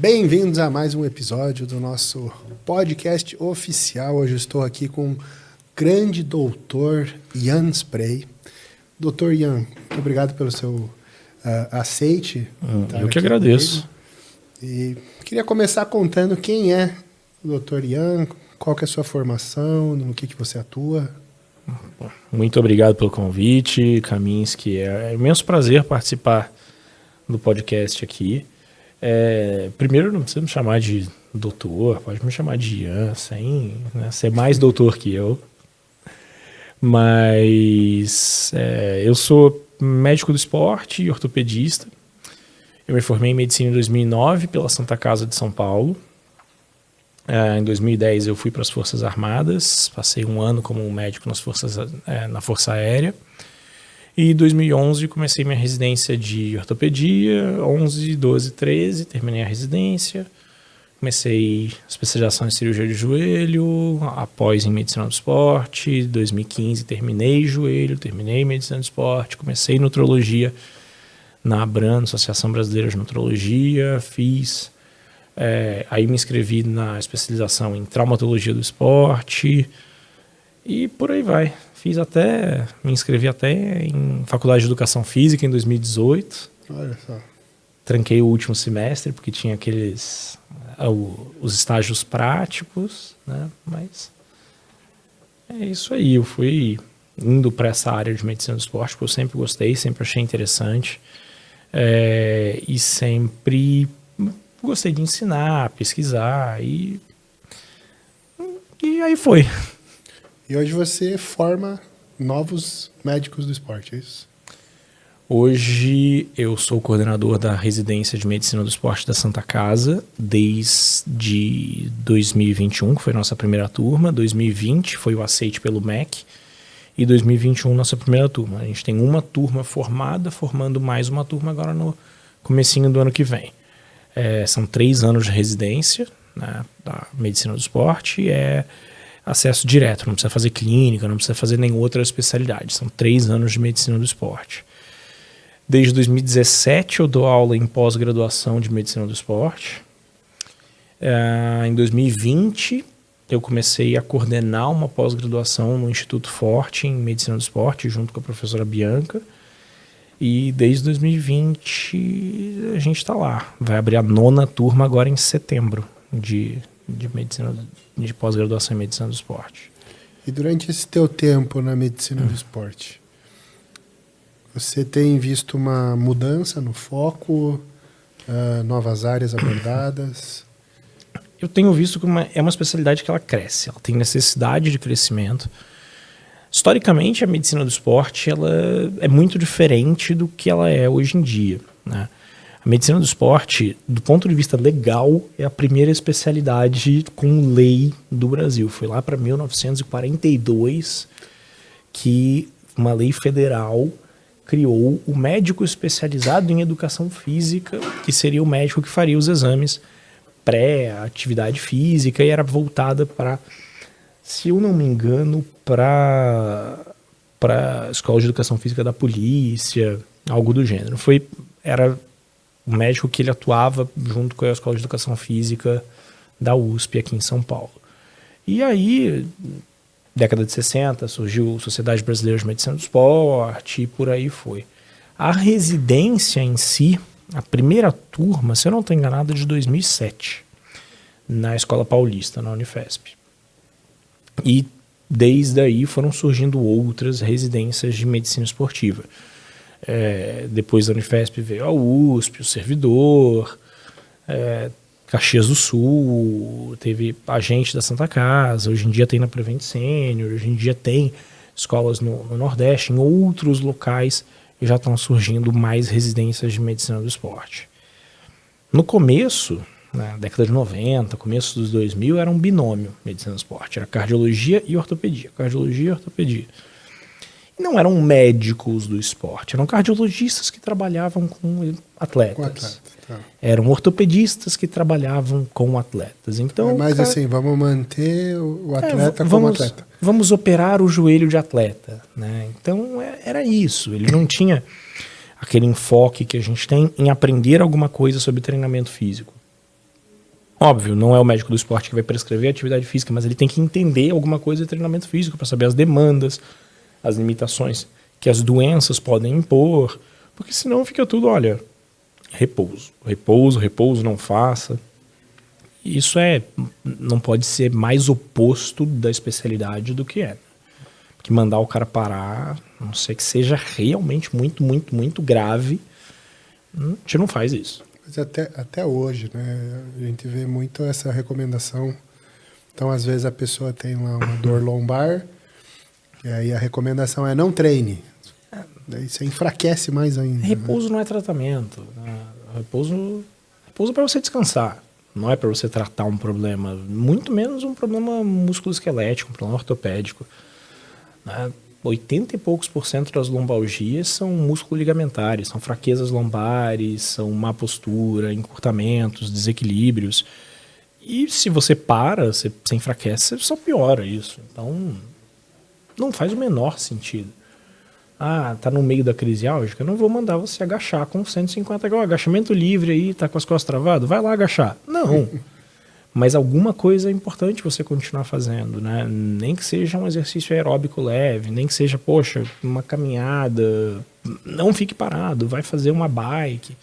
Bem-vindos a mais um episódio do nosso podcast oficial. Hoje eu estou aqui com o grande doutor Ian Spray. Doutor Ian, muito obrigado pelo seu aceite. Eu que agradeço. E queria começar contando quem é o doutor Ian, qual que é a sua formação, no que você atua. Muito obrigado pelo convite, Kaminski. É um imenso prazer participar do podcast aqui. Primeiro, não precisa me chamar de doutor, pode me chamar de Ian, sem ser mais doutor que eu. Mas eu sou médico do esporte e ortopedista. Eu me formei em medicina em 2009 pela Santa Casa de São Paulo. Em 2010 eu fui para as Forças Armadas, passei um ano como médico na Força Aérea. E em 2011 comecei minha residência de ortopedia, 11, 12, 13, terminei a residência. Comecei especialização em cirurgia de joelho, após em medicina do esporte. 2015 terminei joelho, terminei medicina do esporte. Comecei nutrologia na ABRAN, Associação Brasileira de Nutrologia. Aí me inscrevi na especialização em traumatologia do esporte e por aí vai. Me inscrevi até em faculdade de educação física em 2018. Olha só. Tranquei o último semestre porque tinha os estágios práticos, né? Mas é isso aí. Eu fui indo para essa área de medicina do esporte porque eu sempre gostei, sempre achei interessante e sempre gostei de ensinar, pesquisar e aí foi. E hoje você forma novos médicos do esporte, é isso? Hoje eu sou coordenador da residência de medicina do esporte da Santa Casa desde 2021, que foi a nossa primeira turma. 2020 foi o aceite pelo MEC e 2021 nossa primeira turma. A gente tem uma turma formando mais uma turma agora no comecinho do ano que vem. São 3 anos de residência, né, da medicina do esporte, acesso direto, não precisa fazer clínica, não precisa fazer nenhuma outra especialidade. São 3 anos de medicina do esporte. Desde 2017 eu dou aula em pós-graduação de medicina do esporte. Em 2020 eu comecei a coordenar uma pós-graduação no Instituto Forte em medicina do esporte, junto com a professora Bianca. E desde 2020 a gente está lá. Vai abrir a 9ª turma agora em setembro de medicina, de pós-graduação em medicina do esporte. E durante esse teu tempo na medicina do esporte, você tem visto uma mudança no foco, novas áreas abordadas? Eu tenho visto que é uma especialidade que ela cresce, ela tem necessidade de crescimento. Historicamente, a medicina do esporte ela é muito diferente do que ela é hoje em dia, né? A medicina do esporte, do ponto de vista legal, é a primeira especialidade com lei do Brasil. Foi lá para 1942 que uma lei federal criou o médico especializado em educação física, que seria o médico que faria os exames pré-atividade física e era voltada para, se eu não me engano, para a Escola de Educação Física da Polícia, algo do gênero. Era um médico que ele atuava junto com a Escola de Educação Física da USP aqui em São Paulo. E aí, década de 60, surgiu a Sociedade Brasileira de Medicina do Esporte e por aí foi. A residência em si, a primeira turma, se eu não estou enganado, é de 2007, na Escola Paulista, na Unifesp. E desde aí foram surgindo outras residências de medicina esportiva. Depois da Unifesp veio a USP, o Servidor, Caxias do Sul, teve a gente da Santa Casa, hoje em dia tem na Prevent Senior, hoje em dia tem escolas no Nordeste, em outros locais e já estão surgindo mais residências de medicina do esporte. No começo, na década de 90, começo dos 2000, era um binômio medicina do esporte, era cardiologia e ortopedia, cardiologia e ortopedia. E não eram médicos do esporte, eram cardiologistas que trabalhavam com atletas. Tá. Eram ortopedistas que trabalhavam com atletas. Então, mas assim, vamos manter o atleta como atleta. Vamos operar o joelho de atleta, né? Então era isso. Ele não tinha aquele enfoque que a gente tem em aprender alguma coisa sobre treinamento físico. Óbvio, não é o médico do esporte que vai prescrever atividade física, mas ele tem que entender alguma coisa de treinamento físico para saber as demandas, as limitações que as doenças podem impor, porque senão fica tudo, olha, repouso, não faça. Isso não pode ser mais oposto da especialidade do que é. Porque mandar o cara parar, a não ser que seja realmente muito, muito, muito grave, a gente não faz isso. Mas até hoje, né? A gente vê muito essa recomendação. Então, às vezes, a pessoa tem lá uma dor lombar, e aí a recomendação é não treine. Daí você enfraquece mais ainda. Repouso não é tratamento. Né? Repouso é para você descansar. Não é para você tratar um problema. Muito menos um problema musculoesquelético, um problema ortopédico. Né? 80 e poucos % das lombalgias são músculo-ligamentares, são fraquezas lombares, são má postura, encurtamentos, desequilíbrios. E se você para, você enfraquece, você só piora isso. Então, não faz o menor sentido. Ah, tá no meio da crise álgica, eu não vou mandar você agachar com 150 graus. Agachamento livre aí, tá com as costas travadas, vai lá agachar. Não. Mas alguma coisa é importante você continuar fazendo, né? Nem que seja um exercício aeróbico leve, nem que seja, poxa, uma caminhada. Não fique parado, vai fazer uma bike,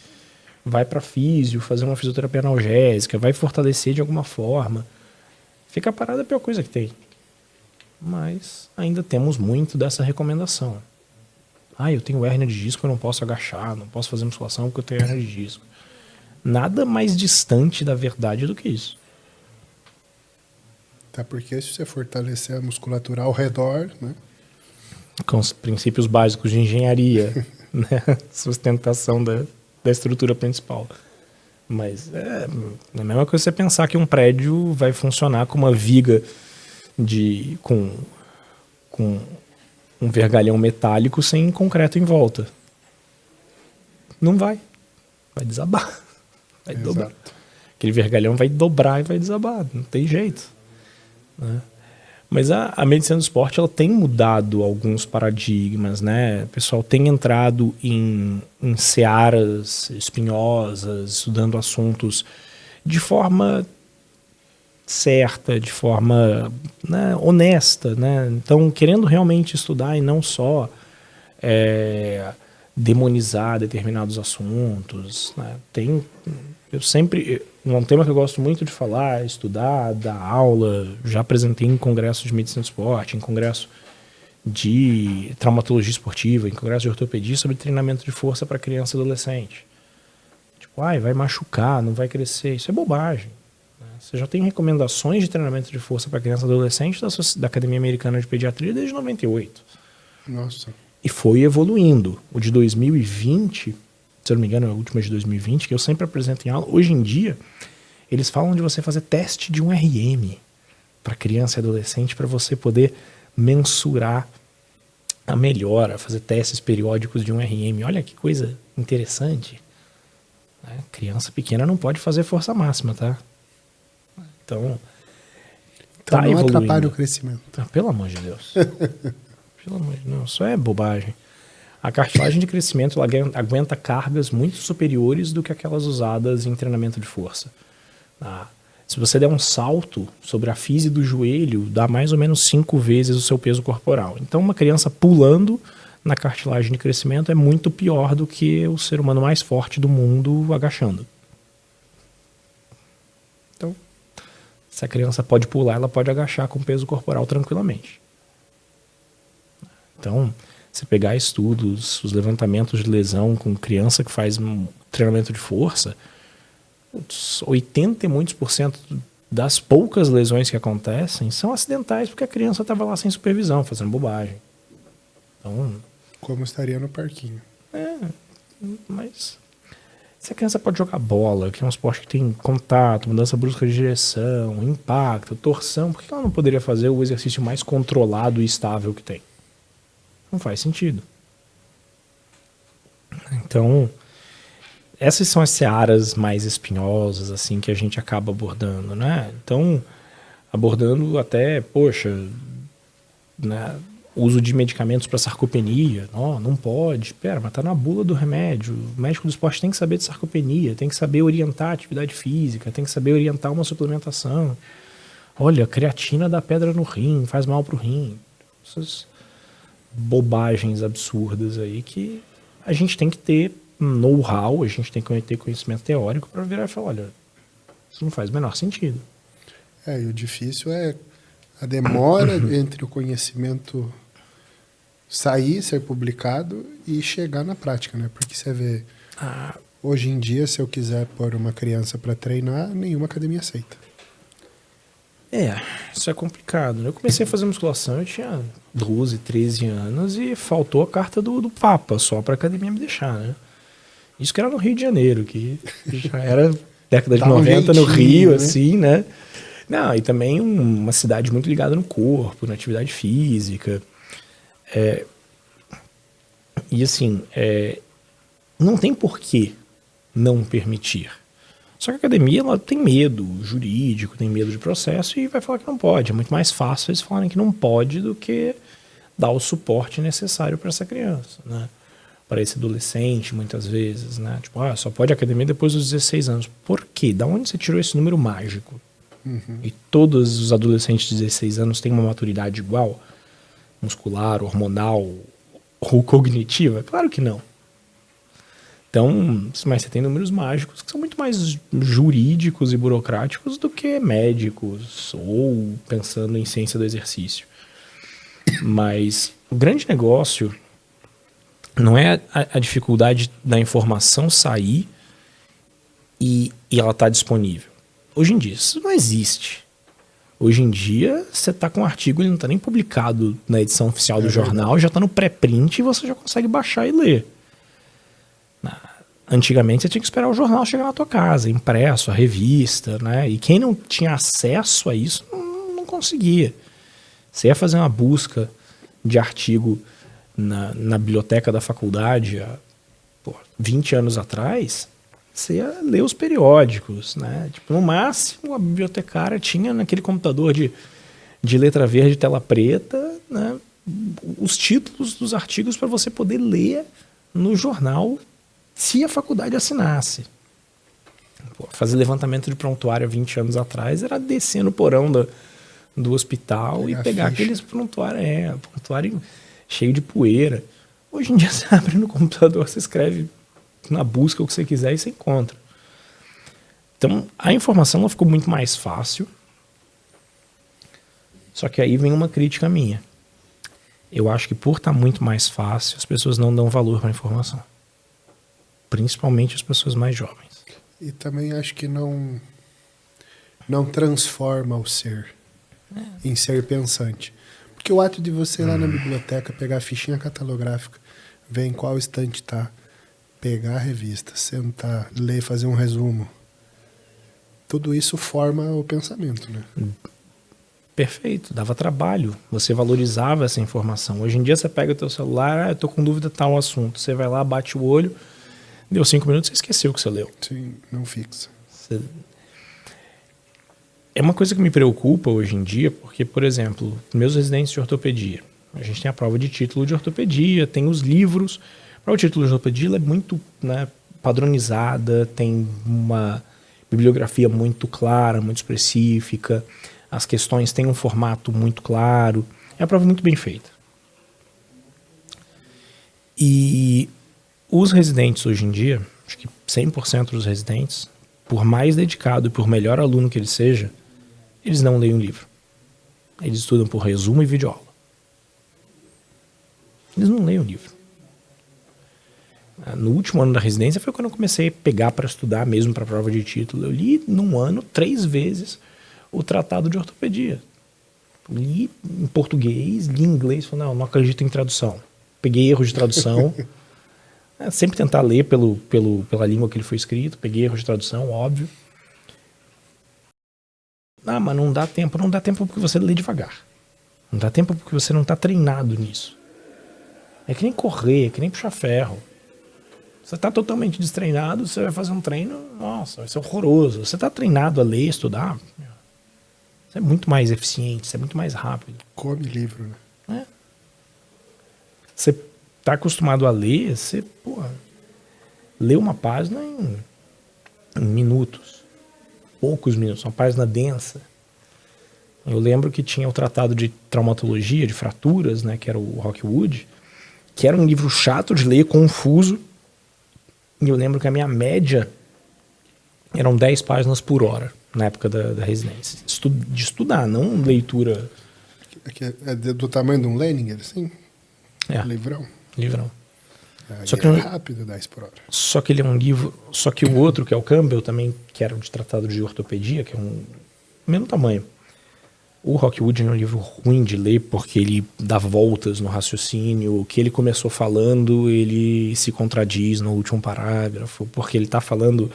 vai para físio, fazer uma fisioterapia analgésica, vai fortalecer de alguma forma. Ficar parado é a pior coisa que tem. Mas ainda temos muito dessa recomendação. Ah, eu tenho hérnia de disco, eu não posso agachar, não posso fazer musculação porque eu tenho hérnia de disco. Nada mais distante da verdade do que isso. Até porque se você fortalecer a musculatura ao redor, né? Com os princípios básicos de engenharia, né? Sustentação da estrutura principal. Mas é a mesma coisa você pensar que um prédio vai funcionar com uma viga com um vergalhão metálico sem concreto em volta. Não vai. Vai desabar. Vai dobrar. Aquele vergalhão vai dobrar e vai desabar. Não tem jeito. Né? Mas a medicina do esporte ela tem mudado alguns paradigmas, né? O pessoal tem entrado em searas espinhosas, estudando assuntos de forma certa, de forma, né, honesta, né? Então, querendo realmente estudar e não só demonizar determinados assuntos, né? Um tema que eu gosto muito de falar, estudar, dar aula, já apresentei em congressos de medicina do esporte, em congresso de traumatologia esportiva, em congresso de ortopedia sobre treinamento de força para criança e adolescente. Tipo, vai machucar, não vai crescer, isso é bobagem. Né? Você já tem recomendações de treinamento de força para criança e adolescente da Academia Americana de Pediatria desde 98. Nossa. E foi evoluindo. O de 2020... se eu não me engano, é a última de 2020, que eu sempre apresento em aula. Hoje em dia, eles falam de você fazer teste de um RM para criança e adolescente para você poder mensurar a melhora, fazer testes periódicos de um RM. Olha que coisa interessante. Né? Criança pequena não pode fazer força máxima, tá? Então tá não evoluindo. Atrapalha o crescimento. Pelo amor de Deus. Pelo amor de Deus, isso é bobagem. A cartilagem de crescimento ela aguenta cargas muito superiores do que aquelas usadas em treinamento de força. Se você der um salto sobre a fise do joelho, dá mais ou menos 5 vezes o seu peso corporal. Então, uma criança pulando na cartilagem de crescimento é muito pior do que o ser humano mais forte do mundo agachando. Então, se a criança pode pular, ela pode agachar com peso corporal tranquilamente. Então, você pegar estudos, os levantamentos de lesão com criança que faz um treinamento de força, 80 e muitos % das poucas lesões que acontecem são acidentais porque a criança estava lá sem supervisão, fazendo bobagem. Então, como estaria no parquinho. Mas se a criança pode jogar bola, que é um esporte que tem contato, mudança brusca de direção, impacto, torção, por que ela não poderia fazer o exercício mais controlado e estável que tem? Não faz sentido. Então, essas são as searas mais espinhosas, assim, que a gente acaba abordando, né? Então, abordando até, poxa, né, uso de medicamentos para sarcopenia. Não pode. Pera, mas tá na bula do remédio. O médico do esporte tem que saber de sarcopenia, tem que saber orientar a atividade física, tem que saber orientar uma suplementação. Olha, creatina dá pedra no rim, faz mal pro rim. Essas bobagens absurdas aí que a gente tem que ter know-how, a gente tem que ter conhecimento teórico para virar e falar, olha, isso não faz o menor sentido. E o difícil é a demora entre o conhecimento sair, ser publicado e chegar na prática, né? Porque você vê, hoje em dia, se eu quiser pôr uma criança para treinar, nenhuma academia aceita. Isso é complicado, né? Eu comecei a fazer musculação, eu tinha 12, 13 anos e faltou a carta do Papa só para a academia me deixar, né? Isso que era no Rio de Janeiro, que já era década de 90 no Rio, né? Assim, né? Não, e também uma cidade muito ligada no corpo, na atividade física. E assim, não tem por que não permitir. Só que a academia ela tem medo jurídico, tem medo de processo e vai falar que não pode. É muito mais fácil eles falarem que não pode do que dar o suporte necessário para essa criança, né? Para esse adolescente, muitas vezes, né? Tipo, só pode academia depois dos 16 anos. Por quê? Da onde você tirou esse número mágico? E todos os adolescentes de 16 anos têm uma maturidade igual? Muscular, hormonal ou cognitiva? Claro que não. Então, mas você tem números mágicos que são muito mais jurídicos e burocráticos do que médicos ou pensando em ciência do exercício. Mas o grande negócio não é a dificuldade da informação sair e ela estar disponível. Hoje em dia, isso não existe. Hoje em dia, você está com um artigo, ele não está nem publicado na edição oficial do jornal, já está no pré-print e você já consegue baixar e ler. Antigamente, você tinha que esperar o jornal chegar na tua casa, impresso, a revista, né? E quem não tinha acesso a isso não conseguia. Você ia fazer uma busca de artigo na biblioteca da faculdade há 20 anos atrás, você ia ler os periódicos, né? Tipo, no máximo, a bibliotecária tinha naquele computador de letra verde, tela preta, né? Os títulos dos artigos para você poder ler no jornal se a faculdade assinasse. Fazer levantamento de prontuário há 20 anos atrás era descer no porão do hospital e pegar aqueles prontuário cheio de poeira. Hoje em dia você abre no computador, você escreve na busca o que você quiser e você encontra. Então a informação ela ficou muito mais fácil. Só que aí vem uma crítica minha. Eu acho que por estar muito mais fácil, as pessoas não dão valor para a informação. Principalmente as pessoas mais jovens. E também acho que não transforma o ser em ser pensante. Porque o ato de você ir lá na biblioteca, pegar a fichinha catalográfica, ver em qual estante está, pegar a revista, sentar, ler, fazer um resumo, tudo isso forma o pensamento, né? Perfeito, dava trabalho, você valorizava essa informação. Hoje em dia você pega o teu celular, eu estou com dúvida de tal assunto, você vai lá, bate o olho, deu 5 minutos, você esqueceu o que você leu. Sim, não fixa. É uma coisa que me preocupa hoje em dia, porque, por exemplo, meus residentes de ortopedia, a gente tem a prova de título de ortopedia, tem os livros. Para o título de ortopedia, ela é muito, né, padronizada, tem uma bibliografia muito clara, muito específica, as questões têm um formato muito claro, é uma prova muito bem feita. E os residentes hoje em dia, acho que 100% dos residentes, por mais dedicado e por melhor aluno que ele seja, eles não leem um livro. Eles estudam por resumo e videoaula. Eles não leem o livro. No último ano da residência foi quando eu comecei a pegar para estudar mesmo para a prova de título. Eu li num ano 3 vezes o tratado de ortopedia. Li em português, li em inglês, falei, não acredito em tradução. Peguei erros de tradução. Sempre tentar ler pela língua que ele foi escrito, peguei erros de tradução, óbvio. Mas não dá tempo porque você lê devagar. Não dá tempo porque você não está treinado nisso. É que nem correr, é que nem puxar ferro. Você está totalmente destreinado, você vai fazer um treino, nossa, vai ser horroroso. Você está treinado a ler, estudar, você é muito mais eficiente, você é muito mais rápido. Come livro, né? Você tá acostumado a ler, você, porra, lê uma página em minutos. Poucos minutos, uma página densa. Eu lembro que tinha o tratado de traumatologia, de fraturas, né, que era o Rockwood, que era um livro chato de ler, confuso. E eu lembro que a minha média eram 10 páginas por hora, na época da residência. De estudar, não leitura... É do tamanho de um Leninger, assim? É, Livrão. livrão. Só que é rápido, 10 por hora. Só que ele é um livro... Só que o outro, que é o Campbell, também, que era de tratado de ortopedia, que é um... mesmo tamanho. O Rockwood é um livro ruim de ler porque ele dá voltas no raciocínio. O que ele começou falando, ele se contradiz no último parágrafo, porque ele está falando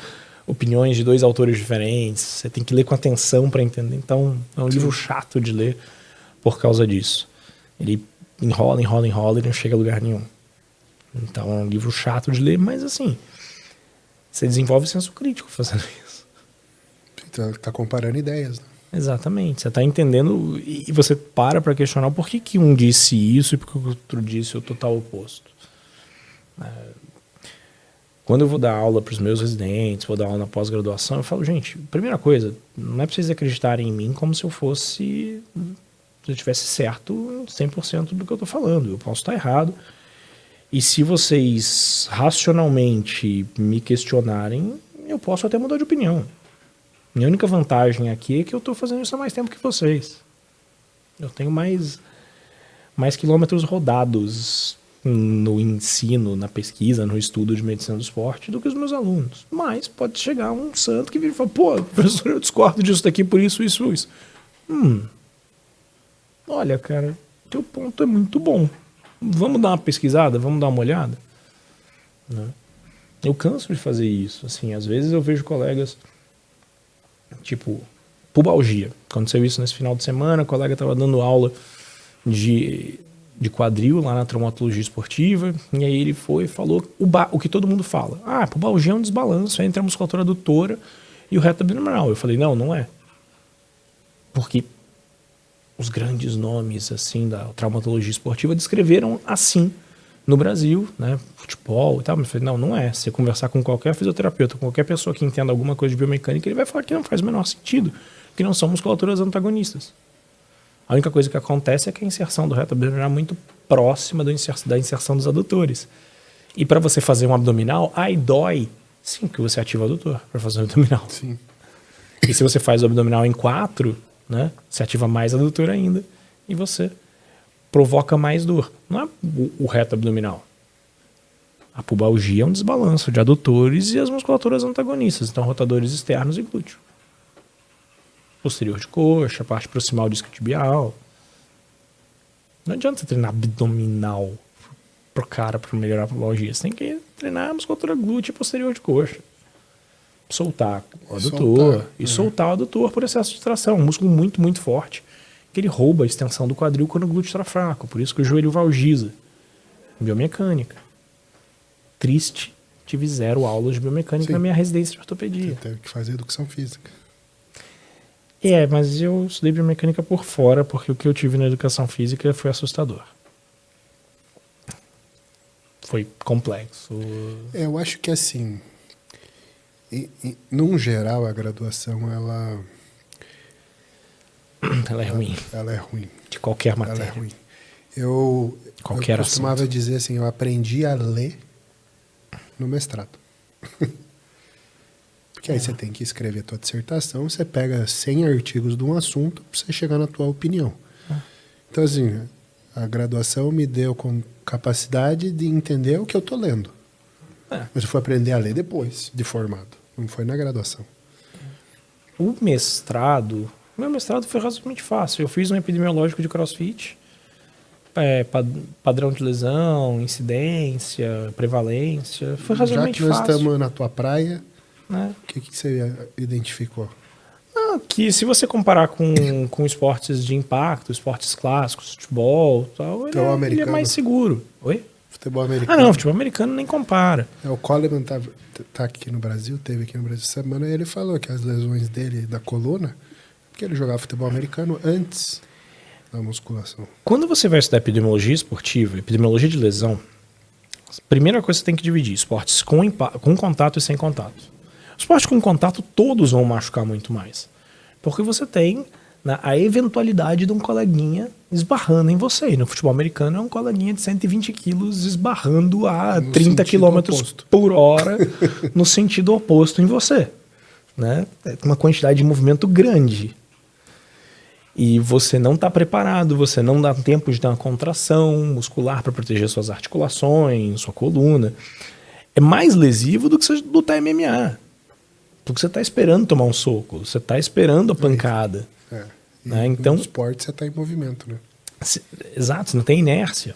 opiniões de 2 autores diferentes. Você tem que ler com atenção para entender. Então, é um livro chato de ler por causa disso. Ele enrola e não chega a lugar nenhum. Então, é um livro chato de ler, mas assim, você desenvolve senso crítico fazendo isso. Você tá comparando ideias, né? Exatamente, você está entendendo e você para questionar por que um disse isso e por que o outro disse o total oposto. Quando eu vou dar aula para os meus residentes, vou dar aula na pós-graduação, eu falo, gente, primeira coisa, não é para vocês acreditarem em mim como se eu fosse, se eu tivesse certo 100% do que eu estou falando. Eu posso estar errado. E se vocês racionalmente me questionarem, eu posso até mudar de opinião. Minha única vantagem aqui é que eu estou fazendo isso há mais tempo que vocês. Eu tenho mais quilômetros rodados no ensino, na pesquisa, no estudo de medicina do esporte do que os meus alunos. Mas pode chegar um santo que vira e fala, pô, professor, eu discordo disso daqui por isso. Olha, cara, teu ponto é muito bom. Vamos dar uma pesquisada? Vamos dar uma olhada? Né? Eu canso de fazer isso. Assim, às vezes eu vejo colegas... Tipo, pubalgia. Aconteceu isso nesse final de semana, a colega estava dando aula de quadril lá na traumatologia esportiva, e aí ele foi e falou o que todo mundo fala. Pubalgia é um desbalanço entre a musculatura adutora e o reto abdominal. Eu falei, não é. Porque os grandes nomes assim da traumatologia esportiva descreveram assim no Brasil, né, futebol e tal. Eu falei, não é. Se você conversar com qualquer fisioterapeuta, com qualquer pessoa que entenda alguma coisa de biomecânica, ele vai falar que não faz o menor sentido, que não são musculaturas antagonistas. A única coisa que acontece é que a inserção do reto abdominal é muito próxima da inserção dos adutores. E para você fazer um abdominal, dói. Sim, porque você ativa o adutor para fazer o abdominal. Sim. E se você faz o abdominal em 4, né, você ativa mais adutor ainda e você provoca mais dor. Não é o reto abdominal. A pubalgia é um desbalanço de adutores e as musculaturas antagonistas, então rotadores externos e glúteo. Posterior de coxa, parte proximal disco tibial. Não adianta você treinar abdominal pro cara para melhorar a pubalgia. Você tem que treinar a musculatura glútea e posterior de coxa. Soltar o adutor soltar o adutor por excesso de tração. Um músculo muito, muito forte, que ele rouba a extensão do quadril quando o glúteo está fraco. Por isso que o joelho valgiza. Biomecânica. Triste, tive 0 aulas de biomecânica na minha residência de ortopedia. Você teve que fazer educação física. Mas eu estudei biomecânica por fora, porque o que eu tive na educação física foi assustador. Foi complexo. Eu acho que assim, num geral, a graduação, ela é ruim. Ela é ruim. De qualquer matéria. Ela é ruim. Eu costumava dizer assim, eu aprendi a ler no mestrado. Porque aí você tem que escrever a tua dissertação, você pega 100 artigos de um assunto para você chegar na tua opinião. Então, assim, a graduação me deu com capacidade de entender o que eu tô lendo. Mas eu fui aprender a ler depois, de formado. Não foi na graduação. O mestrado... Meu mestrado foi razoavelmente fácil. Eu fiz um epidemiológico de CrossFit, padrão de lesão, incidência, prevalência. Foi razoavelmente fácil. Já que nós estamos na tua praia, né? O que você identificou? Que se você comparar com esportes de impacto, esportes clássicos, futebol, tal, ele é mais seguro. Oi? Futebol americano. Não, futebol americano nem compara. O Coleman tá aqui no Brasil, teve aqui no Brasil essa semana, e ele falou que as lesões dele da coluna, porque ele jogava futebol americano antes na musculação? Quando você vai estudar epidemiologia esportiva, epidemiologia de lesão, a primeira coisa que você tem que dividir esportes com contato e sem contato. Esportes com contato, todos vão machucar muito mais. Porque você tem, né, a eventualidade de um coleguinha esbarrando em você. E no futebol americano é um coleguinha de 120 quilos esbarrando a 30 km por hora no sentido oposto em você. Né? É uma quantidade de movimento grande. E você não está preparado, você não dá tempo de dar uma contração muscular para proteger suas articulações, sua coluna. É mais lesivo do que você lutar MMA. Porque você está esperando tomar um soco, você está esperando a pancada. Né? Então, no esporte você está em movimento, né? Exato, você não tem inércia.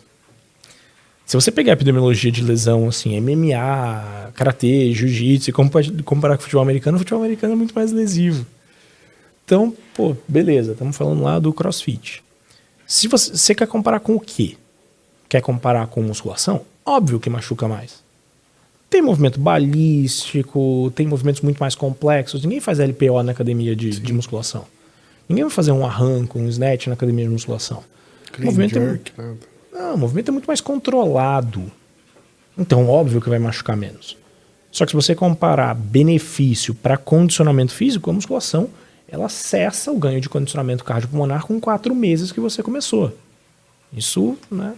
Se você pegar a epidemiologia de lesão, assim, MMA, karatê, jiu-jitsu, e comparar com o futebol americano é muito mais lesivo. Então, pô, beleza, estamos falando lá do CrossFit. Se você quer comparar com o quê? Quer comparar com musculação? Óbvio que machuca mais. Tem movimento balístico, tem movimentos muito mais complexos. Ninguém faz LPO na academia de musculação. Ninguém vai fazer um arranco, um snatch na academia de musculação. O movimento o movimento é muito mais controlado. Então, óbvio que vai machucar menos. Só que se você comparar benefício para condicionamento físico, a musculação, ela cessa o ganho de condicionamento cardiopulmonar com 4 meses que você começou. Isso, né?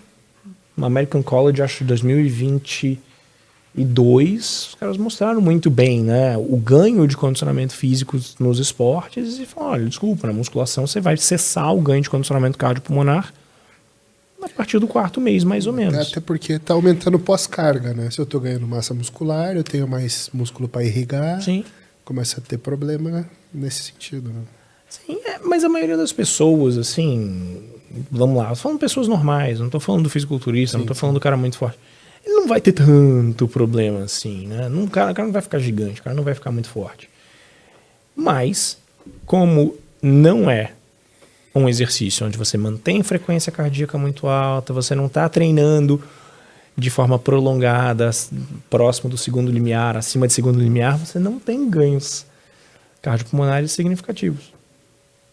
No American College, acho que 2022, os caras mostraram muito bem, né? O ganho de condicionamento físico nos esportes e falaram, olha, desculpa, na musculação você vai cessar o ganho de condicionamento cardiopulmonar a partir do 4º mês, mais ou menos. Até porque está aumentando pós-carga, né? Se eu estou ganhando massa muscular, eu tenho mais músculo para irrigar. Sim. Começa a ter problema nesse sentido, né? Sim, mas a maioria das pessoas, assim, vamos lá, eu tô falando de pessoas normais, não estou falando do fisiculturista, não estou falando do cara muito forte. Ele não vai ter tanto problema assim, né? O cara não vai ficar gigante, o cara não vai ficar muito forte. Mas, como não é um exercício onde você mantém frequência cardíaca muito alta, você não está treinando de forma prolongada, próximo do segundo limiar, acima de segundo limiar, você não tem ganhos cardiopulmonares significativos.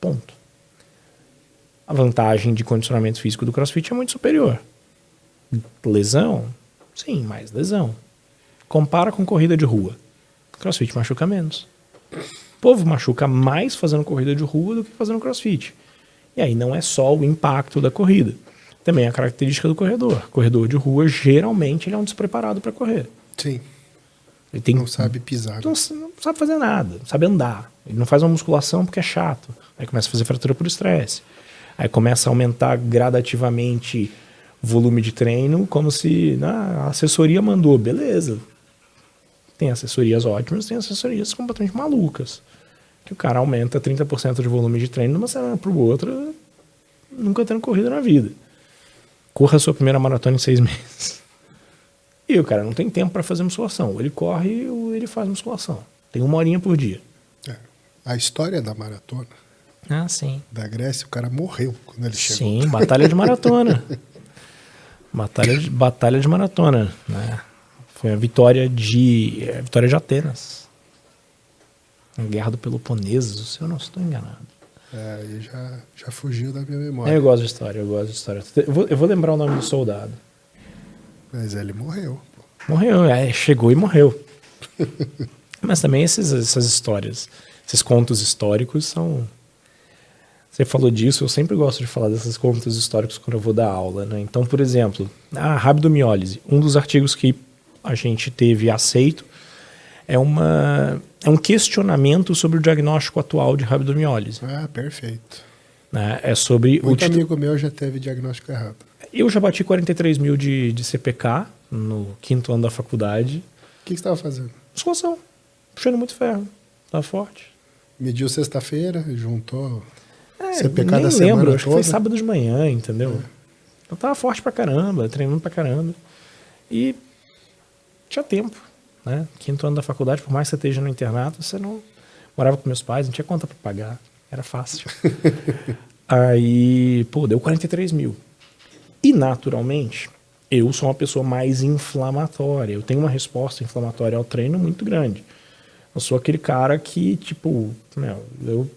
Ponto. A vantagem de condicionamento físico do CrossFit é muito superior. Lesão? Sim, mais lesão. Compara com corrida de rua. CrossFit machuca menos. O povo machuca mais fazendo corrida de rua do que fazendo CrossFit. E aí não é só o impacto da corrida. Também é a característica do corredor. Corredor de rua, geralmente, ele é um despreparado para correr. Sim. Ele não sabe pisar. Não sabe fazer nada, não sabe andar. Ele não faz uma musculação porque é chato. Aí começa a fazer fratura por estresse. Aí começa a aumentar gradativamente o volume de treino, como se a assessoria mandou. Beleza. Tem assessorias ótimas, tem assessorias completamente malucas. Que o cara aumenta 30% de volume de treino de uma semana para outra, nunca tendo corrida na vida. Corra a sua primeira maratona em 6 meses. E o cara não tem tempo para fazer musculação. Ou ele corre ou ele faz musculação. Tem 1 horinha por dia. A história da maratona sim. da Grécia, o cara morreu quando ele chegou. Sim, batalha de maratona. Batalha de maratona. Né? Foi a vitória de Atenas. A Guerra do Peloponeso, se eu não estou enganado. Aí já fugiu da minha memória. Eu gosto de história. Eu vou lembrar o nome do soldado. Mas ele morreu. Morreu, chegou e morreu. Mas também essas histórias, esses contos históricos são... Você falou disso, eu sempre gosto de falar desses contos históricos quando eu vou dar aula, né? Então, por exemplo, a rabdomiólise, um dos artigos que a gente teve aceito é um questionamento sobre o diagnóstico atual de rabdomiólise. Perfeito. Né? É sobre Muito amigo meu já teve diagnóstico errado. Eu já bati 43 mil de CPK no 5º ano da faculdade. O que você estava fazendo? Musculação. Puxando muito ferro. Tava forte. Mediu sexta-feira, juntou CPK nem da semana lembro, toda. acho que foi sábado de manhã, entendeu? Eu tava forte pra caramba, treinando pra caramba. E tinha tempo, né? 5º ano da faculdade, por mais que você esteja no internato, você não... Morava com meus pais, não tinha conta pra pagar. Era fácil. Aí, deu 43 mil. E, naturalmente, eu sou uma pessoa mais inflamatória. Eu tenho uma resposta inflamatória ao treino muito grande. Eu sou aquele cara que, eu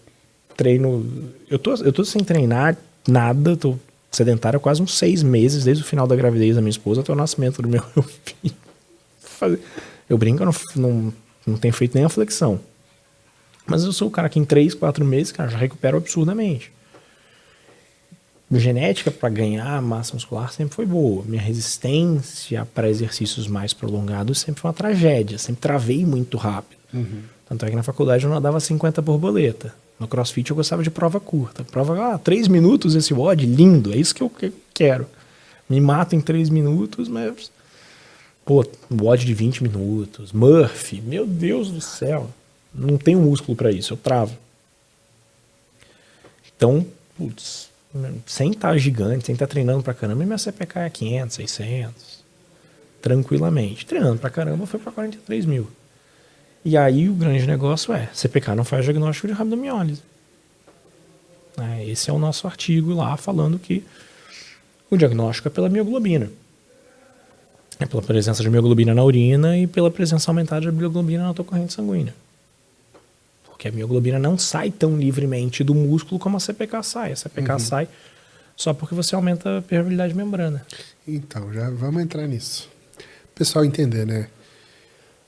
treino... Eu tô sem treinar nada, tô sedentário há quase uns 6 meses, desde o final da gravidez da minha esposa até o nascimento do meu filho. Eu brinco, eu não tenho feito nem a flexão. Mas eu sou o cara que em 3, 4 meses, cara, já recupero absurdamente. Minha genética para ganhar massa muscular sempre foi boa. Minha resistência para exercícios mais prolongados sempre foi uma tragédia. Sempre travei muito rápido. Tanto é que na faculdade eu nadava 50 borboleta. No CrossFit eu gostava de prova curta. Prova, 3 minutos esse WOD, lindo. É isso que eu quero. Me mato em 3 minutos, mas... Pô, WOD de 20 minutos. Murphy, meu Deus do céu. Não tenho músculo para isso, eu travo. Então, putz, sem estar gigante, sem estar treinando pra caramba, minha CPK é 500, 600. Tranquilamente. Treinando pra caramba, foi pra 43 mil. E aí o grande negócio é, CPK não faz diagnóstico de rabdomiólise. Esse é o nosso artigo lá falando que o diagnóstico é pela mioglobina. É pela presença de mioglobina na urina e pela presença aumentada de mioglobina na tua corrente sanguínea. Porque a mioglobina não sai tão livremente do músculo como a CPK sai. A CPK sai só porque você aumenta a permeabilidade de membrana. Então, já vamos entrar nisso. O pessoal entender, né?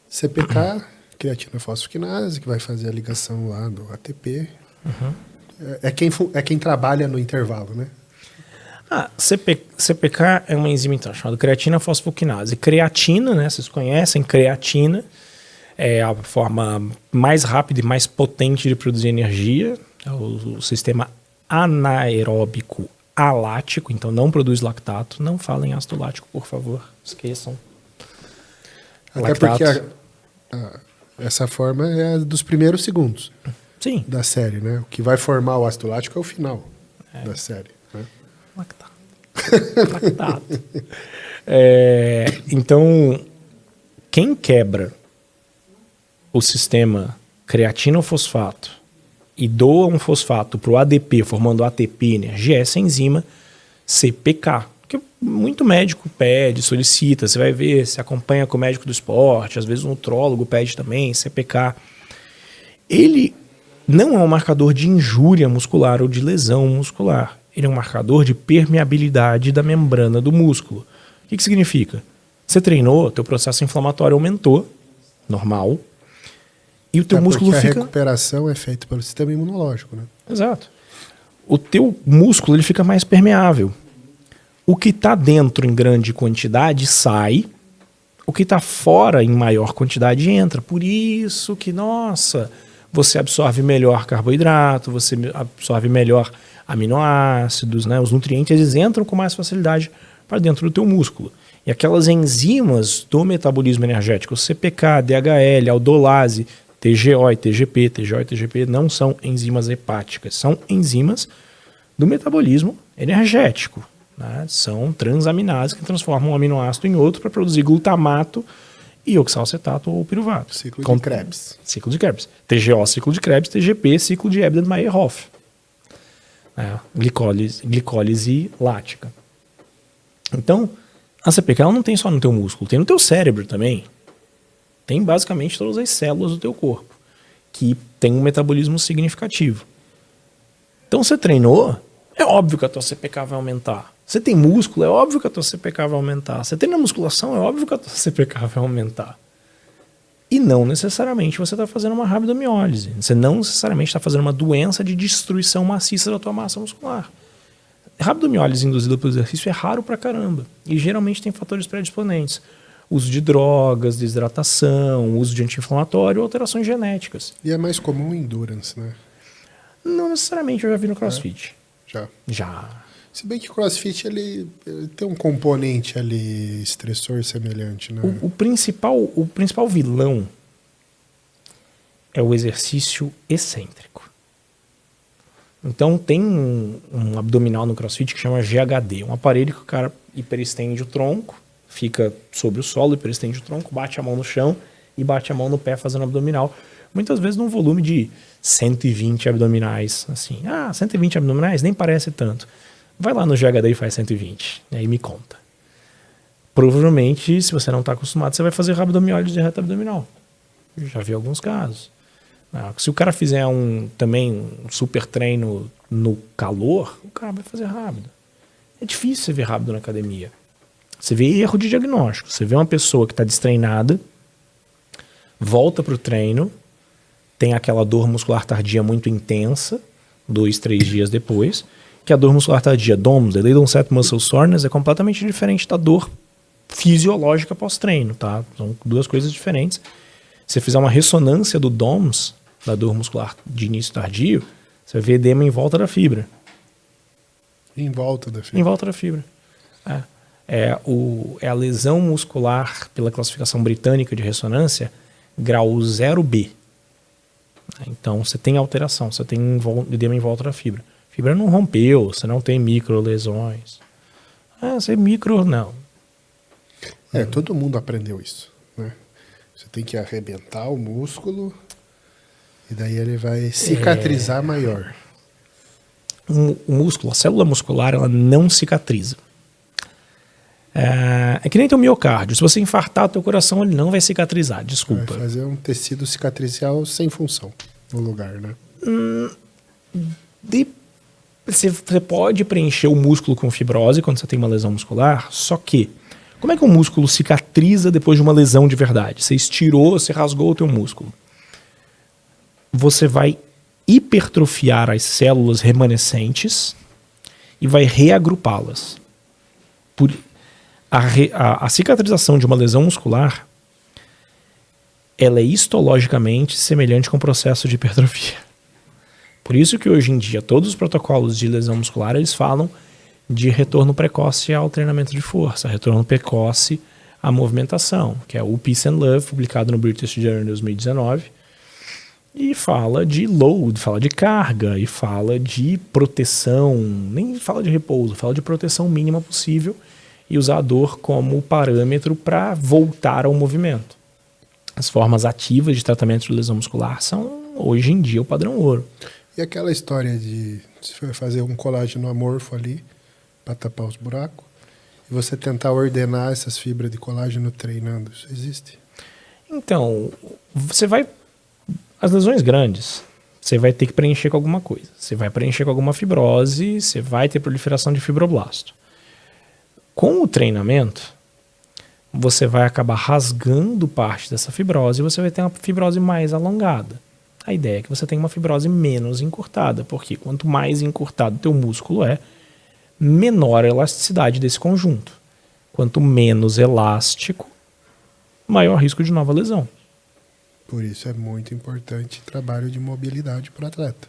CPK, creatina fosfoquinase, que vai fazer a ligação lá do ATP. É quem trabalha no intervalo, né? CPK é uma enzima então, chamada creatina fosfoquinase. Creatina, né? Vocês conhecem, creatina é a forma mais rápida e mais potente de produzir energia. É o sistema anaeróbico alático, então não produz lactato. Não falem ácido lático, por favor. Esqueçam. Até Lactato. porque essa forma é a dos primeiros segundos Sim. da série, né? O que vai formar o ácido lático é o final da série, né? Lactato. Lactato. Então, quem quebra o sistema creatinofosfato e doa um fosfato para o ADP, formando ATP, energia, essa enzima CPK. Que muito médico pede, solicita, você vai ver, se acompanha com o médico do esporte, às vezes o nutrólogo pede também, CPK. Ele não é um marcador de injúria muscular ou de lesão muscular. Ele é um marcador de permeabilidade da membrana do músculo. O que significa? Você treinou, teu processo inflamatório aumentou, normal, e o teu músculo porque fica... a recuperação é feita pelo sistema imunológico, né? Exato. O teu músculo ele fica mais permeável. O que está dentro em grande quantidade sai, o que está fora em maior quantidade entra. Por isso que, nossa, você absorve melhor carboidrato, você absorve melhor aminoácidos, né? Os nutrientes eles entram com mais facilidade para dentro do teu músculo. E aquelas enzimas do metabolismo energético, CPK, DHL, aldolase, TGO e TGP, TGO e TGP não são enzimas hepáticas, são enzimas do metabolismo energético. Né? São transaminases que transformam um aminoácido em outro para produzir glutamato e oxalacetato ou piruvato. Ciclo de Krebs. Ciclo de Krebs. TGO, ciclo de Krebs, TGP, ciclo de Erdmann-Meyerhof. Glicólise lática. Então, a CPK ela não tem só no teu músculo, tem no teu cérebro também. Tem basicamente todas as células do teu corpo, que tem um metabolismo significativo. Então, você treinou, é óbvio que a tua CPK vai aumentar. Você tem músculo, é óbvio que a tua CPK vai aumentar. Você treina musculação, é óbvio que a tua CPK vai aumentar. E não necessariamente você está fazendo uma rabdomiólise. Você não necessariamente está fazendo uma doença de destruição maciça da tua massa muscular. Rabdomiólise induzida pelo exercício é raro pra caramba. E geralmente tem fatores predisponentes. Uso de drogas, desidratação, uso de anti-inflamatório, alterações genéticas. E é mais comum em endurance, né? Não necessariamente, eu já vi no CrossFit. Já. Se bem que o CrossFit ele tem um componente ali estressor semelhante, né? O principal vilão é o exercício excêntrico. Então tem um abdominal no CrossFit que chama GHD, um aparelho que o cara hiperestende o tronco, fica sobre o solo, hiperestende o tronco, bate a mão no chão e bate a mão no pé fazendo abdominal. Muitas vezes num volume de 120 abdominais. Assim, 120 abdominais nem parece tanto. Vai lá no GHD e faz 120, e aí me conta. Provavelmente, se você não está acostumado, você vai fazer abdomiólise de reta abdominal. Já vi alguns casos. Se o cara fizer também um super treino no calor, o cara vai fazer rápido. É difícil você ver rápido na academia. Você vê erro de diagnóstico. Você vê uma pessoa que está destreinada, volta para o treino, tem aquela dor muscular tardia muito intensa, 2, 3 dias depois, que a dor muscular tardia, DOMS, Delayed Onset Muscle Soreness, é completamente diferente da dor fisiológica pós-treino, tá? São duas coisas diferentes. Se você fizer uma ressonância do DOMS, da dor muscular de início tardio, você vai ver edema em volta da fibra. Em volta da fibra. Em volta da fibra. É a lesão muscular, pela classificação britânica de ressonância, grau 0B. Então você tem alteração, você tem edema em volta da fibra. A fibra não rompeu, você não tem microlesões. Você micro, não. Todo mundo aprendeu isso, né? Você tem que arrebentar o músculo e daí ele vai cicatrizar maior. O músculo, a célula muscular, ela não cicatriza. É que nem teu miocárdio. Se você infartar o teu coração, ele não vai cicatrizar. Desculpa. Vai fazer um tecido cicatricial sem função no lugar, né? Você pode preencher o músculo com fibrose quando você tem uma lesão muscular, só que como é que o músculo cicatriza depois de uma lesão de verdade? Você estirou, você rasgou o teu músculo. Você vai hipertrofiar as células remanescentes e vai reagrupá-las. A cicatrização de uma lesão muscular, ela é histologicamente semelhante com o processo de hipertrofia. Por isso que hoje em dia todos os protocolos de lesão muscular eles falam de retorno precoce ao treinamento de força, retorno precoce à movimentação, que é o Peace and Love, publicado no British Journal em 2019, e fala de load, fala de carga, e fala de proteção, nem fala de repouso, fala de proteção mínima possível, e usar a dor como parâmetro para voltar ao movimento. As formas ativas de tratamento de lesão muscular são, hoje em dia, o padrão ouro. E aquela história de você fazer um colágeno amorfo ali para tapar os buracos e você tentar ordenar essas fibras de colágeno treinando, isso existe? Então, as lesões grandes, você vai ter que preencher com alguma coisa. Você vai preencher com alguma fibrose, você vai ter proliferação de fibroblasto. Com o treinamento, você vai acabar rasgando parte dessa fibrose e você vai ter uma fibrose mais alongada. A ideia é que você tenha uma fibrose menos encurtada, porque quanto mais encurtado o teu músculo menor a elasticidade desse conjunto. Quanto menos elástico, maior risco de nova lesão. Por isso é muito importante o trabalho de mobilidade para o atleta.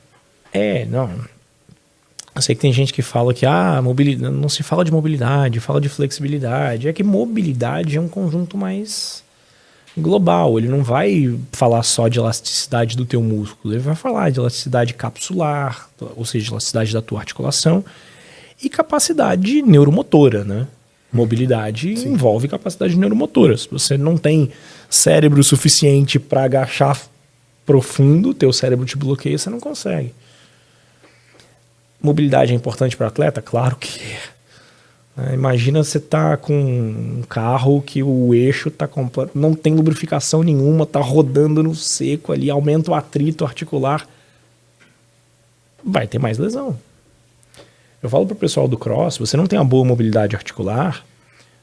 Eu sei que tem gente que fala que não se fala de mobilidade, fala de flexibilidade. É que mobilidade é um conjunto mais global. Ele não vai falar só de elasticidade do teu músculo. Ele vai falar de elasticidade capsular, ou seja, elasticidade da tua articulação e capacidade neuromotora, né? Mobilidade Sim. envolve capacidade neuromotora. Se você não tem cérebro suficiente para agachar profundo, teu cérebro te bloqueia, você não consegue. Mobilidade é importante para o atleta? Claro que é. Imagina você tá com um carro que o eixo tá completo, não tem lubrificação nenhuma, tá rodando no seco ali, aumenta o atrito articular. Vai ter mais lesão. Eu falo pro pessoal do cross, você não tem uma boa mobilidade articular,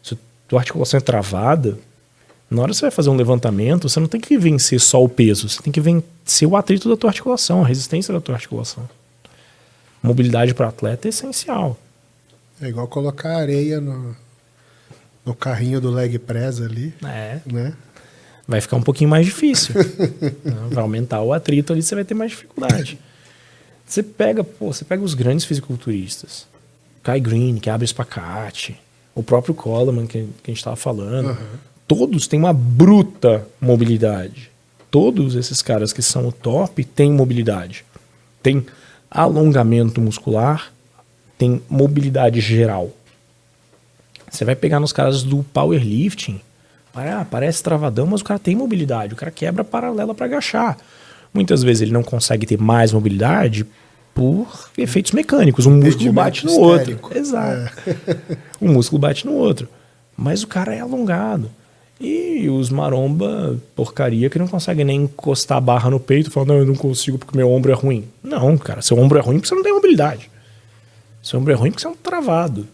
se a tua articulação é travada, na hora que você vai fazer um levantamento, você não tem que vencer só o peso, você tem que vencer o atrito da tua articulação, a resistência da tua articulação. Mobilidade para o atleta é essencial. É igual colocar areia no carrinho do leg press ali. Né? Vai ficar um pouquinho mais difícil. Vai aumentar o atrito ali, você vai ter mais dificuldade. Você pega os grandes fisiculturistas. Kai Green, que abre espacate. O próprio Coleman, que a gente estava falando. Uhum. Todos têm uma bruta mobilidade. Todos esses caras que são o top têm mobilidade. Tem alongamento muscular, tem mobilidade geral. Você vai pegar nos caras do powerlifting, parece travadão, mas o cara tem mobilidade, o cara quebra paralela para agachar. Muitas vezes ele não consegue ter mais mobilidade por efeitos mecânicos, um músculo bate no outro. Exato. Um músculo bate no outro. Mas o cara é alongado. E os maromba porcaria que não conseguem nem encostar a barra no peito e falar, não, eu não consigo porque meu ombro é ruim. Não, cara, seu ombro é ruim porque você não tem mobilidade. Seu ombro é ruim porque você é um travado.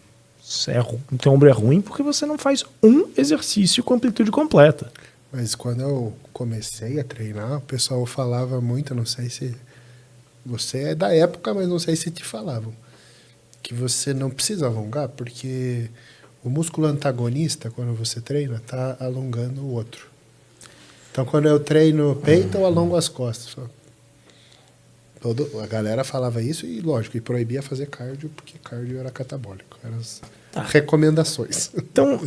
Teu ombro é ruim porque você não faz um exercício com amplitude completa. Mas quando eu comecei a treinar, o pessoal falava muito, não sei se você é da época, mas não sei se te falavam, que você não precisa alongar, porque o músculo antagonista, quando você treina, está alongando o outro. Então, quando eu treino peito, eu alongo as costas. A galera falava isso e, lógico, e proibia fazer cardio, porque cardio era catabólico. Eram as recomendações. Então,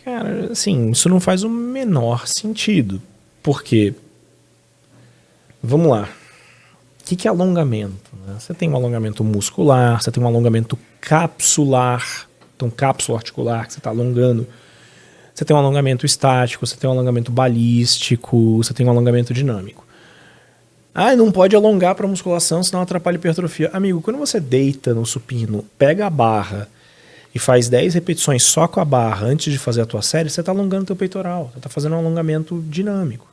cara, assim, isso não faz o menor sentido. Porque, vamos lá, o que é alongamento? Né? Você tem um alongamento muscular, você tem um alongamento capsular, então cápsula articular que você está alongando. Você tem um alongamento estático, você tem um alongamento balístico, você tem um alongamento dinâmico. Ah, não pode alongar para musculação, senão atrapalha a hipertrofia. Amigo, quando você deita no supino, pega a barra e faz 10 repetições só com a barra antes de fazer a tua série, você está alongando teu peitoral, você está fazendo um alongamento dinâmico.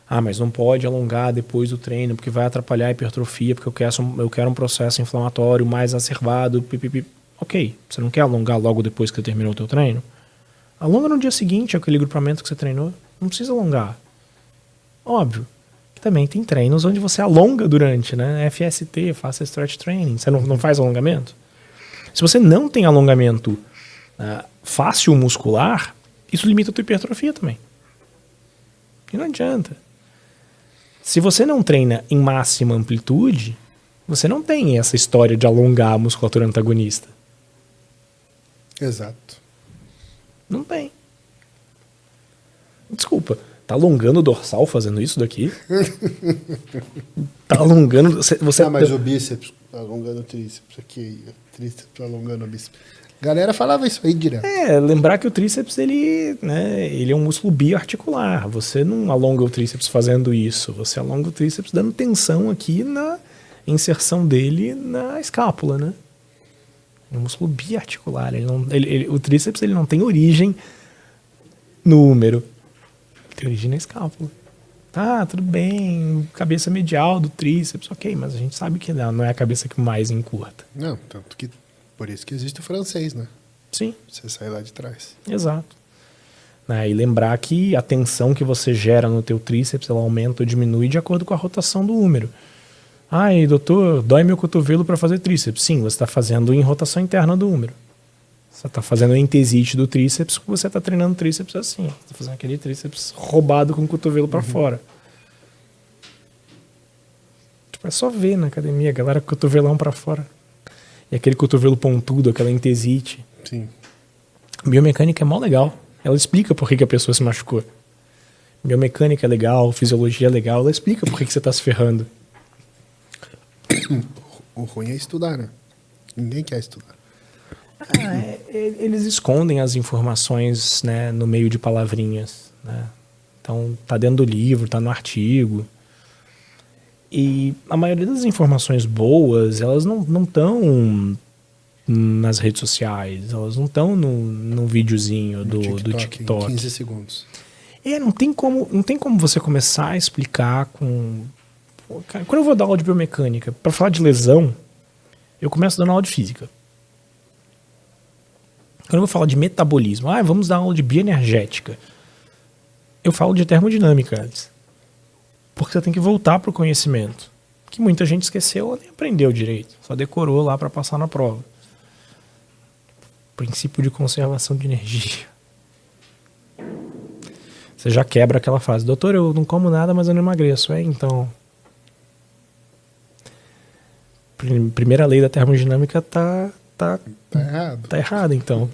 Ah, mas não pode alongar depois do treino, porque vai atrapalhar a hipertrofia, porque eu quero um processo inflamatório mais exacerbado. Pipipi. Ok, você não quer alongar logo depois que você terminou o teu treino? Alonga no dia seguinte aquele grupamento que você treinou. Não precisa alongar. Óbvio. Também tem treinos onde você alonga durante, né? FST, faça stretch training. Você não faz alongamento? Se você não tem alongamento fácil muscular, isso limita a tua hipertrofia também. E não adianta. Se você não treina em máxima amplitude, você não tem essa história de alongar a musculatura antagonista. Exato. Não tem. Desculpa. Tá alongando o dorsal fazendo isso daqui? Tá alongando... Você mas o bíceps alongando o tríceps aqui. O tríceps alongando o bíceps. Galera falava isso aí direto. Lembrar que o tríceps, ele é um músculo biarticular. Você não alonga o tríceps fazendo isso. Você alonga o tríceps dando tensão aqui na inserção dele na escápula, né? É um músculo biarticular. O tríceps ele não tem origem no úmero. Tem origem na escápula. Tá, tudo bem, cabeça medial do tríceps, ok, mas a gente sabe que não é a cabeça que mais encurta. Não, tanto que por isso que existe o francês, né? Sim. Você sai lá de trás. Exato. E lembrar que a tensão que você gera no teu tríceps, ela aumenta ou diminui de acordo com a rotação do úmero. Ai, doutor, dói meu cotovelo para fazer tríceps. Sim, você está fazendo em rotação interna do úmero. Você está fazendo entesite do tríceps, você está treinando tríceps assim. Você está fazendo aquele tríceps roubado com o cotovelo para fora. Tipo, é só ver na academia, a galera com o cotovelão para fora. E aquele cotovelo pontudo, aquela entesite. Sim. Biomecânica é mó legal. Ela explica por que a pessoa se machucou. Biomecânica é legal, fisiologia é legal, ela explica por que você está se ferrando. O ruim é estudar, né? Ninguém quer estudar. Eles escondem as informações, né, no meio de palavrinhas, né? Então tá dentro do livro, tá no artigo. E a maioria das informações boas, elas não estão nas redes sociais, elas não estão no videozinho do TikTok. Em 15 segundos. Não tem como você começar a explicar com... Quando eu vou dar aula de biomecânica, para falar de lesão, eu começo dando aula de física. Quando eu vou falar de metabolismo, vamos dar aula de bioenergética, eu falo de termodinâmica antes. Porque você tem que voltar para o conhecimento, que muita gente esqueceu ou nem aprendeu direito, só decorou lá para passar na prova. Princípio de conservação de energia. Você já quebra aquela frase, doutor, eu não como nada, mas eu não emagreço. Então... Primeira lei da termodinâmica tá errado. Tá errado, então.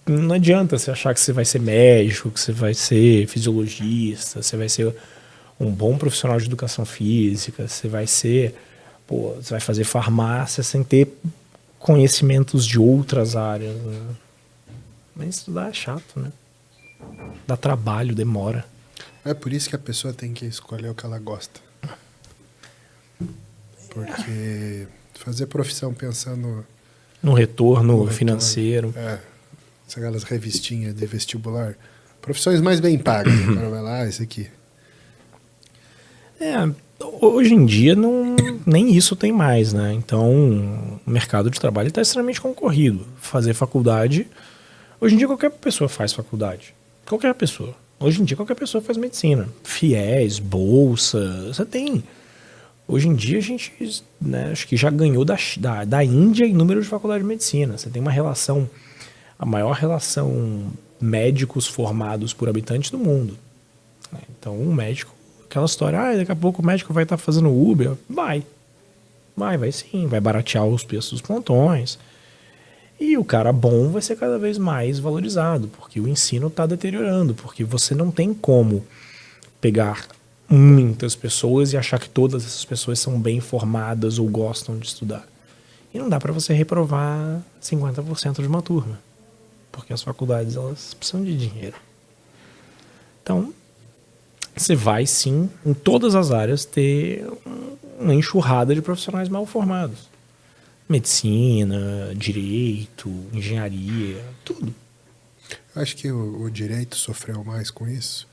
Não adianta você achar que você vai ser médico, que você vai ser fisiologista, você vai ser um bom profissional de educação física, você vai fazer farmácia sem ter conhecimentos de outras áreas, né? Mas estudar é chato, né? Dá trabalho, demora. É por isso que a pessoa tem que escolher o que ela gosta. Porque fazer profissão pensando no retorno financeiro. aquelas revistinhas de vestibular. Profissões mais bem pagas. O cara vai lá, esse aqui. Hoje em dia nem isso tem mais, né? Então, o mercado de trabalho está extremamente concorrido. Fazer faculdade... Hoje em dia qualquer pessoa faz faculdade. Qualquer pessoa. Hoje em dia qualquer pessoa faz medicina. FIES, bolsa, você tem. Hoje em dia a gente, né, acho que já ganhou da Índia em número de faculdade de medicina. Você tem uma relação, a maior relação médicos formados por habitantes do mundo. Então um médico, aquela história, daqui a pouco o médico vai estar fazendo Uber. Vai sim, vai baratear os preços dos plantões. E o cara bom vai ser cada vez mais valorizado, porque o ensino está deteriorando, porque você não tem como pegar muitas pessoas e achar que todas essas pessoas são bem formadas ou gostam de estudar. E não dá para você reprovar 50% de uma turma, porque as faculdades elas precisam de dinheiro. Então, você vai sim, em todas as áreas, ter uma enxurrada de profissionais mal formados. Medicina, direito, engenharia, tudo. Acho que o direito sofreu mais com isso,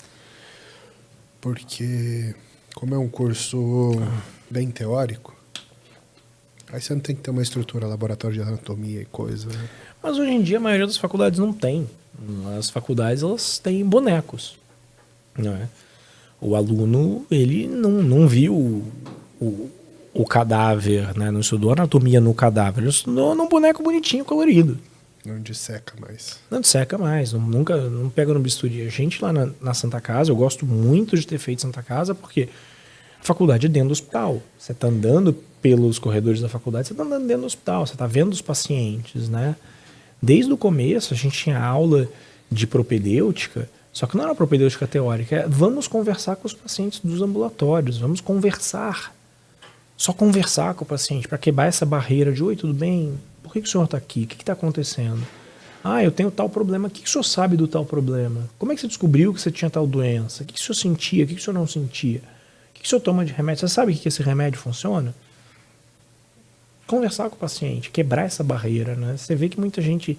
porque como é um curso bem teórico, aí você não tem que ter uma estrutura, laboratório de anatomia e coisa. Né? Mas hoje em dia a maioria das faculdades não tem. As faculdades elas têm bonecos. Não é? O aluno ele não viu o cadáver, né? Não estudou anatomia no cadáver, ele estudou num boneco bonitinho, colorido. Não disseca mais. Não disseca mais, não pega no bisturi. A gente lá na Santa Casa, eu gosto muito de ter feito Santa Casa, porque a faculdade é dentro do hospital. Você está andando pelos corredores da faculdade, você está andando dentro do hospital, você está vendo os pacientes, né? Desde o começo, a gente tinha aula de propedêutica, só que não era propedêutica teórica, vamos conversar com os pacientes dos ambulatórios, vamos conversar. Só conversar com o paciente para quebrar essa barreira de: oi, tudo bem? Por que o senhor está aqui? O que está acontecendo? Eu tenho tal problema. O que o senhor sabe do tal problema? Como é que você descobriu que você tinha tal doença? O que o senhor sentia? O que o senhor não sentia? O que o senhor toma de remédio? Você sabe que esse remédio funciona? Conversar com o paciente, quebrar essa barreira, né? Você vê que muita gente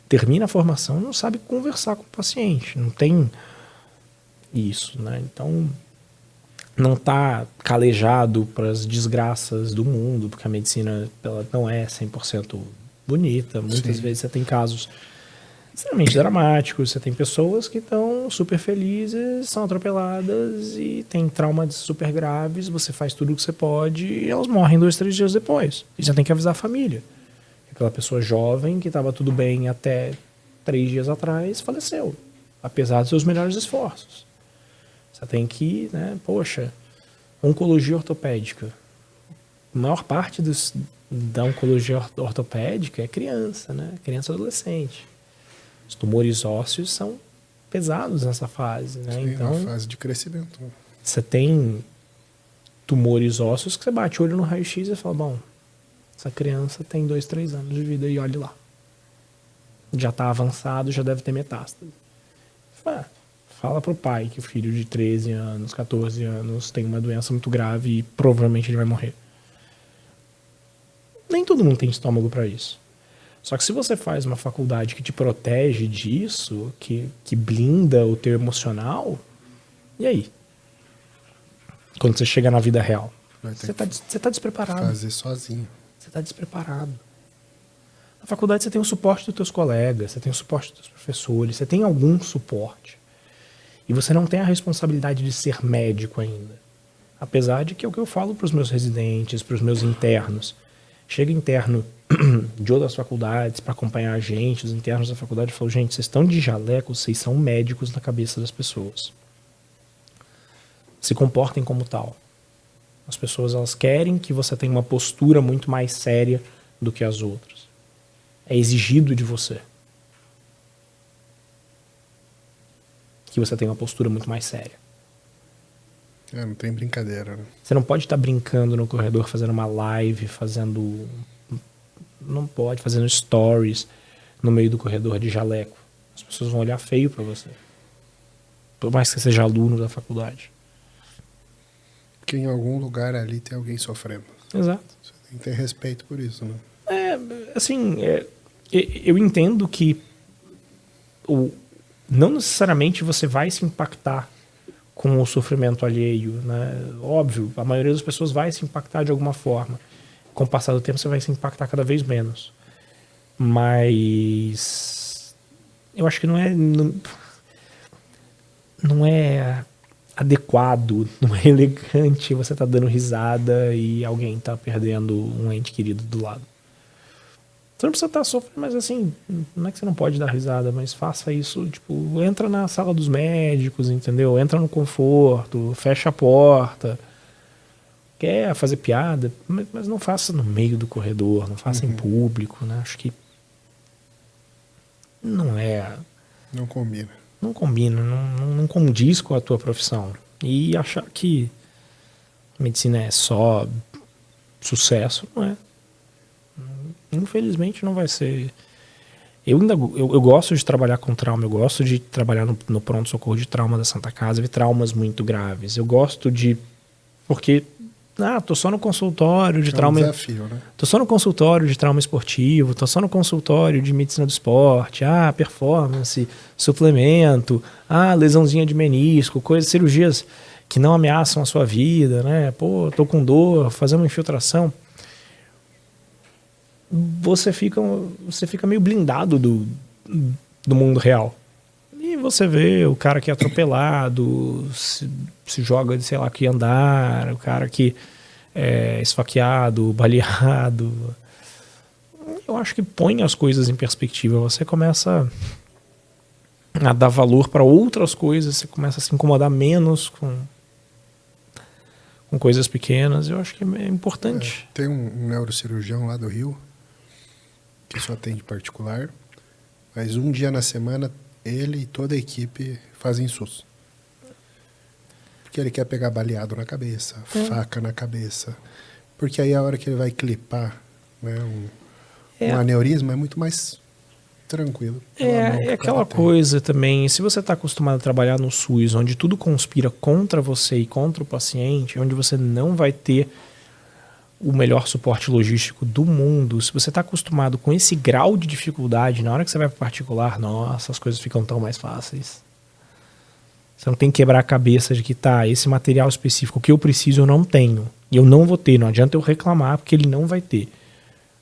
termina a formação e não sabe conversar com o paciente. Não tem isso, né? Então, não está calejado para as desgraças do mundo, porque a medicina ela não é 100% bonita. Muitas vezes você tem casos extremamente dramáticos, você tem pessoas que estão super felizes, são atropeladas e têm traumas super graves, você faz tudo o que você pode e elas morrem 2, 3 dias depois. E você tem que avisar a família. Aquela pessoa jovem que estava tudo bem até 3 dias atrás faleceu, apesar dos seus melhores esforços. Você tem que, né, oncologia ortopédica. A maior parte da oncologia ortopédica é criança, né? Criança e adolescente. Os tumores ósseos são pesados nessa fase, né? Sim, então, na fase de crescimento. Você tem tumores ósseos que você bate o olho no raio-x e fala: bom, essa criança tem 2, 3 anos de vida e olhe lá. Já está avançado, já deve ter metástase. Fala pro pai que o filho de 13 anos, 14 anos tem uma doença muito grave e provavelmente ele vai morrer. Nem todo mundo tem estômago para isso. Só que se você faz uma faculdade que te protege disso, que blinda o teu emocional, e aí? Quando você chega na vida real, você tá despreparado. Fazer sozinho. Você tá despreparado. Na faculdade você tem o suporte dos teus colegas, você tem o suporte dos teus professores, você tem algum suporte. E você não tem a responsabilidade de ser médico ainda. Apesar de que é o que eu falo para os meus residentes, para os meus internos. Chega interno de outras faculdades para acompanhar a gente, os internos da faculdade falam: gente, vocês estão de jaleco, vocês são médicos na cabeça das pessoas. Se comportem como tal. As pessoas elas querem que você tenha uma postura muito mais séria do que as outras. É exigido de você que você tenha uma postura muito mais séria. Não tem brincadeira, né? Você não pode estar brincando no corredor, fazendo uma live, não pode, fazendo stories no meio do corredor de jaleco. As pessoas vão olhar feio pra você. Por mais que você seja aluno da faculdade. Porque em algum lugar ali tem alguém sofrendo. Exato. Você tem que ter respeito por isso, né? Eu entendo que não necessariamente você vai se impactar com o sofrimento alheio, né? Óbvio, a maioria das pessoas vai se impactar de alguma forma. Com o passar do tempo, você vai se impactar cada vez menos. Mas eu acho que não é adequado, não é elegante você tá dando risada e alguém tá perdendo um ente querido do lado. Você não precisa estar sofrendo, mas assim, não é que você não pode dar risada, mas faça isso, tipo, entra na sala dos médicos, entendeu? Entra no conforto, fecha a porta. Quer fazer piada, mas não faça no meio do corredor, não faça em público, né? Acho que não é... Não combina. Não combina, não condiz com a tua profissão. E achar que medicina é só sucesso, não é. Infelizmente não vai ser. Eu gosto de trabalhar com trauma, eu gosto de trabalhar no pronto-socorro de trauma da Santa Casa, vi traumas muito graves. Eu gosto de... Porque, tô só no consultório de trauma... É um desafio, né? Tô só no consultório de trauma esportivo, tô só no consultório de medicina do esporte, performance, suplemento, lesãozinha de menisco, cirurgias que não ameaçam a sua vida, né? Pô, tô com dor, fazer uma infiltração. Você fica meio blindado do mundo real. E você vê o cara que é atropelado, se joga de sei lá que andar, o cara que é esfaqueado, baleado. Eu acho que põe as coisas em perspectiva. Você começa a dar valor para outras coisas, você começa a se incomodar menos com coisas pequenas. Eu acho que é importante. Tem um neurocirurgião lá do Rio que só atende particular, mas um dia na semana ele e toda a equipe fazem SUS. Porque ele quer pegar baleado na cabeça, faca na cabeça. Porque aí a hora que ele vai clipar, né, um aneurisma é muito mais tranquilo. É aquela coisa também, se você está acostumado a trabalhar no SUS, onde tudo conspira contra você e contra o paciente, onde você não vai ter o melhor suporte logístico do mundo, se você está acostumado com esse grau de dificuldade, na hora que você vai para particular, nossa, as coisas ficam tão mais fáceis. Você não tem que quebrar a cabeça de que esse material específico que eu preciso eu não tenho, e eu não vou ter, não adianta eu reclamar porque ele não vai ter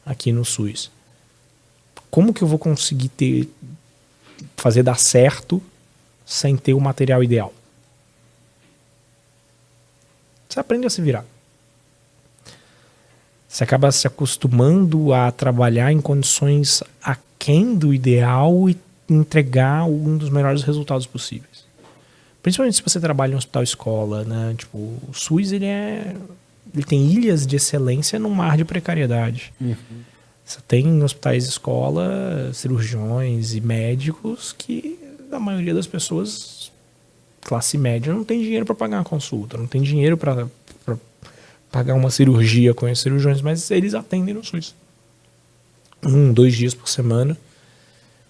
aqui no SUS. Como que eu vou conseguir fazer dar certo sem ter o material ideal? Você aprende a se virar. Você acaba se acostumando a trabalhar em condições aquém do ideal e entregar um dos melhores resultados possíveis. Principalmente se você trabalha em um hospital-escola, né? Tipo, o SUS ele tem ilhas de excelência num mar de precariedade. Você tem hospitais-escola, cirurgiões e médicos que a maioria das pessoas, classe média, não tem dinheiro para pagar uma consulta, não tem dinheiro para pagar uma cirurgia com os cirurgiões, mas eles atendem no SUS. 2 dias por semana.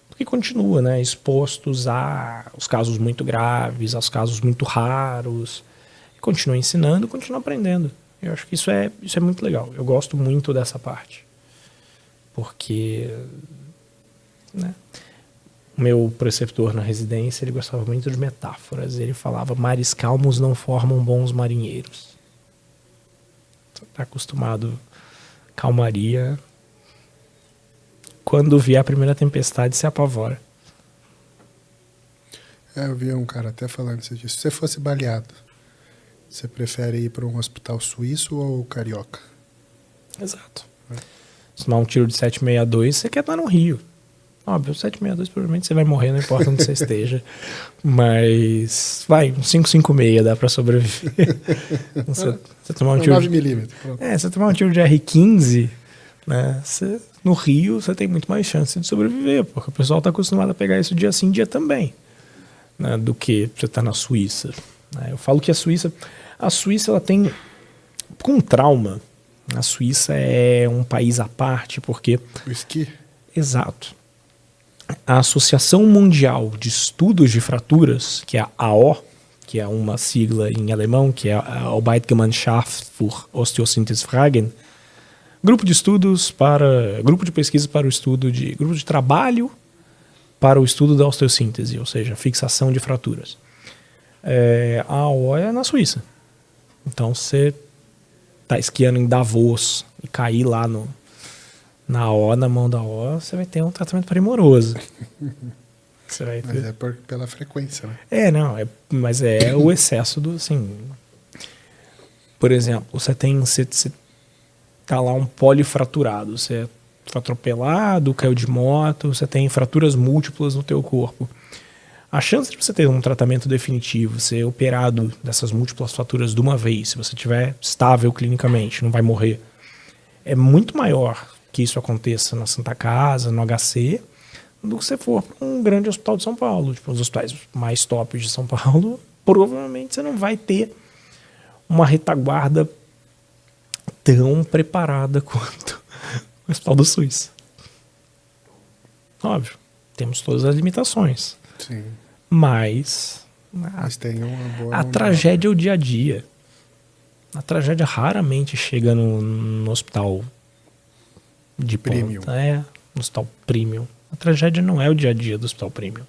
Porque continua, né, expostos aos casos muito graves, aos casos muito raros. E continua ensinando, continua aprendendo. Eu acho que isso é muito legal. Eu gosto muito dessa parte. Porque, né, o meu preceptor na residência, ele gostava muito de metáforas. Ele falava, mares calmos não formam bons marinheiros. Está acostumado calmaria, quando vier a primeira tempestade se apavora. Eu vi um cara até falando isso disso. Se você fosse baleado, você prefere ir para um hospital suíço ou carioca? Exato. Se tomar um tiro de 7,62, você quer estar no Rio. Óbvio, 7,62 provavelmente você vai morrer, não importa onde você esteja. Mas, um 5,56 dá pra sobreviver. Você tomar um tiro 9mm. Você tomar um tiro de R15, né? No Rio, você tem muito mais chance de sobreviver, porque o pessoal tá acostumado a pegar isso dia sim, dia também, né? Do que você tá na Suíça. Né? Eu falo que a Suíça ela tem, com trauma, a Suíça é um país à parte, porque... O esqui? Exato. A Associação Mundial de Estudos de Fraturas, que é a AO, que é uma sigla em alemão, que é a Arbeitsgemeinschaft für Osteosynthesefragen, grupo de pesquisa para o estudo grupo de trabalho para o estudo da osteossíntese, ou seja, fixação de fraturas. A AO é na Suíça. Então, você tá esquiando em Davos e cair lá na AO, na mão da AO, você vai ter um tratamento primoroso. Você vai ter... Mas pela frequência, né? Mas é o excesso do, assim... Por exemplo, você tá lá um polifraturado, você foi atropelado, caiu de moto, você tem fraturas múltiplas no teu corpo. A chance de você ter um tratamento definitivo, ser operado dessas múltiplas fraturas de uma vez, se você estiver estável clinicamente, não vai morrer, é muito maior que isso aconteça na Santa Casa, no HC, do que se for para um grande hospital de São Paulo. Tipo, os hospitais mais tops de São Paulo, provavelmente você não vai ter uma retaguarda tão preparada quanto o Hospital do SUS. Óbvio, temos todas as limitações. Sim. Mas tem uma boa... A tragédia é o dia a dia. A tragédia raramente chega no hospital de premium. Ponta. No hospital premium. A tragédia não é o dia a dia do hospital premium.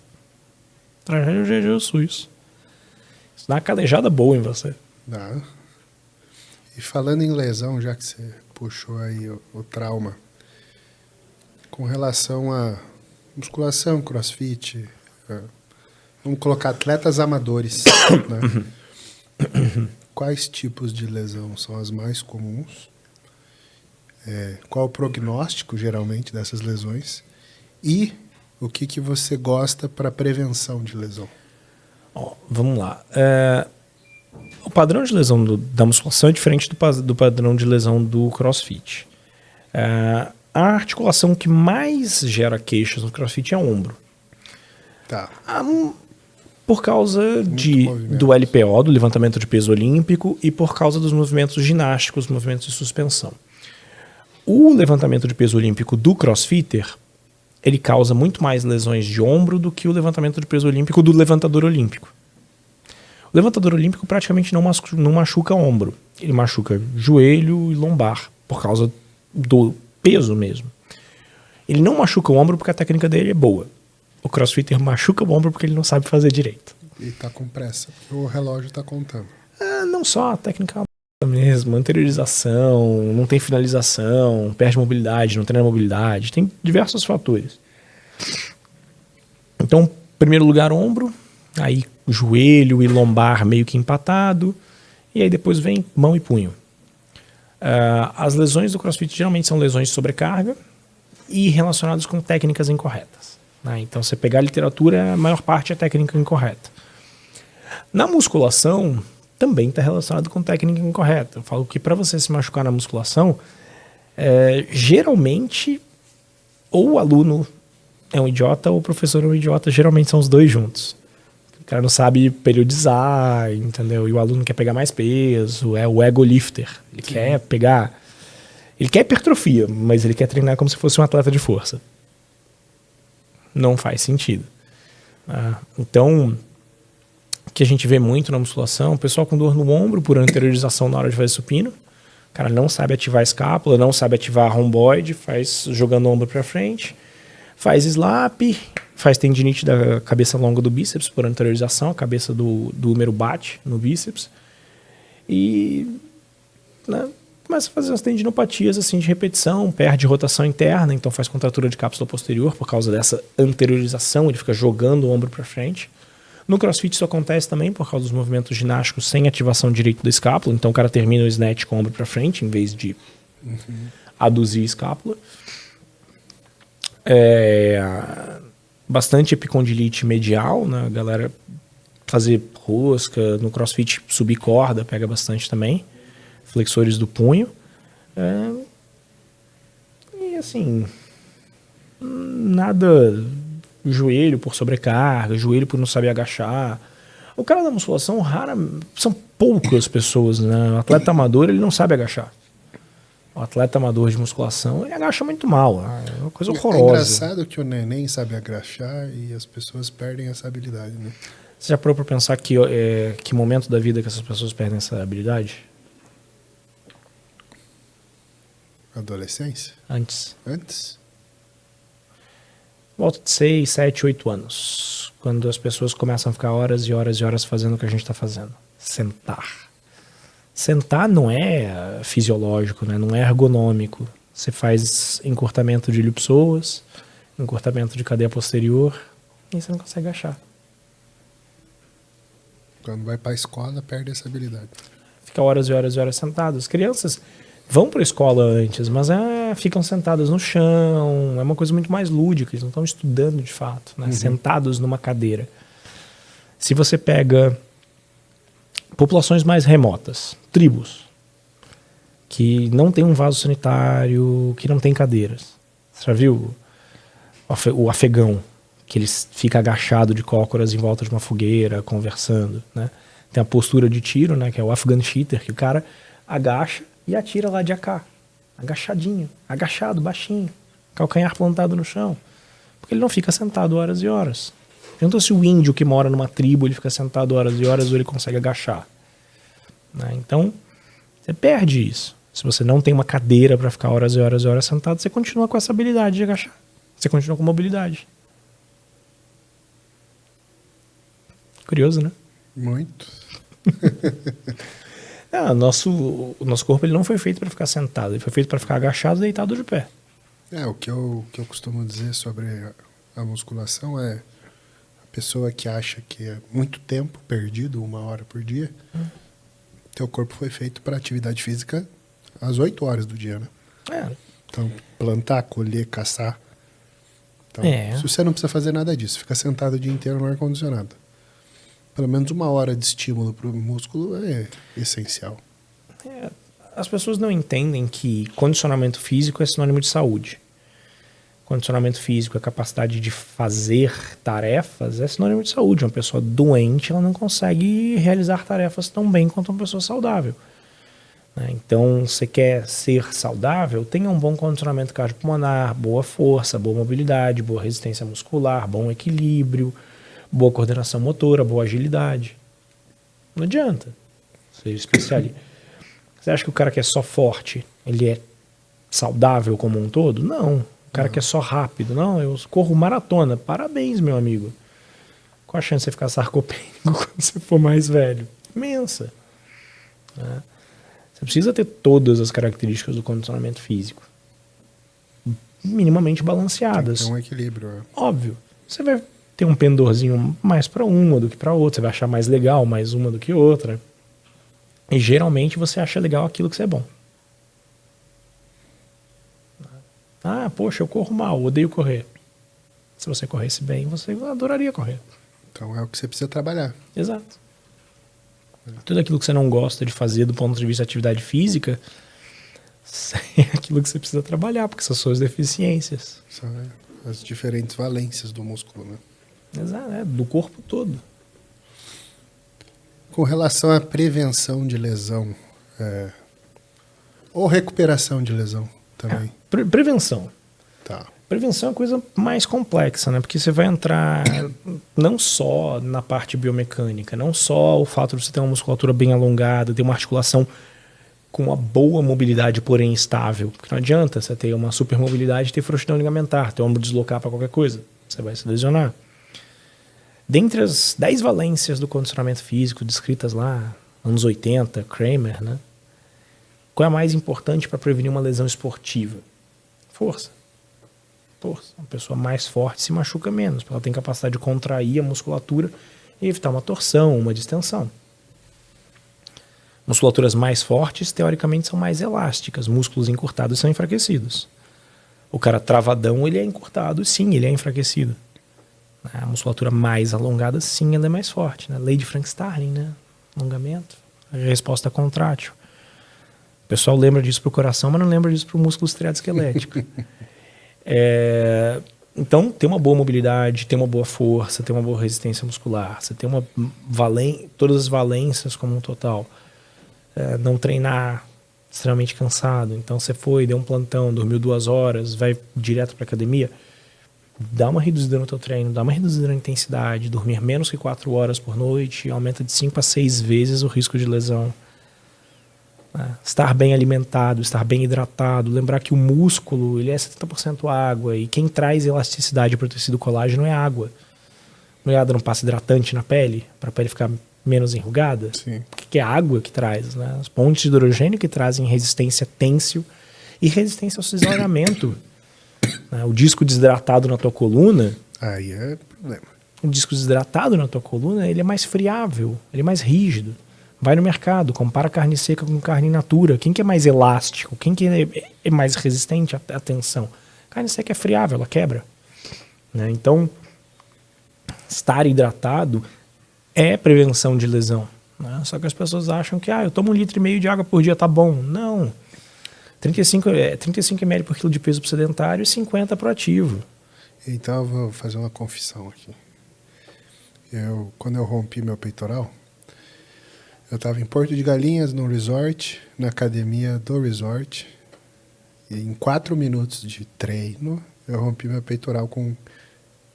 A tragédia é o dia a dia do SUS. Isso dá uma calejada boa em você. Dá. E falando em lesão, já que você puxou aí o trauma, com relação a musculação, crossfit, vamos colocar atletas amadores, né? Quais tipos de lesão são as mais comuns? Qual o prognóstico, geralmente, dessas lesões? E o que você gosta para prevenção de lesão? Vamos lá. O padrão de lesão da musculação é diferente do padrão de lesão do crossfit. A articulação que mais gera queixas no crossfit é o ombro. Tá. Por causa do LPO, do levantamento de peso olímpico, e por causa dos movimentos ginásticos, movimentos de suspensão. O levantamento de peso olímpico do crossfitter, ele causa muito mais lesões de ombro do que o levantamento de peso olímpico do levantador olímpico. O levantador olímpico praticamente não machuca ombro. Ele machuca joelho e lombar, por causa do peso mesmo. Ele não machuca o ombro porque a técnica dele é boa. O crossfitter machuca o ombro porque ele não sabe fazer direito. E tá com pressa, o relógio tá contando. Não só a técnica mesmo, anteriorização, não tem finalização, perde mobilidade, não treina mobilidade, tem diversos fatores. Então, primeiro lugar, ombro, aí joelho e lombar meio que empatado, e aí depois vem mão e punho. As lesões do crossfit geralmente são lesões de sobrecarga e relacionadas com técnicas incorretas. Então, você pegar a literatura, a maior parte é técnica incorreta. Na musculação, também está relacionado com técnica incorreta. Eu falo que para você se machucar na musculação, geralmente, ou o aluno é um idiota ou o professor é um idiota, geralmente são os dois juntos. O cara não sabe periodizar, entendeu? E o aluno quer pegar mais peso, é o ego lifter. Ele quer pegar... Ele quer hipertrofia, mas ele quer treinar como se fosse um atleta de força. Não faz sentido. Então, o que a gente vê muito na musculação, o pessoal com dor no ombro por anteriorização na hora de fazer supino. O cara não sabe ativar a escápula, não sabe ativar a romboide, faz jogando o ombro para frente, faz slap, faz tendinite da cabeça longa do bíceps por anteriorização, a cabeça do húmero bate no bíceps. E começa a fazer as tendinopatias assim, de repetição, perde rotação interna, então faz contratura de cápsula posterior por causa dessa anteriorização, ele fica jogando o ombro para frente. No crossfit isso acontece também por causa dos movimentos ginásticos sem ativação direito da escápula, então o cara termina o snatch com o ombro para frente em vez de aduzir a escápula. Bastante epicondilite medial, né? A galera fazer rosca, no crossfit subir corda, pega bastante também. Flexores do punho. E assim, nada, joelho por sobrecarga, joelho por não saber agachar. O cara da musculação, são poucas pessoas, né? O atleta amador, ele não sabe agachar. O atleta amador de musculação, ele agacha muito mal. É uma coisa horrorosa. É engraçado que o neném sabe agachar e as pessoas perdem essa habilidade, né? Você já parou para pensar que momento da vida que essas pessoas perdem essa habilidade? Adolescência? Antes. Volta de 6, 7, 8 anos. Quando as pessoas começam a ficar horas e horas e horas fazendo o que a gente está fazendo. Sentar. Sentar não é fisiológico, né? Não é ergonômico. Você faz encurtamento de ilho-psoas, encurtamento de cadeia posterior, e você não consegue agachar. Quando vai para a escola, perde essa habilidade. Fica horas e horas e horas sentado. As crianças vão para a escola antes, mas ficam sentadas no chão. É uma coisa muito mais lúdica. Eles não estão estudando de fato, né? Sentados numa cadeira. Se você pega populações mais remotas, tribos, que não tem um vaso sanitário, que não tem cadeiras. Você já viu o afegão, que ele fica agachado de cócoras em volta de uma fogueira, conversando, né? Tem a postura de tiro, né, que é o Afghan Cheater, que o cara agacha e atira lá de AK. Agachadinho, agachado, baixinho, calcanhar plantado no chão. Porque ele não fica sentado horas e horas. Pergunta se o índio que mora numa tribo, ele fica sentado horas e horas ou ele consegue agachar. Né? Então, você perde isso. Se você não tem uma cadeira para ficar horas e horas e horas sentado, você continua com essa habilidade de agachar. Você continua com mobilidade. Curioso, né? Muito. O nosso corpo ele não foi feito para ficar sentado, ele foi feito para ficar agachado, deitado de pé. O que eu costumo dizer sobre a musculação é a pessoa que acha que é muito tempo perdido, 1 hora por dia, teu corpo foi feito para atividade física às 8 horas do dia, né? Então, plantar, colher, caçar. Então, se você não precisa fazer nada disso, fica sentado o dia inteiro no ar-condicionado. Pelo menos 1 hora de estímulo para o músculo é essencial. As pessoas não entendem que condicionamento físico é sinônimo de saúde. Condicionamento físico, a capacidade de fazer tarefas é sinônimo de saúde. Uma pessoa doente, ela não consegue realizar tarefas tão bem quanto uma pessoa saudável. Então, você quer ser saudável, tenha um bom condicionamento cardiopulmonar, boa força, boa mobilidade, boa resistência muscular, bom equilíbrio, boa coordenação motora, boa agilidade. Não adianta ser especialista. Você acha que o cara que é só forte, ele é saudável como um todo? Não. O cara que é só rápido, não, eu corro maratona. Parabéns, meu amigo. Qual a chance de você ficar sarcopênico quando você for mais velho? Imensa. Né? Você precisa ter todas as características do condicionamento físico minimamente balanceadas. Tem que ter um equilíbrio. Óbvio. Você vai ter um pendorzinho mais para uma do que para outra. Você vai achar mais legal mais uma do que outra. E geralmente você acha legal aquilo que você é bom. Poxa, eu corro mal, odeio correr. Se você corresse bem, você adoraria correr. Então é o que você precisa trabalhar. Exato. Tudo aquilo que você não gosta de fazer do ponto de vista de atividade física é aquilo que você precisa trabalhar, porque são suas deficiências. São as diferentes valências do músculo, né? Exato, do corpo todo. Com relação à prevenção de lesão, ou recuperação de lesão também. Prevenção. Tá. Prevenção é uma coisa mais complexa, né? Porque você vai entrar não só na parte biomecânica, não só o fato de você ter uma musculatura bem alongada, ter uma articulação com uma boa mobilidade, porém estável. Porque não adianta você ter uma super mobilidade e ter frouxidão ligamentar, ter ombro deslocar para qualquer coisa. Você vai se lesionar. Dentre as 10 valências do condicionamento físico descritas lá, anos 80, Kramer, né? Qual é a mais importante para prevenir uma lesão esportiva? Força. Uma pessoa mais forte se machuca menos, porque ela tem capacidade de contrair a musculatura e evitar uma torção, uma distensão. Musculaturas mais fortes, teoricamente, são mais elásticas. Músculos encurtados são enfraquecidos. O cara travadão, ele é encurtado, sim, ele é enfraquecido. A musculatura mais alongada, sim, ela é mais forte. Né? Lei de Frank-Starling, né? Alongamento, a resposta contrátil. O pessoal lembra disso para o coração, mas não lembra disso para o músculo estriado esquelético. Então, ter uma boa mobilidade, ter uma boa força, ter uma boa resistência muscular, você ter todas as valências como um total. Não treinar extremamente cansado. Então, você deu um plantão, dormiu 2 horas, vai direto para academia, dá uma reduzida no teu treino, dá uma reduzida na intensidade, dormir menos que 4 horas por noite, aumenta de 5 a 6 vezes o risco de lesão. né? Estar bem alimentado, estar bem hidratado, lembrar que o músculo ele é 70% água e quem traz elasticidade para o tecido colágeno é água. A mulherada não passa hidratante na pele para a pele ficar menos enrugada? Sim. O que é a água que traz? Né? As pontes de hidrogênio que trazem resistência têncil e resistência ao cisalhamento. Né? O disco desidratado na tua coluna, Aí é problema. o disco desidratado na tua coluna, ele é mais friável, ele é mais rígido. Vai no mercado, compara carne seca com carne in natura. Quem que é mais elástico? Quem que é mais resistente à tensão? Carne seca é friável, ela quebra. Né? Então, estar hidratado é prevenção de lesão. Né? Só que as pessoas acham que eu tomo 1,5 litro de água por dia, tá bom. Não. 35 ml por quilo de peso pro sedentário e 50 pro ativo. Então eu vou fazer uma confissão aqui. Quando eu rompi meu peitoral, eu estava em Porto de Galinhas, num resort, na academia do resort. E em 4 minutos de treino, eu rompi meu peitoral com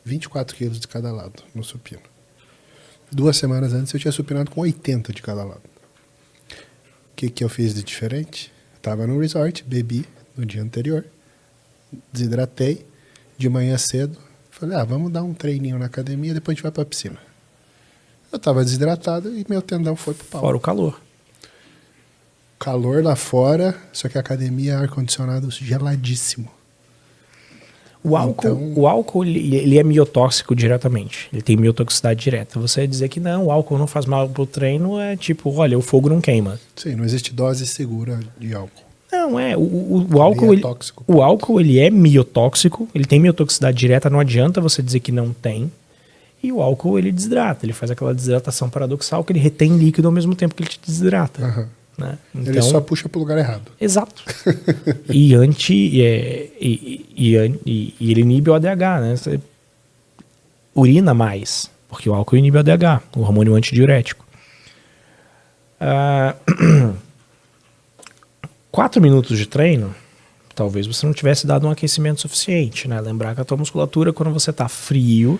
24 quilos de cada lado no supino. 2 semanas antes eu tinha supinado com 80 de cada lado. O que eu fiz de diferente? Estava no resort, bebi no dia anterior, desidratei, de manhã cedo, falei, vamos dar um treininho na academia, depois a gente vai para a piscina. Eu estava desidratado e meu tendão foi pro pau. Fora o calor. Calor lá fora, só que a academia é ar-condicionado geladíssimo. O álcool ele é miotóxico diretamente. Ele tem miotoxicidade direta. Você dizer que não, o álcool não faz mal pro treino é tipo, olha, o fogo não queima. Sim, não existe dose segura de álcool. Não, o álcool é tóxico. O álcool ele é miotóxico, ele tem miotoxicidade direta, não adianta você dizer que não tem. E o álcool ele desidrata, ele faz aquela desidratação paradoxal que ele retém líquido ao mesmo tempo que ele te desidrata. Uhum. Né? Então, ele só puxa pro lugar errado. Exato. e ele inibe o ADH, né? Você urina mais, porque o álcool inibe o ADH, o hormônio antidiurético. 4 minutos de treino, talvez você não tivesse dado um aquecimento suficiente, né? Lembrar que a tua musculatura, quando você está frio,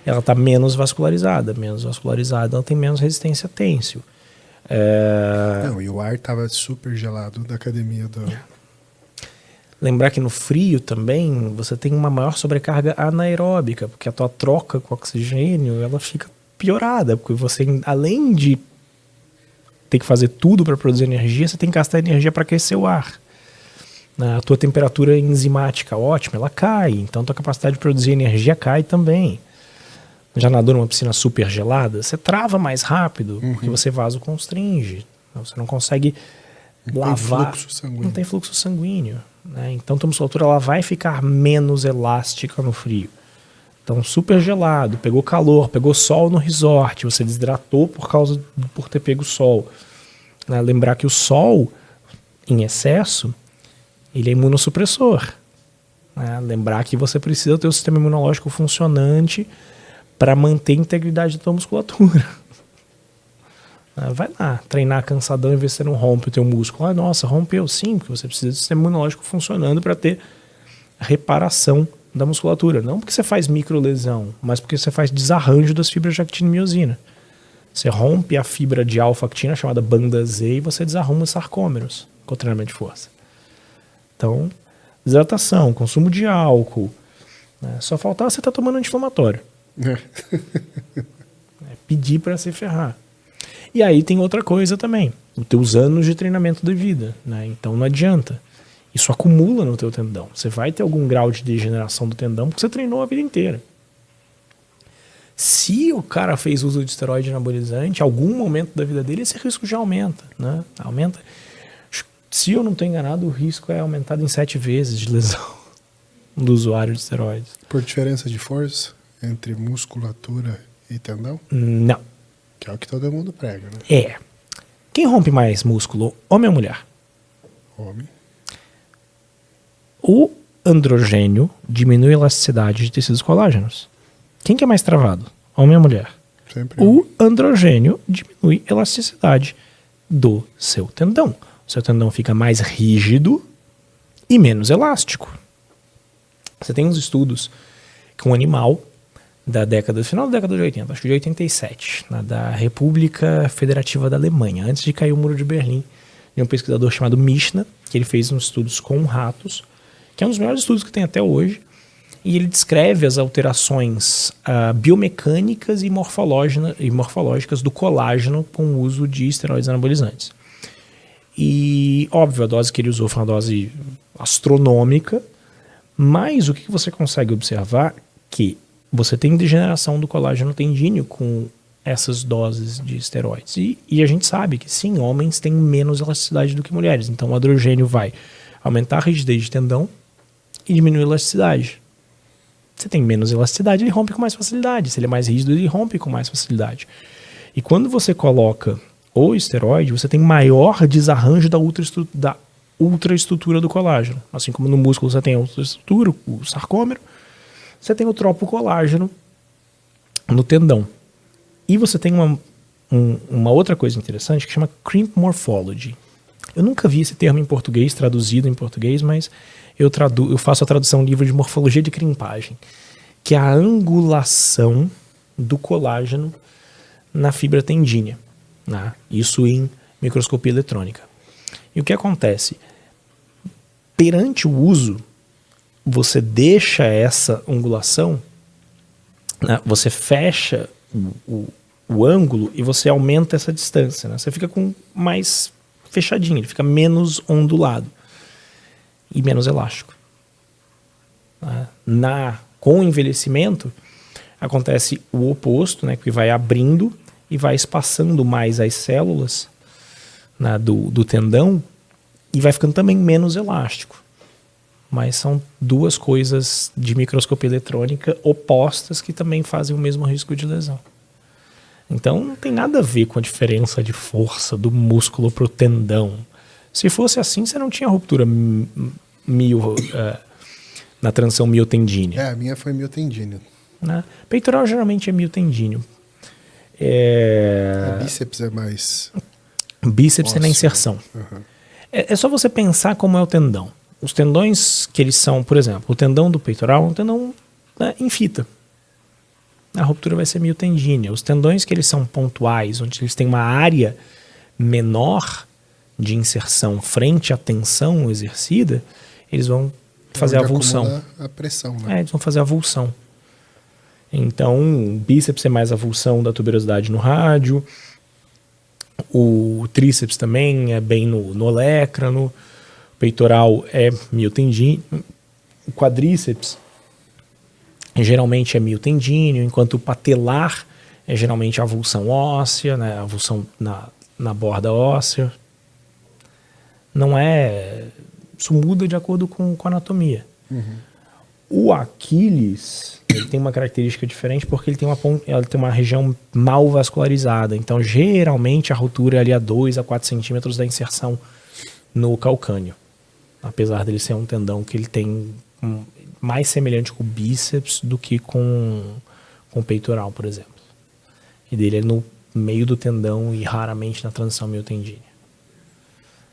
ela está menos vascularizada. Menos vascularizada, ela tem menos resistência têncil. Não, e o ar estava super gelado da academia. Lembrar que no frio também você tem uma maior sobrecarga anaeróbica, porque a tua troca com oxigênio ela fica piorada, porque você, além de ter que fazer tudo para produzir energia, você tem que gastar energia para aquecer o ar. A tua temperatura enzimática ótima, ela cai, então a tua capacidade de produzir energia cai também. Já nadou numa piscina super gelada, você trava mais rápido, porque você vasoconstringe. Você não consegue lavar. Não tem fluxo sanguíneo. Né? Então a tua musculatura ela vai ficar menos elástica no frio. Então super gelado, pegou calor, pegou sol no resort, você desidratou por ter pego sol. Né? Lembrar que o sol, em excesso, ele é imunossupressor. Né? Lembrar que você precisa ter o sistema imunológico funcionante para manter a integridade da tua musculatura. Vai lá, treinar cansadão e ver se você não rompe o teu músculo. Nossa, rompeu sim, porque você precisa do sistema imunológico funcionando para ter a reparação da musculatura. Não porque você faz microlesão, mas porque você faz desarranjo das fibras de actina e miosina. Você rompe a fibra de alfa-actina, chamada banda Z, e você desarruma os sarcômeros com o treinamento de força. Então, desidratação, consumo de álcool. Né? Só faltar você estar tomando anti-inflamatório. Pedir para se ferrar. E aí tem outra coisa também, os teus anos de treinamento de vida, né? Então não adianta, isso acumula no teu tendão, você vai ter algum grau de degeneração do tendão porque você treinou a vida inteira. Se o cara fez uso de esteroide anabolizante, em algum momento da vida dele esse risco já aumenta, né? Aumenta. Se eu não estou enganado, o risco é aumentado em 7 vezes de lesão do usuário de esteroides. Por diferença de força entre musculatura e tendão? Não. Que é o que todo mundo prega, né? Quem rompe mais músculo, homem ou mulher? Homem. O androgênio diminui a elasticidade de tecidos colágenos. Quem que é mais travado, homem ou mulher? Sempre o androgênio diminui a elasticidade do seu tendão. O seu tendão fica mais rígido e menos elástico. Você tem uns estudos com um animal da final da década de 80, acho que de 87, da República Federativa da Alemanha, antes de cair o Muro de Berlim, de um pesquisador chamado Mishna, que ele fez uns estudos com ratos, que é um dos melhores estudos que tem até hoje, e ele descreve as alterações biomecânicas e morfológicas do colágeno com o uso de esteroides anabolizantes. E, óbvio, a dose que ele usou foi uma dose astronômica, mas o que você consegue observar é que você tem degeneração do colágeno tendíneo com essas doses de esteroides. E a gente sabe que, sim, homens têm menos elasticidade do que mulheres. Então, o androgênio vai aumentar a rigidez de tendão e diminuir a elasticidade. Você tem menos elasticidade, ele rompe com mais facilidade. Se ele é mais rígido, ele rompe com mais facilidade. E quando você coloca o esteroide, você tem maior desarranjo da ultraestrutura do colágeno. Assim como no músculo você tem a ultraestrutura, o sarcômero, você tem o tropocolágeno no tendão. E você tem uma outra coisa interessante que chama crimp morphology. Eu nunca vi esse termo em português, traduzido em português, mas eu faço a tradução livre de morfologia de crimpagem, que é a angulação do colágeno na fibra tendínea, né? Isso em microscopia eletrônica. E o que acontece? Perante o uso, você deixa essa angulação, né? Você fecha o ângulo e você aumenta essa distância, né? Você fica com mais fechadinho, ele fica menos ondulado e menos elástico. Com o envelhecimento, acontece o oposto, né, que vai abrindo e vai espaçando mais as células, né, do tendão e vai ficando também menos elástico. Mas são duas coisas de microscopia eletrônica opostas que também fazem o mesmo risco de lesão. Então não tem nada a ver com a diferença de força do músculo para o tendão. Se fosse assim, você não tinha ruptura na transição miotendínea. A minha foi miotendínea. Né? Peitoral geralmente é miotendíneo. A bíceps é mais... Bíceps é na inserção. Uhum. É só você pensar como é o tendão. Os tendões que eles são, por exemplo, o tendão do peitoral é um tendão, né, em fita. A ruptura vai ser miotendínea. Os tendões que eles são pontuais, onde eles têm uma área menor de inserção frente à tensão exercida, eles vão fazer a avulsão. A pressão, né? Eles vão fazer a avulsão. Então, o bíceps é mais avulsão da tuberosidade no rádio, o tríceps também é bem no olecrano, o peitoral é miotendíneo, o quadríceps geralmente é miotendíneo, enquanto o patelar é geralmente a avulsão óssea, né, a avulsão na borda óssea. Não é... Isso muda de acordo com a anatomia. Uhum. O Aquiles, ele tem uma característica diferente porque ele tem uma região mal vascularizada. Então, geralmente, a ruptura é ali a 2 a 4 centímetros da inserção no calcâneo. Apesar dele ser um tendão que ele tem mais semelhante com o bíceps do que com o peitoral, por exemplo. E dele é no meio do tendão e raramente na transição miotendínea.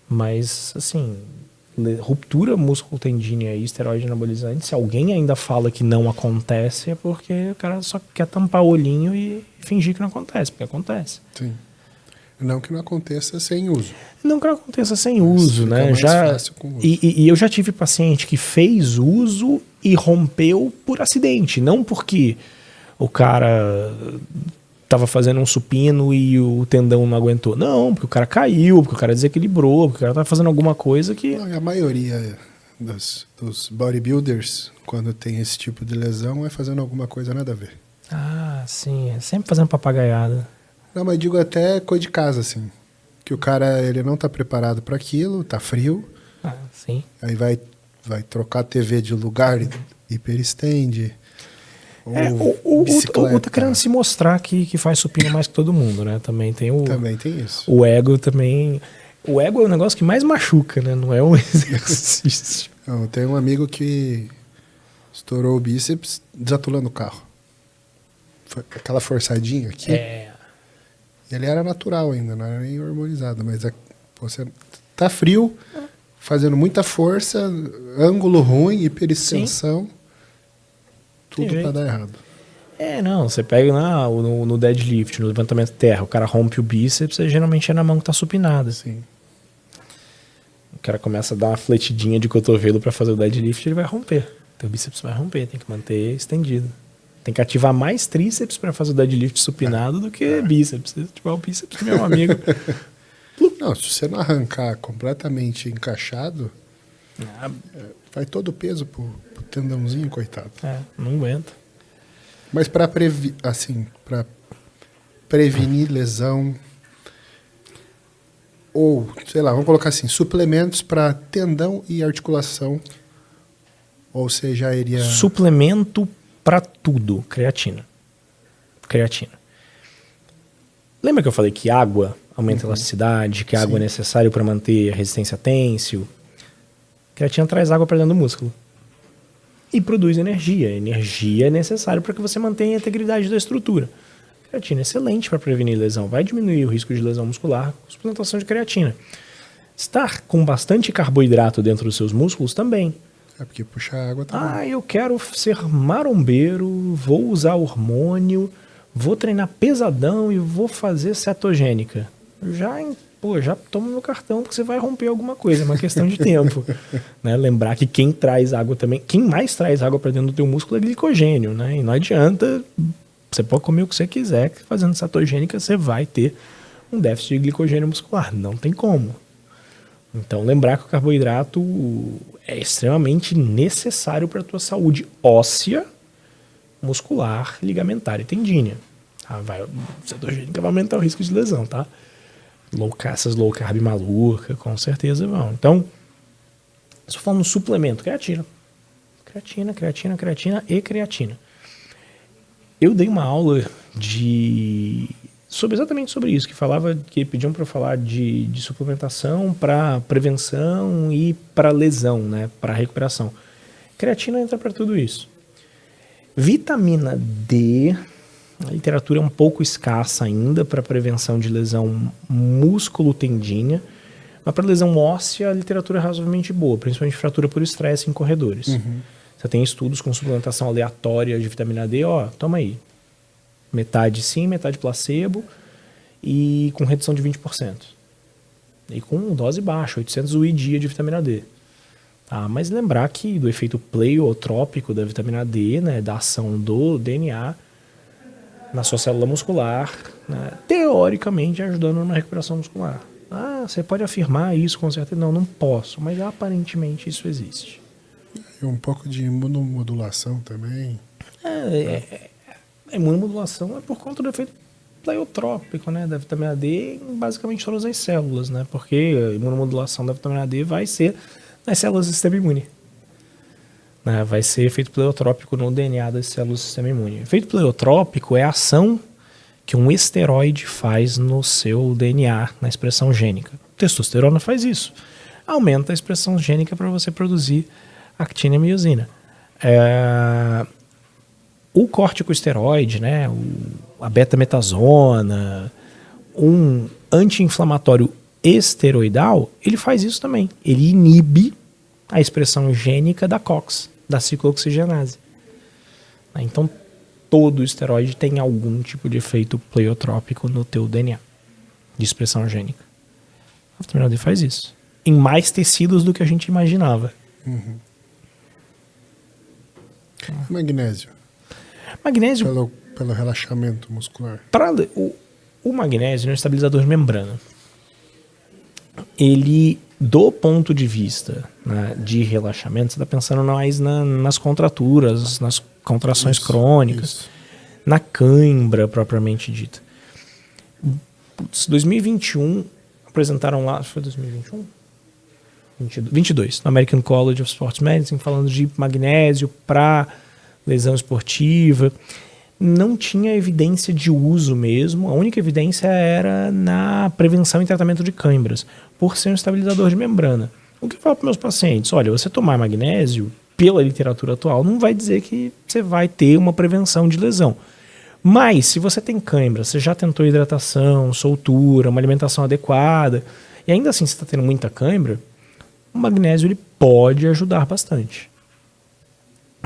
Mas, assim, ruptura músculo-tendínea e esteroide anabolizante, se alguém ainda fala que não acontece, é porque o cara só quer tampar o olhinho e fingir que não acontece, porque acontece. Sim. Não que não aconteça sem uso. Não que não aconteça sem uso, né? E eu já tive paciente que fez uso e rompeu por acidente, não porque o cara estava fazendo um supino e o tendão não aguentou. Não, porque o cara caiu, porque o cara desequilibrou, porque o cara estava fazendo alguma coisa que... Não, a maioria dos bodybuilders, quando tem esse tipo de lesão, é fazendo alguma coisa nada a ver. Ah, sim. É sempre fazendo papagaiada. Não, mas digo até coisa de casa, assim. Que o cara, ele não tá preparado para aquilo, tá frio. Ah, sim. Aí vai trocar a TV de lugar, hiperestende. Ou tá querendo se mostrar que faz supino mais que todo mundo, né? Também tem isso. O ego também. O ego é o negócio que mais machuca, né? Não é um exercício. Não, tem um amigo que estourou o bíceps desatulando o carro. Foi aquela forçadinha aqui. Ele era natural ainda, não era nem hormonizado, mas você tá frio, fazendo muita força, ângulo ruim, hiperextensão, tudo para dar errado. Não, você pega no deadlift, no levantamento de terra, o cara rompe o bíceps, geralmente é na mão que tá supinada. Sim. cara começa a dar uma fletidinha de cotovelo para fazer o deadlift, ele vai romper. Teu bíceps vai romper, tem que manter estendido. Tem que ativar mais tríceps para fazer o deadlift supinado do que bíceps. Se tiver o bíceps, meu amigo. Não, se você não arrancar completamente encaixado, vai todo o peso pro tendãozinho, coitado. Não aguenta. Mas para prevenir lesão, ou, sei lá, vamos colocar assim, suplementos para tendão e articulação, ou seja, iria... Suplemento para tudo, creatina. Lembra que eu falei que água aumenta a elasticidade, que a água é necessária para manter a resistência a têncil? Creatina traz água para dentro do músculo. E produz energia. Energia é necessária para que você mantenha a integridade da estrutura. Creatina é excelente para prevenir lesão. Vai diminuir o risco de lesão muscular com suplementação de creatina. Estar com bastante carboidrato dentro dos seus músculos também. Porque puxar água também. Eu quero ser marombeiro, vou usar hormônio, vou treinar pesadão e vou fazer cetogênica. Já toma meu cartão porque você vai romper alguma coisa, é uma questão de tempo. Né? Lembrar que quem traz água também, quem mais traz água para dentro do teu músculo é glicogênio, né? E não adianta, você pode comer o que você quiser, que fazendo cetogênica você vai ter um déficit de glicogênio muscular, não tem como. Então lembrar que o carboidrato é extremamente necessário para a tua saúde óssea, muscular, ligamentar e tendínea. Cetogênica vai aumentar o risco de lesão, tá? Essas low carb maluca, com certeza vão. Então, estou falando de suplemento, creatina. Creatina. Eu dei uma aula exatamente sobre isso, que pediam para eu falar de suplementação para prevenção e para lesão, né, para recuperação. Creatina entra para tudo isso. Vitamina D, a literatura é um pouco escassa ainda para prevenção de lesão músculo-tendínea, mas para lesão óssea a literatura é razoavelmente boa, principalmente fratura por estresse em corredores. Você tem estudos com suplementação aleatória de vitamina D, toma aí. Metade sim, metade placebo e com redução de 20%. E com dose baixa, 800 UI dia de vitamina D. Mas lembrar que do efeito pleiotrópico da vitamina D, né, da ação do DNA na sua célula muscular, né, teoricamente ajudando na recuperação muscular. Você pode afirmar isso com certeza? Não posso, mas aparentemente isso existe. E um pouco de imunomodulação também. A imunomodulação é por conta do efeito pleiotrópico, né, da vitamina D em basicamente todas as células, né, porque a imunomodulação da vitamina D vai ser nas células do sistema imune. Né, vai ser efeito pleiotrópico no DNA das células do sistema imune. Efeito pleiotrópico é a ação que um esteroide faz no seu DNA, na expressão gênica. Testosterona faz isso. Aumenta a expressão gênica para você produzir actina e miosina. O corticosteroide, né, a betametasona, um anti-inflamatório esteroidal, ele faz isso também. Ele inibe a expressão gênica da COX, da ciclooxigenase. Então, todo esteroide tem algum tipo de efeito pleiotrópico no teu DNA, de expressão gênica. A vitamina D faz isso. Em mais tecidos do que a gente imaginava. Magnésio. Pelo relaxamento muscular. O magnésio é um estabilizador de membrana. Ele, do ponto de vista, né, de relaxamento, você está pensando mais nas contraturas, nas contrações crônicas, na cãibra propriamente dita. 2021, apresentaram lá, foi 2021? 22, no American College of Sports Medicine, falando de magnésio para lesão esportiva. Não tinha evidência de uso mesmo, a única evidência era na prevenção e tratamento de cãibras, por ser um estabilizador de membrana. O que eu falo para meus pacientes? Olha, você tomar magnésio, pela literatura atual, não vai dizer que você vai ter uma prevenção de lesão. Mas, se você tem cãibra, você já tentou hidratação, soltura, uma alimentação adequada, e ainda assim você está tendo muita cãibra, o magnésio ele pode ajudar bastante.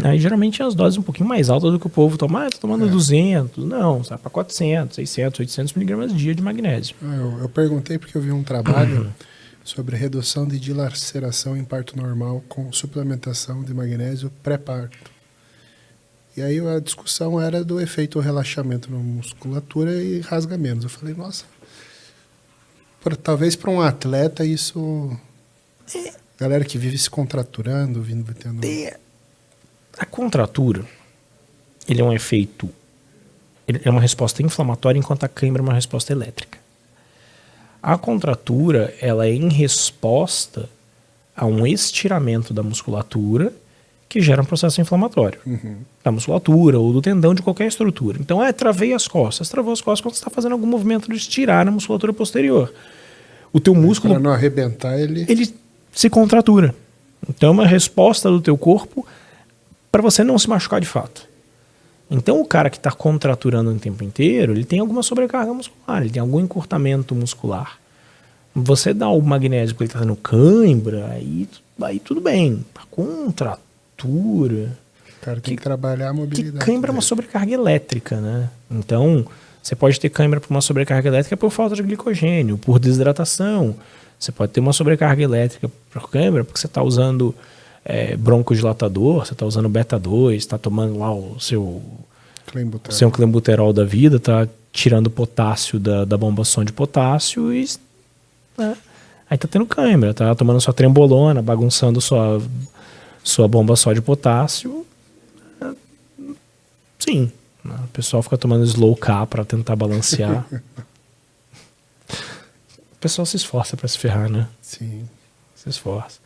Aí, geralmente, as doses um pouquinho mais altas do que o povo toma. Estou tomando 200. Não, sai para 400, 600, 800 miligramas dia de magnésio. Eu perguntei porque eu vi um trabalho sobre redução de dilaceração em parto normal com suplementação de magnésio pré-parto. E aí a discussão era do efeito relaxamento na musculatura e rasga menos. Eu falei, nossa, talvez para um atleta isso... Galera que vive se contraturando, tendo... A contratura, ele é um efeito... Ele é uma resposta inflamatória, enquanto a cãibra é uma resposta elétrica. A contratura, ela é em resposta a um estiramento da musculatura que gera um processo inflamatório. Da musculatura ou do tendão de qualquer estrutura. Então, travei as costas. Travou as costas quando você está fazendo algum movimento de estirar na musculatura posterior. O teu músculo... Para não arrebentar, ele se contratura. Então, é uma resposta do teu corpo para você não se machucar de fato. Então, o cara que está contraturando o tempo inteiro, ele tem alguma sobrecarga muscular, ele tem algum encurtamento muscular. Você dá o magnésio porque ele está tendo cãibra, aí tudo bem. A contratura... O cara tem que trabalhar a mobilidade. Que cãibra é uma sobrecarga elétrica, né? Então, você pode ter cãibra por uma sobrecarga elétrica por falta de glicogênio, por desidratação. Você pode ter uma sobrecarga elétrica por cãibra porque você está usando broncodilatador, você está usando beta-2, está tomando lá o seu clenbuterol da vida, está tirando potássio da bombação de potássio e... Né? Aí tá tendo cãibra, tá tomando sua trembolona, bagunçando sua bomba só de potássio. Sim, né? O pessoal fica tomando slow K para tentar balancear. O pessoal se esforça para se ferrar, né? Sim. Se esforça.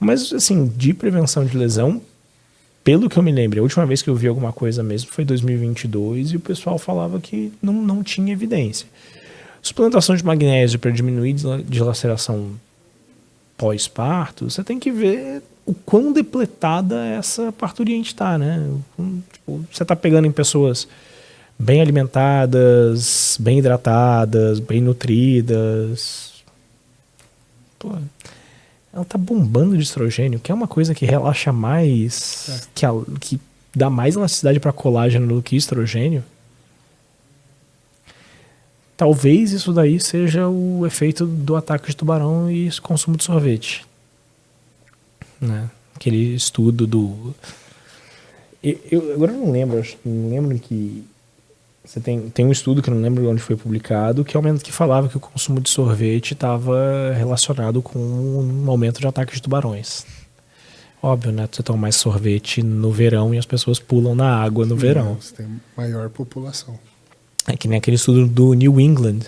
Mas, assim, de prevenção de lesão, pelo que eu me lembro, a última vez que eu vi alguma coisa mesmo foi em 2022 e o pessoal falava que não tinha evidência. Suplementação de magnésio para diminuir dilaceração pós-parto, você tem que ver o quão depletada essa parturiente está, né? Tipo, você está pegando em pessoas bem alimentadas, bem hidratadas, bem nutridas. Pô, ela tá bombando de estrogênio, que é uma coisa que relaxa mais, que dá mais elasticidade para colágeno do que estrogênio. Talvez isso daí seja o efeito do ataque de tubarão e consumo de sorvete. Né? Aquele estudo do... Eu agora não lembro que... Você tem um estudo que eu não lembro onde foi publicado, que falava que o consumo de sorvete estava relacionado com um aumento de ataque de tubarões. Óbvio, né? Você toma mais sorvete no verão e as pessoas pulam na água no verão. Você tem maior população. É que nem aquele estudo do New England,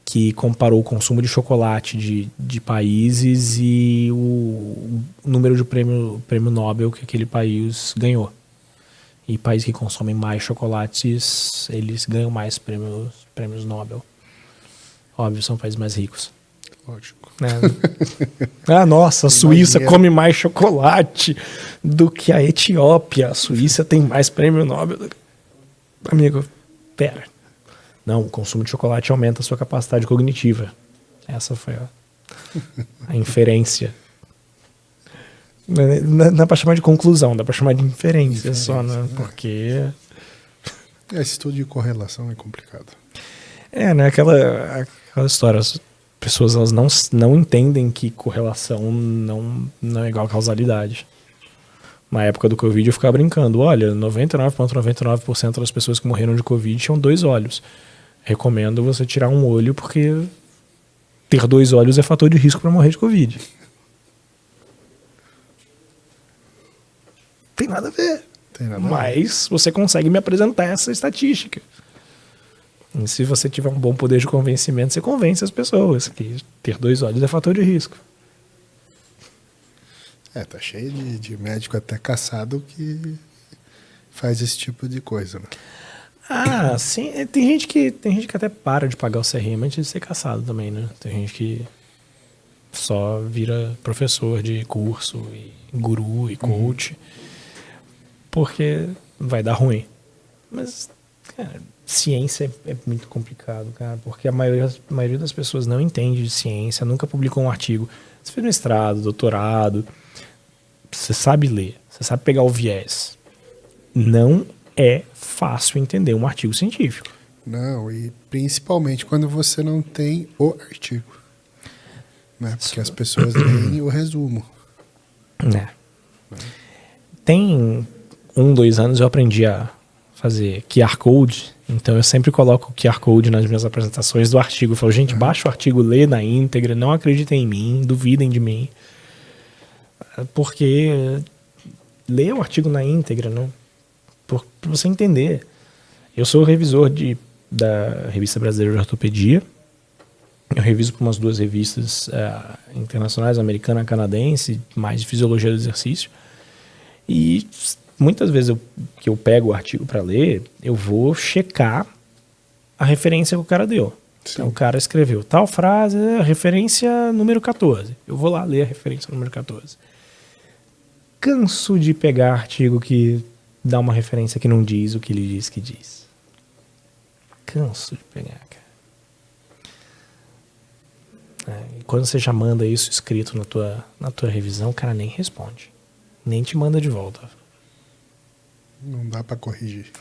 que comparou o consumo de chocolate de países e o número de prêmio Nobel que aquele país ganhou. E países que consomem mais chocolates, eles ganham mais prêmios Nobel. Óbvio, são países mais ricos. Lógico. Nossa, a Suíça come mais chocolate do que a Etiópia. A Suíça tem mais prêmio Nobel. Amigo, pera. Não, o consumo de chocolate aumenta a sua capacidade cognitiva. Essa foi a inferência. Não dá pra chamar de conclusão, dá pra chamar de inferência só, né? Porque... Esse estudo de correlação é complicado. Né? Aquela história. As pessoas elas não entendem que correlação não é igual a causalidade. Na época do Covid eu ficava brincando. Olha, 99,99% das pessoas que morreram de Covid tinham 2 olhos. Recomendo você tirar um olho porque ter 2 olhos é fator de risco para morrer de Covid. Tem nada a ver. Mas você consegue me apresentar essa estatística. E se você tiver um bom poder de convencimento, você convence as pessoas que ter 2 olhos é fator de risco. Tá cheio de médico até caçado que faz esse tipo de coisa, né? Sim. Tem gente que até para de pagar o CRM antes de ser caçado também, né? Tem gente que só vira professor de curso, e guru e coach, porque vai dar ruim. Mas, cara, ciência é muito complicado, cara, porque a maioria das pessoas não entende de ciência, nunca publicou um artigo. Você fez mestrado, doutorado, você sabe ler, você sabe pegar o viés. Não é fácil entender um artigo científico. Não, e principalmente quando você não tem o artigo. né? Porque as pessoas leem o resumo. Né? Tem 2 anos eu aprendi a fazer QR Code, então eu sempre coloco o QR Code nas minhas apresentações do artigo. Eu falo, gente, baixa o artigo, lê na íntegra, não acreditem em mim, duvidem de mim. Porque lê o artigo na íntegra, né? Para você entender. Eu sou revisor da Revista Brasileira de Ortopedia. Eu reviso para umas 2 revistas internacionais, americana e canadense, mais de fisiologia do exercício. E muitas vezes que eu pego o artigo para ler, eu vou checar a referência que o cara deu. Então, o cara escreveu tal frase, referência número 14. Eu vou lá ler a referência número 14. Canso de pegar artigo que dá uma referência que não diz o que ele diz que diz. Canso de pegar, cara. E quando você já manda isso escrito na tua revisão, o cara nem responde. Nem te manda de volta. Não dá para corrigir.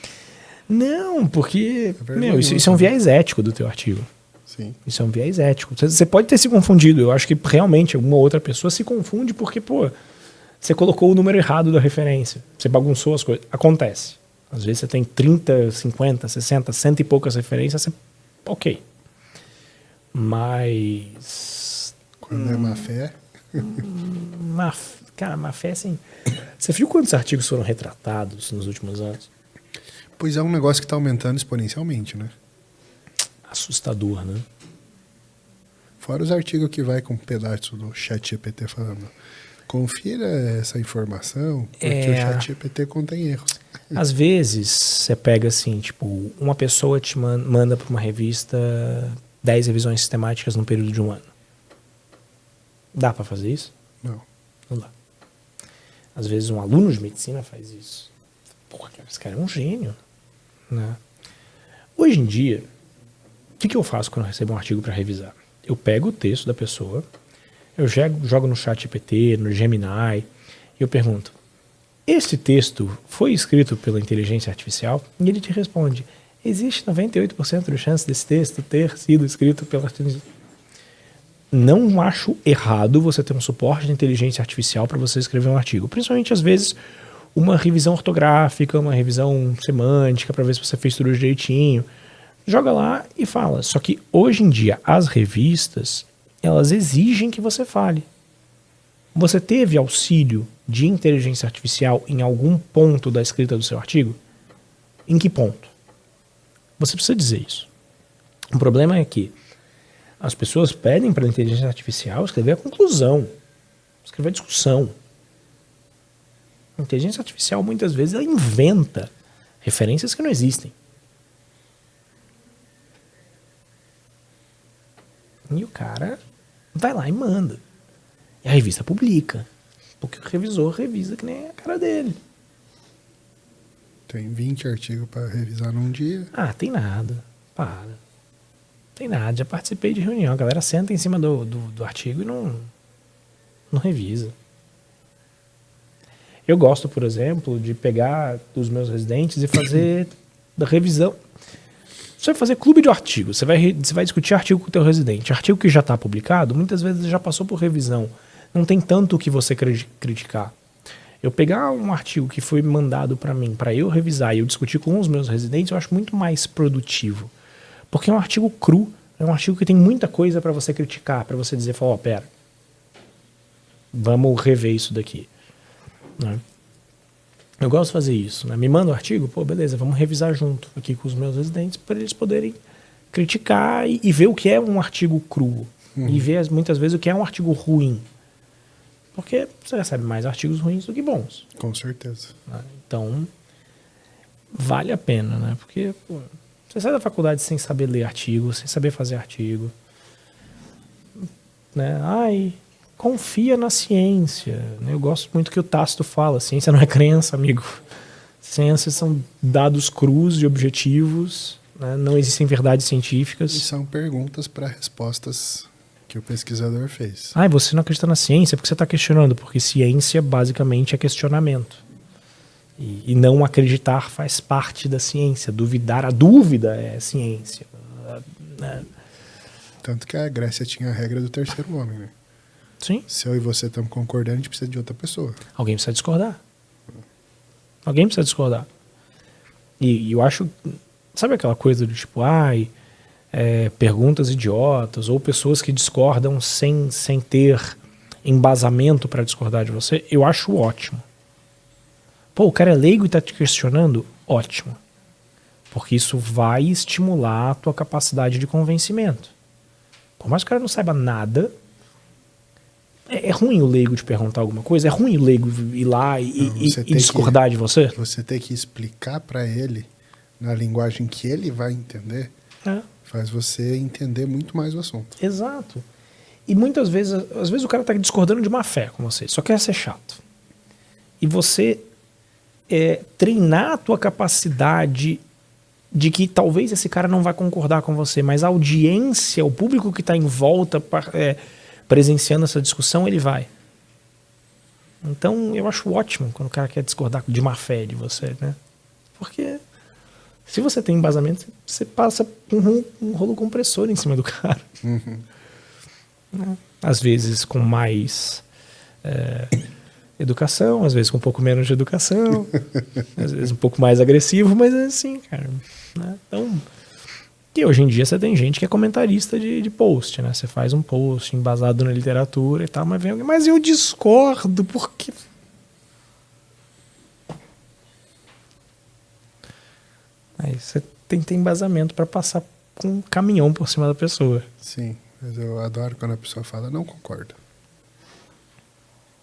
Não, porque isso é um viés ético do teu artigo. Sim. Isso é um viés ético. Você pode ter se confundido. Eu acho que realmente alguma outra pessoa se confunde porque, você colocou o número errado da referência. Você bagunçou as coisas. Acontece. Às vezes você tem 30, 50, 60, 100 e poucas referências. Ok. Mas... Quando é má fé... Cara, má fé, assim... Você viu quantos artigos foram retratados nos últimos anos? Pois é um negócio que está aumentando exponencialmente, né? Assustador, né? Fora os artigos que vai com um pedaço do ChatGPT falando... Confira essa informação, porque o ChatGPT contém erros. Às vezes, você pega assim, tipo, uma pessoa te manda para uma revista 10 revisões sistemáticas no período de 1 ano. Dá para fazer isso? Não. Não dá. Às vezes um aluno de medicina faz isso. Porra, esse cara é um gênio. Né? Hoje em dia, o que eu faço quando eu recebo um artigo para revisar? Eu pego o texto da pessoa, eu jogo no ChatGPT, no Gemini, e eu pergunto, esse texto foi escrito pela inteligência artificial? E ele te responde, existe 98% de chance desse texto ter sido escrito pela inteligência artificial. Não acho errado você ter um suporte de inteligência artificial para você escrever um artigo. Principalmente, às vezes, uma revisão ortográfica, uma revisão semântica, para ver se você fez tudo direitinho. Joga lá e fala. Só que, hoje em dia, as revistas, elas exigem que você fale. Você teve auxílio de inteligência artificial em algum ponto da escrita do seu artigo? Em que ponto? Você precisa dizer isso. O problema é que as pessoas pedem para a inteligência artificial escrever a conclusão, escrever a discussão. A inteligência artificial, muitas vezes, ela inventa referências que não existem. E o cara vai lá e manda. E a revista publica. Porque o revisor revisa que nem a cara dele. Tem 20 artigos para revisar num dia. Ah, tem nada. Para. Tem nada, já participei de reunião. A galera senta em cima do artigo e não revisa. Eu gosto, por exemplo, de pegar os meus residentes e fazer da revisão. Você vai fazer clube de artigos. Você vai discutir artigo com o teu residente. Artigo que já está publicado, muitas vezes já passou por revisão. Não tem tanto o que você criticar. Eu pegar um artigo que foi mandado para mim, para eu revisar e eu discutir com os meus residentes, eu acho muito mais produtivo. Porque é um artigo cru, é um artigo que tem muita coisa para você criticar, para você dizer, pera, vamos rever isso daqui. Né? Eu gosto de fazer isso. Né? Me manda o artigo, beleza, vamos revisar junto aqui com os meus residentes para eles poderem criticar e ver o que é um artigo cru. E ver muitas vezes o que é um artigo ruim. Porque você recebe mais artigos ruins do que bons. Com certeza. Né? Então, vale a pena, né? Porque você sai da faculdade sem saber ler artigo, sem saber fazer artigo. Né? Confia na ciência. Eu gosto muito que o Tácito fala, ciência não é crença, amigo. Ciência são dados crus e objetivos, né? Não existem verdades científicas. E são perguntas para respostas que o pesquisador fez. Você não acredita na ciência porque você está questionando, porque ciência basicamente é questionamento. E não acreditar faz parte da ciência. Duvidar, a dúvida é ciência. Né? Tanto que a Grécia tinha a regra do terceiro homem, né? Sim. Se eu e você estamos concordando, a gente precisa de outra pessoa. Alguém precisa discordar. Alguém precisa discordar. E eu acho... Sabe aquela coisa do tipo, perguntas idiotas, ou pessoas que discordam sem ter embasamento para discordar de você? Eu acho ótimo. Pô, o cara é leigo e tá te questionando? Ótimo. Porque isso vai estimular a tua capacidade de convencimento. Por mais que o cara não saiba nada, é ruim o leigo te perguntar alguma coisa? É ruim o leigo ir lá e discordar de você? Você tem que explicar para ele, na linguagem que ele vai entender, faz você entender muito mais o assunto. Exato. E muitas vezes, às vezes o cara tá discordando de má fé com você, só quer ser chato. E você treinar a tua capacidade de que talvez esse cara não vai concordar com você, mas a audiência, o público que está em volta presenciando essa discussão, ele vai. Então eu acho ótimo quando o cara quer discordar de má fé de você, né? Porque se você tem embasamento, você passa um rolo compressor em cima do cara. Uhum. Às vezes com mais educação, às vezes com um pouco menos de educação, às vezes um pouco mais agressivo, mas é assim, cara. Né? Então, e hoje em dia você tem gente que é comentarista de post, né? Você faz um post embasado na literatura e tal, mas vem alguém, mas eu discordo, porque... Aí você tem que ter embasamento para passar com um caminhão por cima da pessoa. Sim, mas eu adoro quando a pessoa fala, não concordo.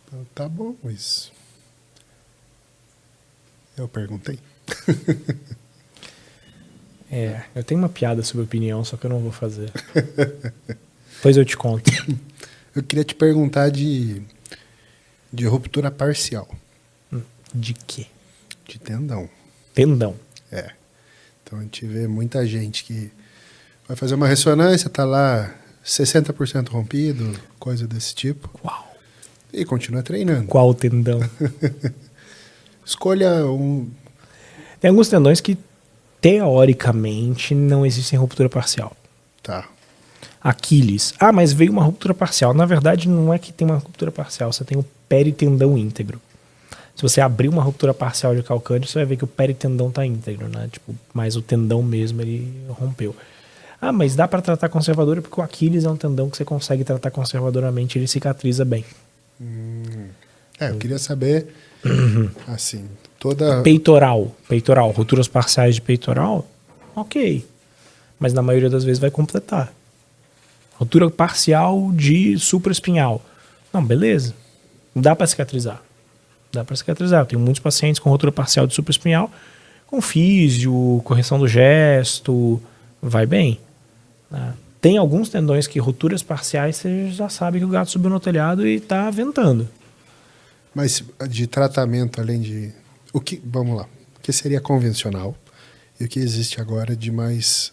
Então, tá bom, mas... Eu perguntei. Eu tenho uma piada sobre opinião, só que eu não vou fazer. Depois eu te conto. Eu queria te perguntar de ruptura parcial. De quê? De tendão. Tendão. Então a gente vê muita gente que vai fazer uma ressonância, tá lá 60% rompido, coisa desse tipo. Uau. E continua treinando. Qual tendão? Escolha um... Tem alguns tendões que, teoricamente, não existem ruptura parcial. Tá. Aquiles. Mas veio uma ruptura parcial. Na verdade, não é que tem uma ruptura parcial, você tem o peritendão íntegro. Se você abrir uma ruptura parcial de calcâneo, você vai ver que o peritendão está íntegro, né? Tipo, mas o tendão mesmo, ele rompeu. Mas dá para tratar conservador porque o Aquiles é um tendão que você consegue tratar conservadoramente, ele cicatriza bem. Eu queria saber, assim, toda... Peitoral, rupturas parciais de peitoral, ok. Mas na maioria das vezes vai completar. Ruptura parcial de supraespinhal. Não, beleza. Dá para cicatrizar. Eu tenho muitos pacientes com ruptura parcial de supraespinhal, com físio, correção do gesto, vai bem. Né? Tem alguns tendões que rupturas parciais você já sabe que o gato subiu no telhado e está ventando. Mas de tratamento, além de... Vamos lá. O que seria convencional e o que existe agora de mais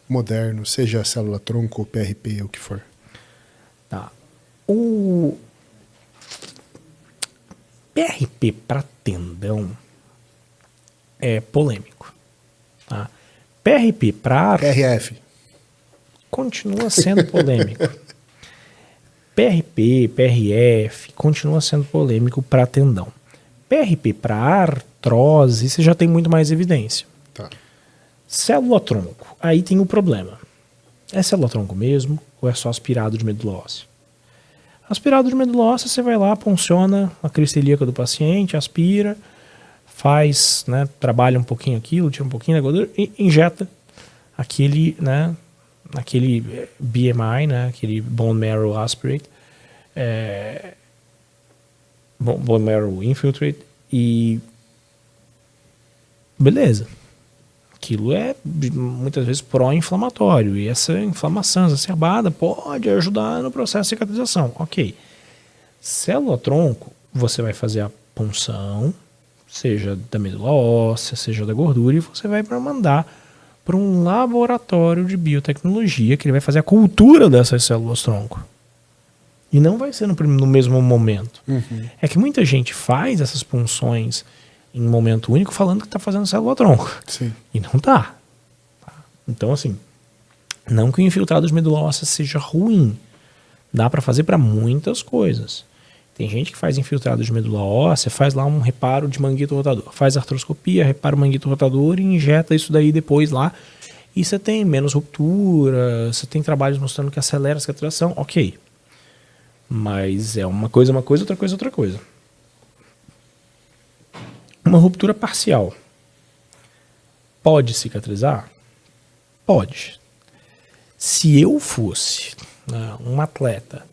moderno, seja célula-tronco, PRP, ou o que for? Tá. O PRP para tendão é polêmico. Tá? PRP para... PRF. Continua sendo polêmico. PRP, PRF, continua sendo polêmico para tendão. PRP para artrose, você já tem muito mais evidência. Tá. Célula-tronco, aí tem o problema. É célula-tronco mesmo ou é só aspirado de medula óssea? Aspirado de medula óssea, você vai lá, punciona a crista ilíaca do paciente, aspira, faz, né, trabalha um pouquinho aquilo, tira um pouquinho da gordura e injeta aquele, né, aquele BMI, né, aquele Bone Marrow Aspirate, Bone Marrow Infiltrate, e beleza. Aquilo é muitas vezes pró-inflamatório, e essa inflamação exacerbada pode ajudar no processo de cicatrização. Ok. Célula-tronco, você vai fazer a punção, seja da medula óssea, seja da gordura, e você vai mandar para um laboratório de biotecnologia que ele vai fazer a cultura dessas células-tronco. E não vai ser no mesmo momento. Uhum. É que muita gente faz essas punções em um momento único falando que está fazendo célula-tronco. Sim. E não está. Então, assim, não que o infiltrado de medula óssea seja ruim, Dá para fazer para muitas coisas. Tem gente que faz infiltrado de medula óssea, faz lá um reparo de manguito rotador. Faz artroscopia, repara o manguito rotador e injeta isso daí depois lá. E você tem menos ruptura, você tem trabalhos mostrando que acelera a cicatrização, ok. Mas é uma coisa, outra coisa, outra coisa. Uma ruptura parcial pode cicatrizar? Pode. Se eu fosse um atleta,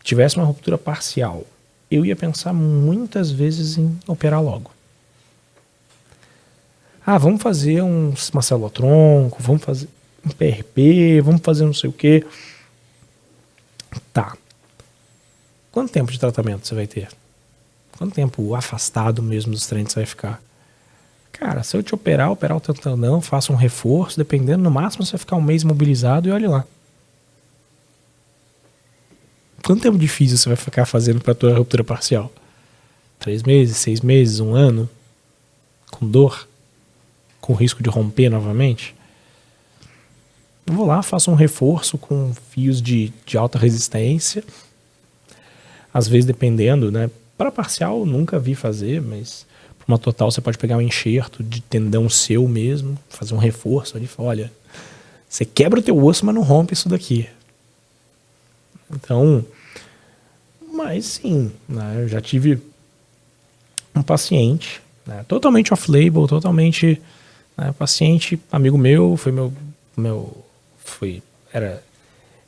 tivesse uma ruptura parcial, eu ia pensar muitas vezes em operar logo. Vamos fazer uma célula-tronco, vamos fazer um PRP, vamos fazer não sei o quê. Tá. Quanto tempo de tratamento você vai ter? Quanto tempo afastado mesmo dos treinos você vai ficar? Cara, se eu te operar o tendão, faça um reforço, dependendo, no máximo você vai ficar um mês imobilizado e olha lá. Quanto tempo de físio você vai ficar fazendo para a tua ruptura parcial? 3 meses, 6 meses, 1 ano? Com dor? Com risco de romper novamente? Eu vou lá, faço um reforço com fios de alta resistência. Às vezes, dependendo, né? Para parcial, eu nunca vi fazer, mas para uma total você pode pegar um enxerto de tendão seu mesmo, fazer um reforço ali e falar, olha, você quebra o teu osso, mas não rompe isso daqui. Então, mas sim, né, eu já tive um paciente, né, totalmente off-label, totalmente, né, paciente, amigo meu, era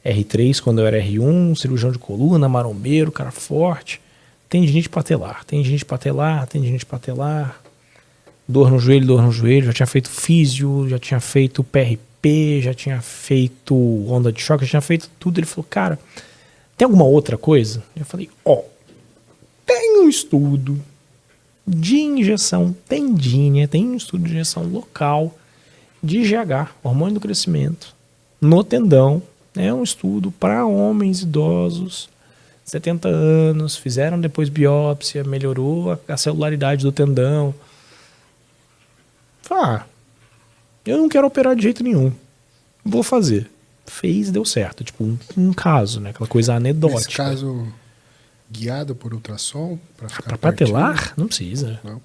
R3 quando eu era R1, cirurgião de coluna, marombeiro, cara forte, tendinite patelar, dor no joelho, já tinha feito físio, já tinha feito PRP, já tinha feito onda de choque, já tinha feito tudo. Ele falou, cara, tem alguma outra coisa? Eu falei, tem um estudo de injeção tendínea, tem um estudo de injeção local de GH, hormônio do crescimento, no tendão. É um estudo para homens idosos, 70 anos, fizeram depois biópsia, melhorou a celularidade do tendão. Eu não quero operar de jeito nenhum, vou fazer. Fez, deu certo, tipo um caso, né? Aquela coisa anedótica. Nesse caso, guiado por ultrassom? Para patelar? Não precisa. Não.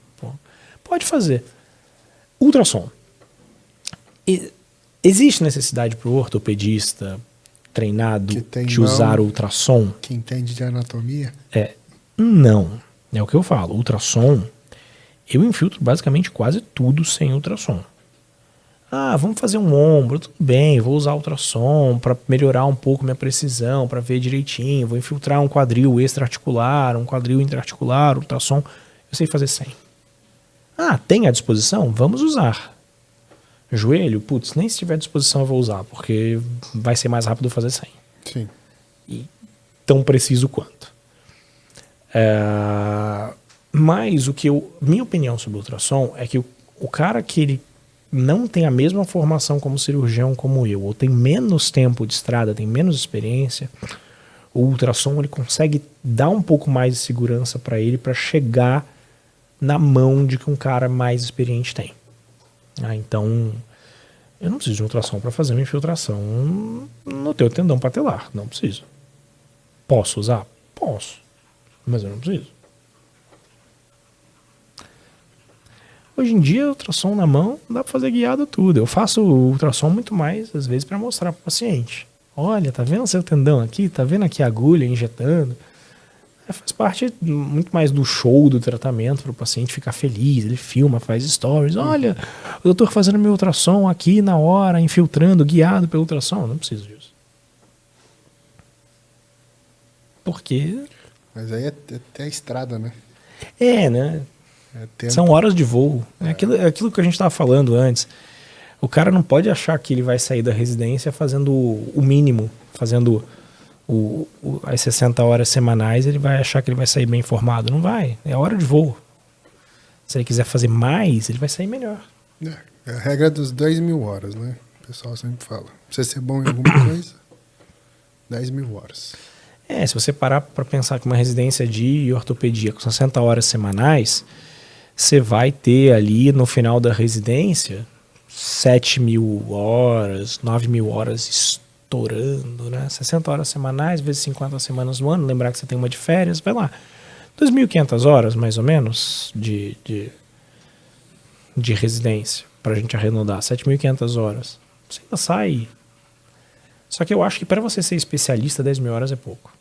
Pode fazer. Ultrassom. Existe necessidade para o ortopedista treinado de usar ultrassom? Que entende de anatomia? Não. É o que eu falo. Ultrassom, eu infiltro basicamente quase tudo sem ultrassom. Vamos fazer um ombro, tudo bem, vou usar ultrassom para melhorar um pouco minha precisão, para ver direitinho, vou infiltrar um quadril extra-articular, um quadril intra-articular, ultrassom, eu sei fazer sem. Tem à disposição? Vamos usar. Joelho, nem se tiver à disposição eu vou usar, porque vai ser mais rápido fazer sem. Sim. E tão preciso quanto. Mas minha opinião sobre o ultrassom é que o cara que ele não tem a mesma formação como cirurgião como eu, ou tem menos tempo de estrada, tem menos experiência, o ultrassom ele consegue dar um pouco mais de segurança para ele para chegar na mão de que um cara mais experiente tem. Então, eu não preciso de ultrassom para fazer uma infiltração no teu tendão patelar, não preciso. Posso usar? Posso, mas eu não preciso. Hoje em dia, ultrassom na mão, dá para fazer guiado tudo. Eu faço ultrassom muito mais, às vezes, para mostrar para o paciente. Olha, tá vendo seu tendão aqui? Tá vendo aqui a agulha injetando? Faz parte muito mais do show do tratamento para o paciente ficar feliz. Ele filma, faz stories. Olha, o doutor fazendo meu ultrassom aqui na hora, infiltrando, guiado pelo ultrassom. Não preciso disso. Por quê? Mas aí é até a estrada, né? Né? São horas de voo. É aquilo que a gente estava falando antes. O cara não pode achar que ele vai sair da residência fazendo o mínimo, fazendo as 60 horas semanais, ele vai achar que ele vai sair bem informado. Não vai. É hora de voo. Se ele quiser fazer mais, ele vai sair melhor. É a regra dos 10.000 horas, né? O pessoal sempre fala. Pra você ser bom em alguma coisa, 10.000 horas. Se você parar para pensar que uma residência de ortopedia com 60 horas semanais, você vai ter ali no final da residência 7.000 horas, 9.000 horas estourando, né? 60 horas semanais, vezes 50 semanas no ano, lembrar que você tem uma de férias, vai lá. 2.500 horas, mais ou menos, de residência, pra gente arredondar, 7.500 horas. Você ainda sai. Só que eu acho que para você ser especialista, 10.000 horas é pouco.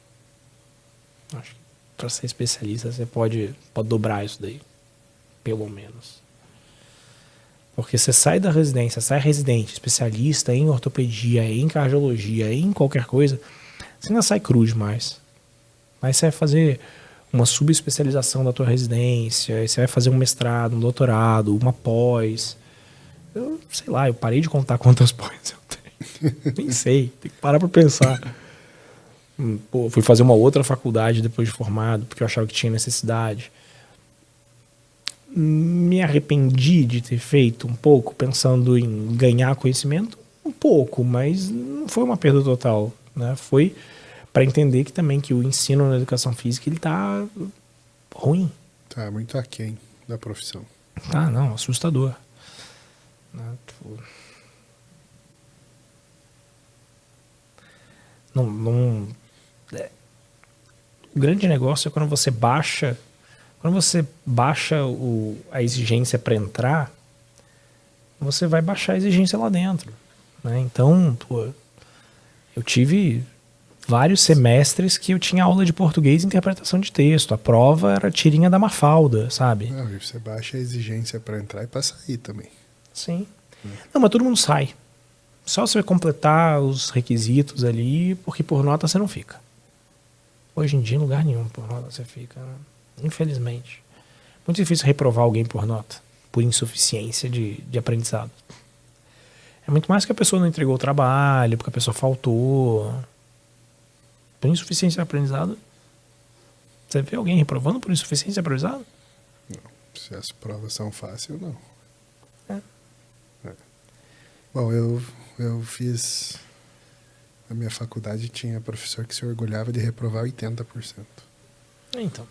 Acho que para ser especialista, você pode dobrar isso daí, pelo menos. Porque você sai da residência, sai residente, especialista em ortopedia, em cardiologia, em qualquer coisa, você ainda sai cru demais. Aí você vai fazer uma subespecialização da tua residência, aí você vai fazer um mestrado, um doutorado, uma pós. Eu sei lá, eu parei de contar quantas pós eu tenho. Nem sei, tem que parar para pensar. Pô, fui fazer uma outra faculdade depois de formado, porque eu achava que tinha necessidade. Me arrependi de ter feito um pouco, pensando em ganhar conhecimento, um pouco, mas não foi uma perda total, né? Foi para entender que também que o ensino na educação física ele tá ruim. Tá muito aquém da profissão. Tá, não, assustador. Né? Não, o grande negócio é quando você baixa a exigência para entrar, você vai baixar a exigência lá dentro, né? Então, pô, eu tive vários semestres que eu tinha aula de português e interpretação de texto. A prova era tirinha da Mafalda, sabe? Não, e você baixa a exigência para entrar e para sair também. Sim. Não, mas todo mundo sai. Só você completar os requisitos ali, porque por nota você não fica. Hoje em dia, em lugar nenhum por nota você fica, né? Infelizmente. Muito difícil reprovar alguém por nota, por insuficiência de aprendizado. É muito mais que a pessoa não entregou o trabalho, porque a pessoa faltou. Por insuficiência de aprendizado. Você vê alguém reprovando por insuficiência de aprendizado? Não. Se as provas são fáceis, não. É. Bom, eu fiz... Na minha faculdade tinha professor que se orgulhava de reprovar 80%. Então.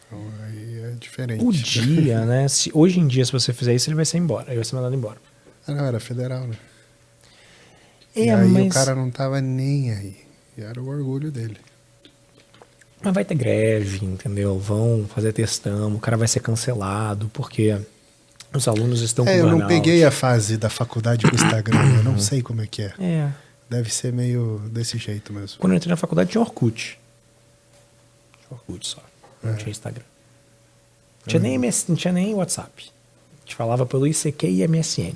Então aí é diferente. O dia, né? Hoje em dia, se você fizer isso, ele vai ser embora. Ele vai ser mandado embora. Ah, não, era federal, né? É, e aí mas... o cara não tava nem aí. E era o orgulho dele. Mas vai ter greve, entendeu? Vão fazer testão, o cara vai ser cancelado, porque os alunos estão com eu não burnout. peguei a fase da faculdade com o Instagram, eu não sei como é que é. É. Deve ser meio desse jeito mesmo. Quando eu entrei na faculdade tinha Orkut. Tinha Orkut só, não tinha Instagram. Não tinha nem WhatsApp. A gente falava pelo ICQ e MSN.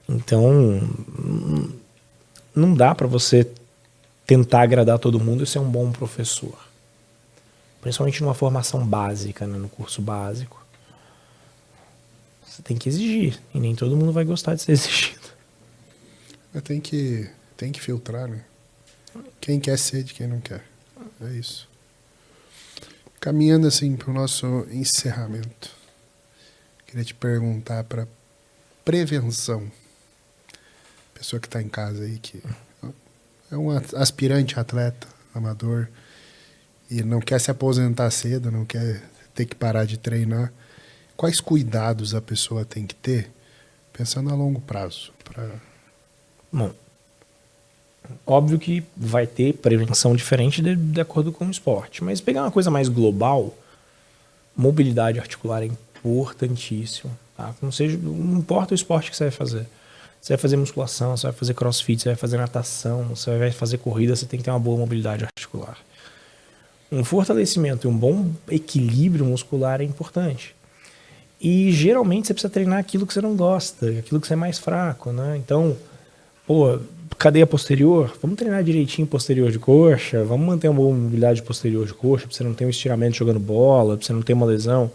Então, não dá para você tentar agradar todo mundo e ser um bom professor. Principalmente numa formação básica, né, no curso básico. Você tem que exigir. E nem todo mundo vai gostar de ser exigido. Mas tem que filtrar, né? Quem quer ser de quem não quer. É isso. Caminhando assim para o nosso encerramento. Queria te perguntar para prevenção. Pessoa que está em casa aí, que é um aspirante atleta, amador, e não quer se aposentar cedo, não quer ter que parar de treinar. Quais cuidados a pessoa tem que ter, pensando a longo prazo? Bom, óbvio que vai ter prevenção diferente de acordo com o esporte, mas pegar uma coisa mais global, mobilidade articular é importantíssimo. Tá? Não importa o esporte que você vai fazer. Você vai fazer musculação, você vai fazer crossfit, você vai fazer natação, você vai fazer corrida, você tem que ter uma boa mobilidade articular. Um fortalecimento e um bom equilíbrio muscular é importante. E geralmente você precisa treinar aquilo que você não gosta, aquilo que você é mais fraco, né? Então, cadeia posterior, vamos treinar direitinho posterior de coxa, vamos manter uma boa mobilidade posterior de coxa, para você não ter um estiramento jogando bola, para você não ter uma lesão.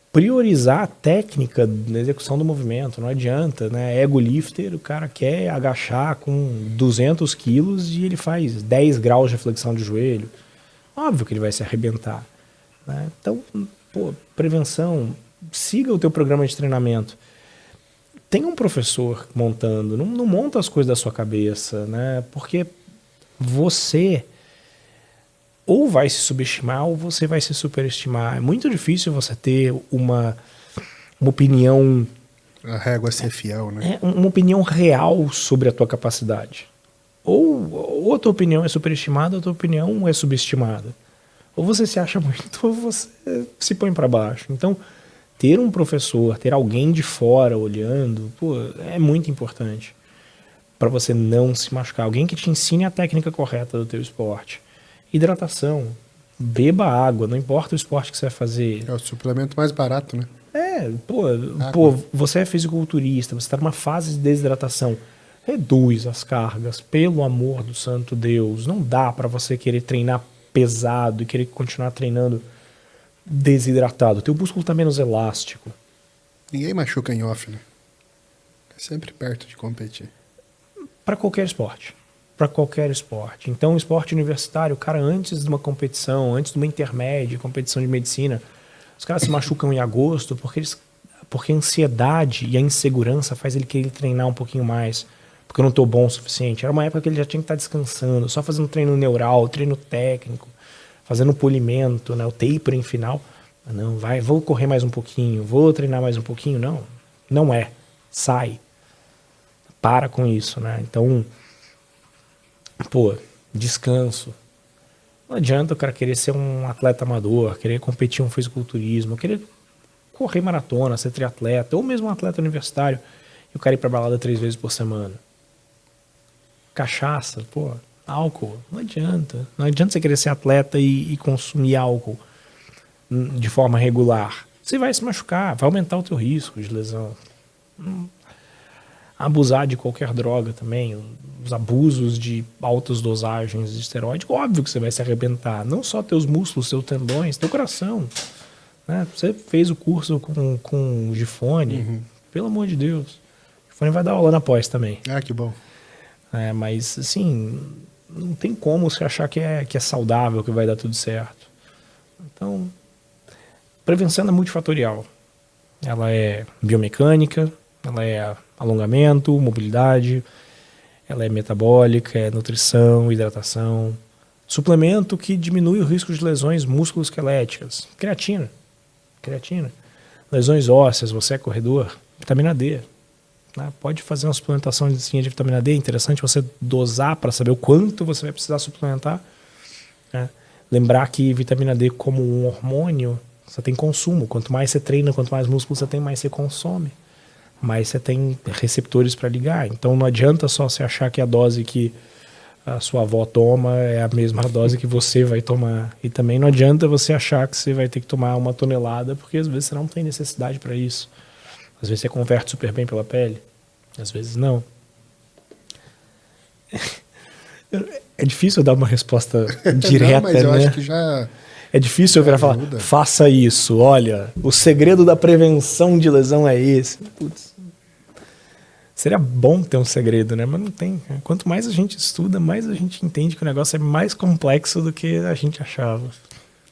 Priorizar a técnica na execução do movimento, não adianta, né? Ego lifter, o cara quer agachar com 200 quilos e ele faz 10 graus de flexão de joelho. Óbvio que ele vai se arrebentar, né? Então, prevenção, siga o teu programa de treinamento. Tem um professor montando, não monta as coisas da sua cabeça, né? Porque você ou vai se subestimar ou você vai se superestimar. É muito difícil você ter uma opinião A régua ser fiel, né? É uma opinião real sobre a tua capacidade. Ou a tua opinião é superestimada, ou a tua opinião é subestimada. Ou você se acha muito, ou você se põe para baixo. Então, ter um professor, ter alguém de fora olhando, pô, é muito importante para você não se machucar. Alguém que te ensine a técnica correta do teu esporte. Hidratação. Beba água, não importa o esporte que você vai fazer. É o suplemento mais barato, né? Pô, você é fisiculturista, você está numa fase de desidratação. Reduz as cargas, pelo amor do santo Deus. Não dá para você querer treinar pesado e querer continuar treinando desidratado. Teu músculo está menos elástico. Ninguém machuca em off, né? É sempre perto de competir. Para qualquer esporte. Para qualquer esporte. Então, o esporte universitário, o cara, antes de uma competição, antes de uma intermédia, competição de medicina, os caras se machucam em agosto porque a ansiedade e a insegurança faz ele querer treinar um pouquinho mais. Porque eu não estou bom o suficiente. Era uma época que ele já tinha que estar descansando, só fazendo treino neural, treino técnico, fazendo polimento, né, o tapering final. Não, vou correr mais um pouquinho, vou treinar mais um pouquinho. Não, não é. Sai. Para com isso, né? Então, pô, descanso. Não adianta o cara querer ser um atleta amador, querer competir em um fisiculturismo, querer correr maratona, ser triatleta, ou mesmo um atleta universitário, e o cara ir pra balada 3 vezes por semana. Cachaça, pô, álcool, não adianta. Não adianta você querer ser atleta e consumir álcool de forma regular. Você vai se machucar, vai aumentar o teu risco de lesão. Abusar de qualquer droga também, os abusos de altas dosagens de esteroide, óbvio que você vai se arrebentar. Não só teus músculos, teus tendões, teu coração. Né? Você fez o curso com o Gifone, pelo amor de Deus. O Gifone vai dar aula na pós também. Ah, que bom. Mas, assim, não tem como você achar que é saudável, que vai dar tudo certo. Então, prevenção é multifatorial. Ela é biomecânica, ela é alongamento, mobilidade, ela é metabólica, é nutrição, hidratação, suplemento que diminui o risco de lesões musculoesqueléticas, creatina, lesões ósseas, você é corredor, vitamina D. Né? Pode fazer uma suplementação de vitamina D, é interessante você dosar para saber o quanto você vai precisar suplementar. Né? Lembrar que vitamina D, como um hormônio, você tem consumo. Quanto mais você treina, quanto mais músculo você tem, mais você consome. Mais você tem receptores para ligar. Então não adianta só você achar que a dose que a sua avó toma é a mesma dose que você vai tomar. E também não adianta você achar que você vai ter que tomar 1 tonelada, porque às vezes você não tem necessidade para isso. Às vezes você converte super bem pela pele, às vezes não. É difícil dar uma resposta direta, não, mas eu né? acho que já... É difícil eu virar e falar, faça isso, olha, o segredo da prevenção de lesão é esse. Putz. Seria bom ter um segredo, né? Mas não tem. Quanto mais a gente estuda, mais a gente entende que o negócio é mais complexo do que a gente achava.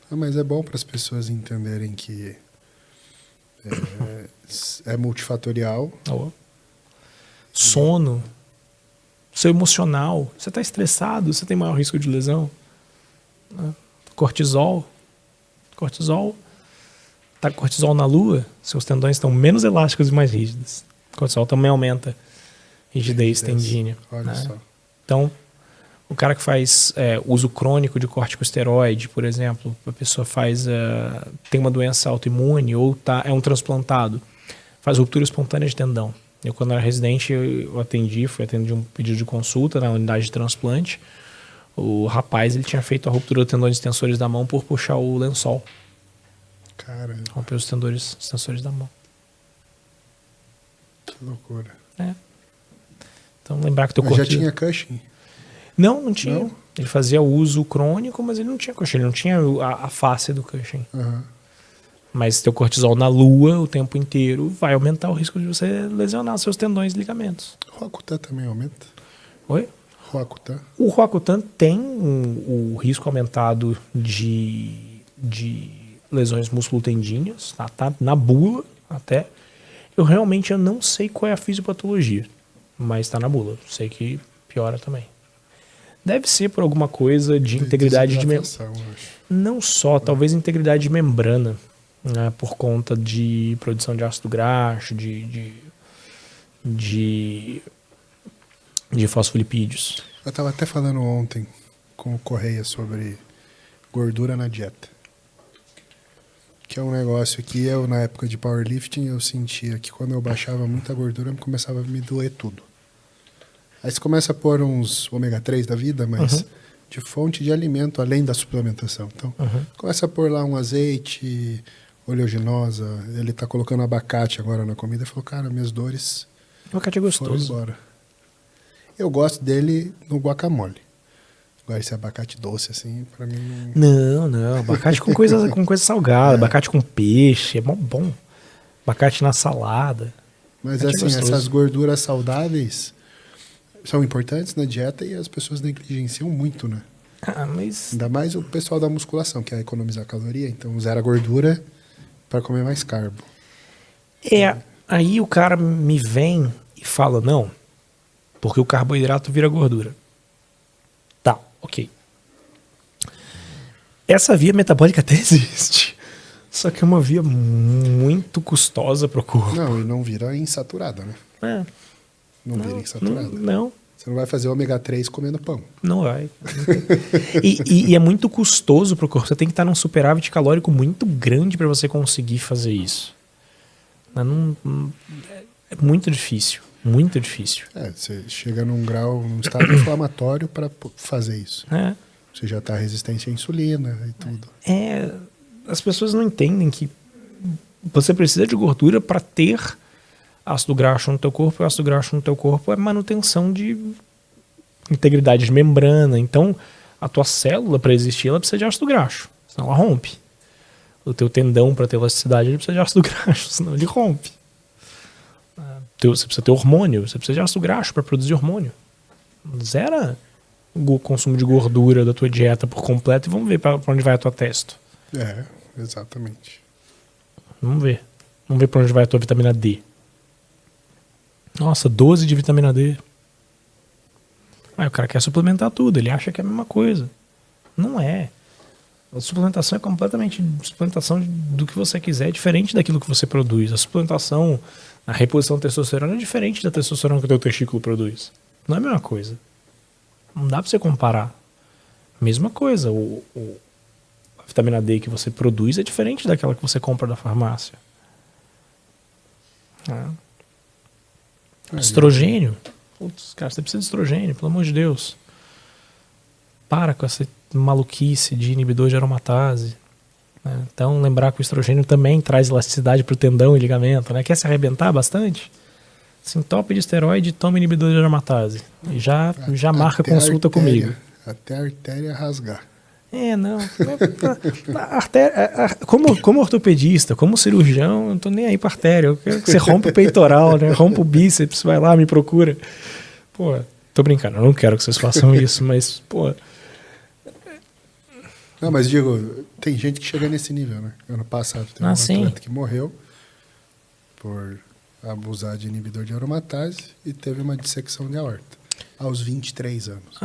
Mas é bom para as pessoas entenderem que é multifatorial. Sono, seu emocional. Você está estressado, você tem maior risco de lesão. Cortisol. Tá com cortisol na lua, seus tendões estão menos elásticos e mais rígidos. Cortisol também aumenta rigidez tendínea. Olha só. Então, o cara que faz uso crônico de corticosteroide, por exemplo, a pessoa tem uma doença autoimune ou é um transplantado, faz ruptura espontânea de tendão. Eu, quando era residente, fui atendi um pedido de consulta na unidade de transplante. O rapaz, ele tinha feito a ruptura dos tendões extensores da mão por puxar o lençol. Caramba. Rompeu os tendões extensores da mão. Que loucura. Então, lembrar que teu corpo... já tinha Cushing? Não tinha. Não? Ele fazia uso crônico, mas ele não tinha Cushing. Ele não tinha a face do Cushing. Uhum. Mas teu cortisol na lua o tempo inteiro vai aumentar o risco de você lesionar seus tendões e ligamentos. Roacutan também aumenta? Oi? Roacutan? O Roacutan tem o risco aumentado de lesões musculotendíneas, tá na bula até. Eu não sei qual é a fisiopatologia, mas está na bula. Sei que piora também. Deve ser por alguma coisa de integridade de membrana. Não só, talvez integridade de membrana, né, por conta de produção de ácido graxo, de de fosfolipídios. Eu estava até falando ontem com o Correia sobre gordura na dieta. Que é um negócio que eu, na época de powerlifting, eu sentia que quando eu baixava muita gordura, começava a me doer tudo. Aí você começa a pôr uns ômega 3 da vida, mas de fonte de alimento, além da suplementação. Então, começa a pôr lá um azeite, oleaginosa, ele tá colocando abacate agora na comida, e falou, cara, minhas dores O abacate é foram gostoso. embora. Eu gosto dele no guacamole. Agora esse abacate doce, assim, pra mim Não. Abacate com coisa salgada, abacate com peixe, é mó bom. Abacate na salada. Mas Abacate assim, gostoso. essas gorduras saudáveis são importantes na dieta e as pessoas negligenciam muito, né? Ah, mas... Ainda mais o pessoal da musculação, que é economizar caloria, então zera gordura para comer mais carbo. Aí o cara me vem e fala, não, porque o carboidrato vira gordura. Tá, ok. Essa via metabólica até existe, só que é uma via muito custosa pro corpo. Não, e não vira insaturada, né? Não vira insaturada. Não. Você não vai fazer ômega 3 comendo pão. Não vai. E é muito custoso pro corpo. Você tem que estar num superávit calórico muito grande para você conseguir fazer isso. É muito difícil. Muito difícil. Você chega num grau, num estado inflamatório para fazer isso. Você já está resistente à insulina e tudo. As pessoas não entendem que você precisa de gordura para ter ácido graxo no teu corpo. E o ácido graxo no teu corpo é manutenção de integridade de membrana. Então, a tua célula, para existir, ela precisa de ácido graxo, senão ela rompe. O teu tendão, para ter elasticidade, ele precisa de ácido graxo, senão ele rompe. Você precisa ter hormônio, você precisa de ácido graxo para produzir hormônio. Zera o consumo de gordura da tua dieta por completo e vamos ver para onde vai a tua testo. Exatamente. Vamos ver para onde vai a tua vitamina D. Nossa, 12 de vitamina D. Aí o cara quer suplementar tudo, ele acha que é a mesma coisa. Não é. A suplementação é completamente suplementação do que você quiser, é diferente daquilo que você produz. A suplementação, a reposição de testosterona é diferente da testosterona que o teu testículo produz. Não é a mesma coisa. Não dá pra você comparar. Mesma coisa, a vitamina D que você produz é diferente daquela que você compra da farmácia. Estrogênio. Putz, cara, você precisa de estrogênio, pelo amor de Deus. Para com essa maluquice de inibidor de aromatase. Né? Então, lembrar que o estrogênio também traz elasticidade para o tendão e ligamento. Né? Quer se arrebentar bastante? Sintope de esteroide, toma inibidor de aromatase. E já marca consulta comigo. Até a artéria rasgar. Não. Como ortopedista, como cirurgião, eu não tô nem aí pra artéria. Eu quero que você rompa o peitoral, né? Rompa o bíceps, vai lá, me procura. Pô, tô brincando, eu não quero que vocês façam isso, mas, pô. Não, mas digo, tem gente que chega nesse nível, né? Ano passado teve um atleta que morreu por abusar de inibidor de aromatase e teve uma dissecção de aorta aos 23 anos.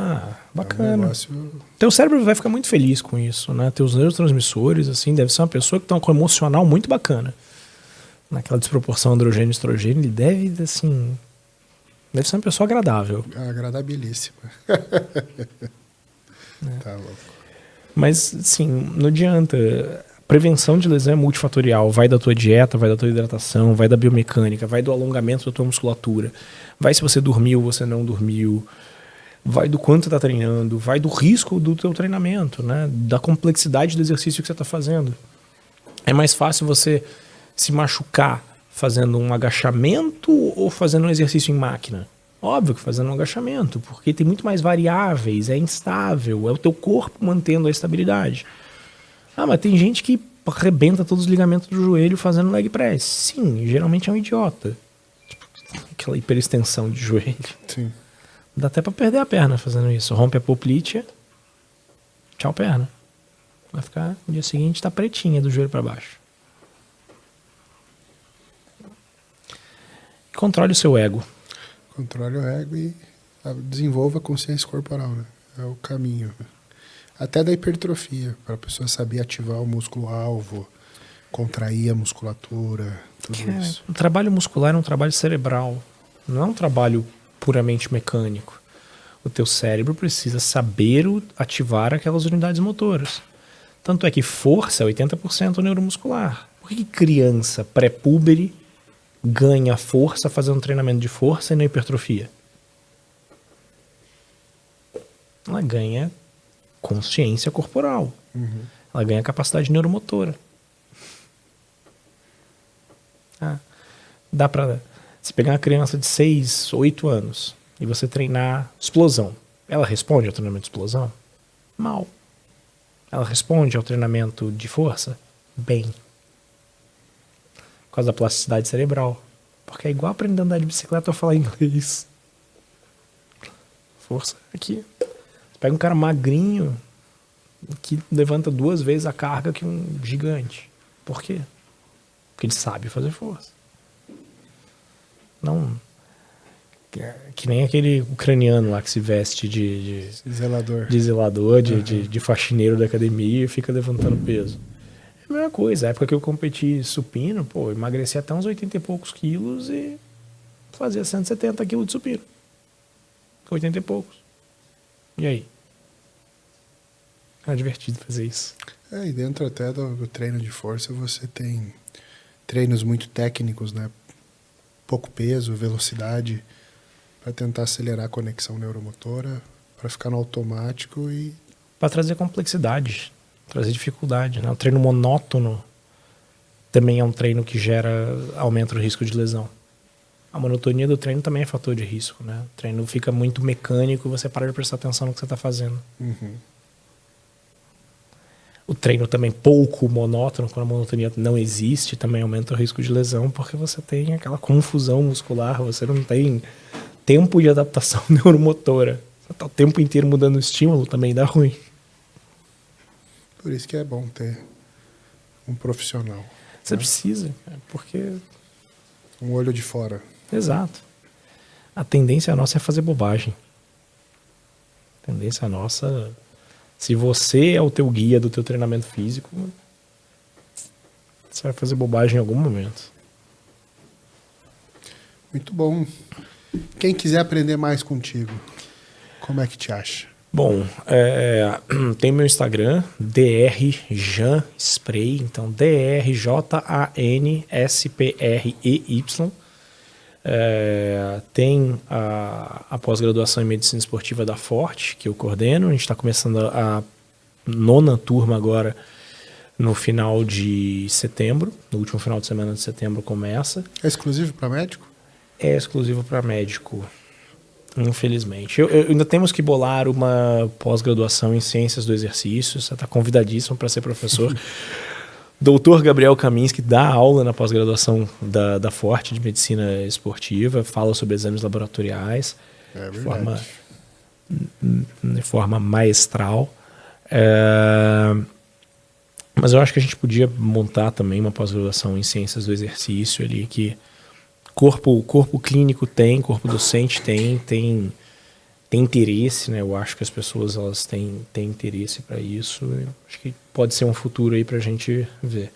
Bacana. É um negócio... Teu cérebro vai ficar muito feliz com isso, né? Teus neurotransmissores, assim, deve ser uma pessoa que tem um emocional muito bacana. Naquela desproporção androgênio-estrogênio, ele deve, assim... Deve ser uma pessoa agradável. Agradabilíssima. Tá louco. Mas, assim, não adianta. Prevenção de lesão é multifatorial. Vai da tua dieta, vai da tua hidratação, vai da biomecânica, vai do alongamento da tua musculatura. Vai se você dormiu ou você não dormiu. Vai do quanto você está treinando. Vai do risco do teu treinamento, né? Da complexidade do exercício que você está fazendo. É mais fácil você se machucar fazendo um agachamento ou fazendo um exercício em máquina? Óbvio que fazendo um agachamento, porque tem muito mais variáveis, é instável, é o teu corpo mantendo a estabilidade. Mas tem gente que arrebenta todos os ligamentos do joelho fazendo leg press. Sim, geralmente é um idiota. Tipo, aquela hiperextensão de joelho. Sim. Dá até pra perder a perna fazendo isso. Rompe a poplítea, tchau perna. Vai ficar, no dia seguinte, tá pretinha do joelho para baixo. Controle o seu ego. Controle o ego e desenvolva a consciência corporal, né? É o caminho. Até da hipertrofia, para a pessoa saber ativar o músculo-alvo, contrair a musculatura, tudo isso. O trabalho muscular é um trabalho cerebral. Não é um trabalho puramente mecânico. O teu cérebro precisa saber ativar aquelas unidades motoras. Tanto é que força é 80% neuromuscular. Por que criança pré-púbere ganha força fazendo treinamento de força e não hipertrofia? Ela ganha consciência corporal. Ela ganha capacidade neuromotora. Dá pra... Se pegar uma criança de 6, 8 anos e você treinar explosão, ela responde ao treinamento de explosão? Mal. Ela responde ao treinamento de força? Bem. Por causa da plasticidade cerebral. Porque é igual aprender a andar de bicicleta ou falar inglês. Força aqui. Você pega um cara magrinho que levanta 2 vezes a carga que um gigante. Por quê? Porque ele sabe fazer força. Não... Que nem aquele ucraniano lá que se veste de Zelador. De zelador, de faxineiro da academia e fica levantando peso. É a mesma coisa. A época que eu competi supino, eu emagreci até uns 80 e poucos quilos e fazia 170 quilos de supino. 80 e poucos. E aí? É divertido fazer isso. E dentro até do treino de força você tem treinos muito técnicos, né? Pouco peso, velocidade, para tentar acelerar a conexão neuromotora, para ficar no automático e... Para trazer complexidade, trazer dificuldade. Né? O treino monótono também é um treino que aumenta o risco de lesão. A monotonia do treino também é fator de risco. Né? O treino fica muito mecânico e você para de prestar atenção no que você está fazendo. O treino também pouco monótono, quando a monotonia não existe, também aumenta o risco de lesão, porque você tem aquela confusão muscular, você não tem tempo de adaptação neuromotora. Você está o tempo inteiro mudando o estímulo, também dá ruim. Por isso que é bom ter um profissional. Você precisa, porque... Um olho de fora. Exato. A tendência nossa é fazer bobagem. A tendência nossa... Se você é o teu guia do teu treinamento físico, você vai fazer bobagem em algum momento. Muito bom. Quem quiser aprender mais contigo, como é que te acha? Bom, tem meu Instagram, drjanspray, então drjanspray. Tem a pós-graduação em Medicina Esportiva da Forte, que eu coordeno. A gente está começando a 9ª turma agora no final de setembro. No último final de semana de setembro começa. É exclusivo para médico? É exclusivo para médico, infelizmente. Ainda temos que bolar uma pós-graduação em Ciências do Exercício. Você está convidadíssimo para ser professor. Doutor Gabriel Kaminski dá aula na pós-graduação da Forte de Medicina Esportiva, fala sobre exames laboratoriais de forma maestral. Mas eu acho que a gente podia montar também uma pós-graduação em Ciências do Exercício ali, que corpo clínico tem, corpo docente tem interesse, né? Eu acho que as pessoas elas têm interesse para isso. Eu acho que pode ser um futuro aí para a gente ver.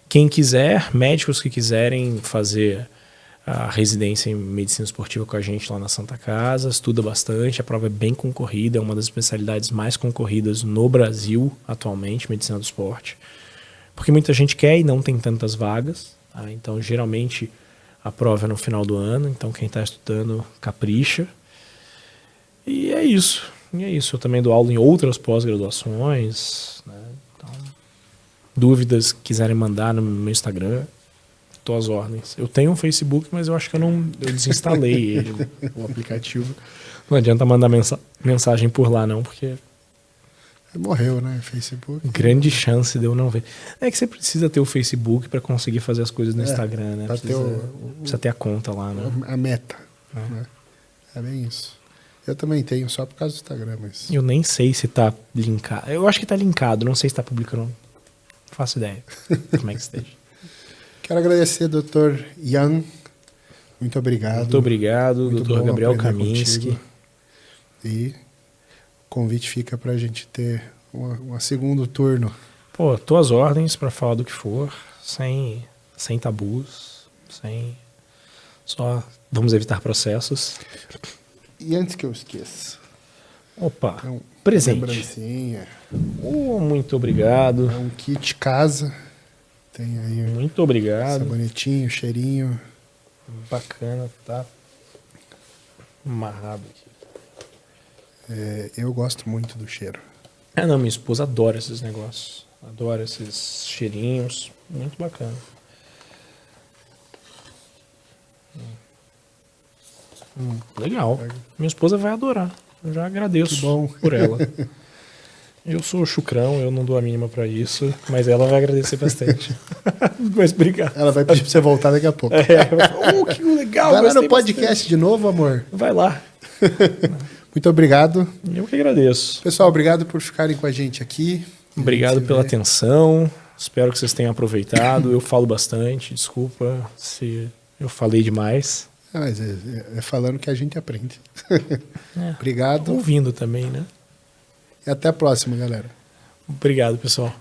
Quem quiser, médicos que quiserem fazer a residência em medicina esportiva com a gente lá na Santa Casa, estuda bastante, a prova é bem concorrida, é uma das especialidades mais concorridas no Brasil atualmente, medicina do esporte, porque muita gente quer e não tem tantas vagas, tá? Então geralmente a prova é no final do ano, então quem está estudando capricha. E é isso. Eu também dou aula em outras pós-graduações, né? Então, dúvidas, quiserem mandar no meu Instagram, tô às ordens. Eu tenho um Facebook, mas eu acho que eu desinstalei ele, o aplicativo. Não adianta mandar mensagem por lá não, porque... Morreu, né? Facebook. Grande chance de eu não ver. É que você precisa ter o Facebook para conseguir fazer as coisas no Instagram, né? Precisa ter a conta lá, né? A meta. Né? É bem isso. Eu também tenho, só por causa do Instagram, mas... Eu nem sei se tá linkado. Eu acho que tá linkado, não sei se tá publicando. Não faço ideia como é que esteja. Quero agradecer, Dr. Yan. Muito obrigado. Muito obrigado, Dr. Gabriel Kaminski. E o convite fica pra gente ter um segundo turno. Tô às ordens para falar do que for, sem tabus, só Vamos evitar processos. E antes que eu esqueça, Opa, é um presente. lembrancinha, Muito obrigado. é um kit casa. Tem aí Muito obrigado. sabonetinho, cheirinho. Bacana, tá amarrado aqui. Eu gosto muito do cheiro. Ah, não, minha esposa adora esses negócios. Adora esses cheirinhos. Muito bacana. Legal. Minha esposa vai adorar. Eu já agradeço Que bom. por ela. Eu sou chucrão, eu não dou a mínima pra isso, mas ela vai agradecer bastante. Mas obrigado. Ela vai pedir pra você voltar daqui a pouco. Que legal. Vai lá gostei no podcast de novo, amor. bastante. Vai lá. Muito obrigado. Eu que agradeço. Pessoal, obrigado por ficarem com a gente aqui. Obrigado Se pela vê. atenção. Espero que vocês tenham aproveitado. Eu falo bastante, desculpa se eu falei demais. Mas é falando que a gente aprende. É. Obrigado. Ouvindo também, né? E até a próxima, galera. Obrigado, pessoal.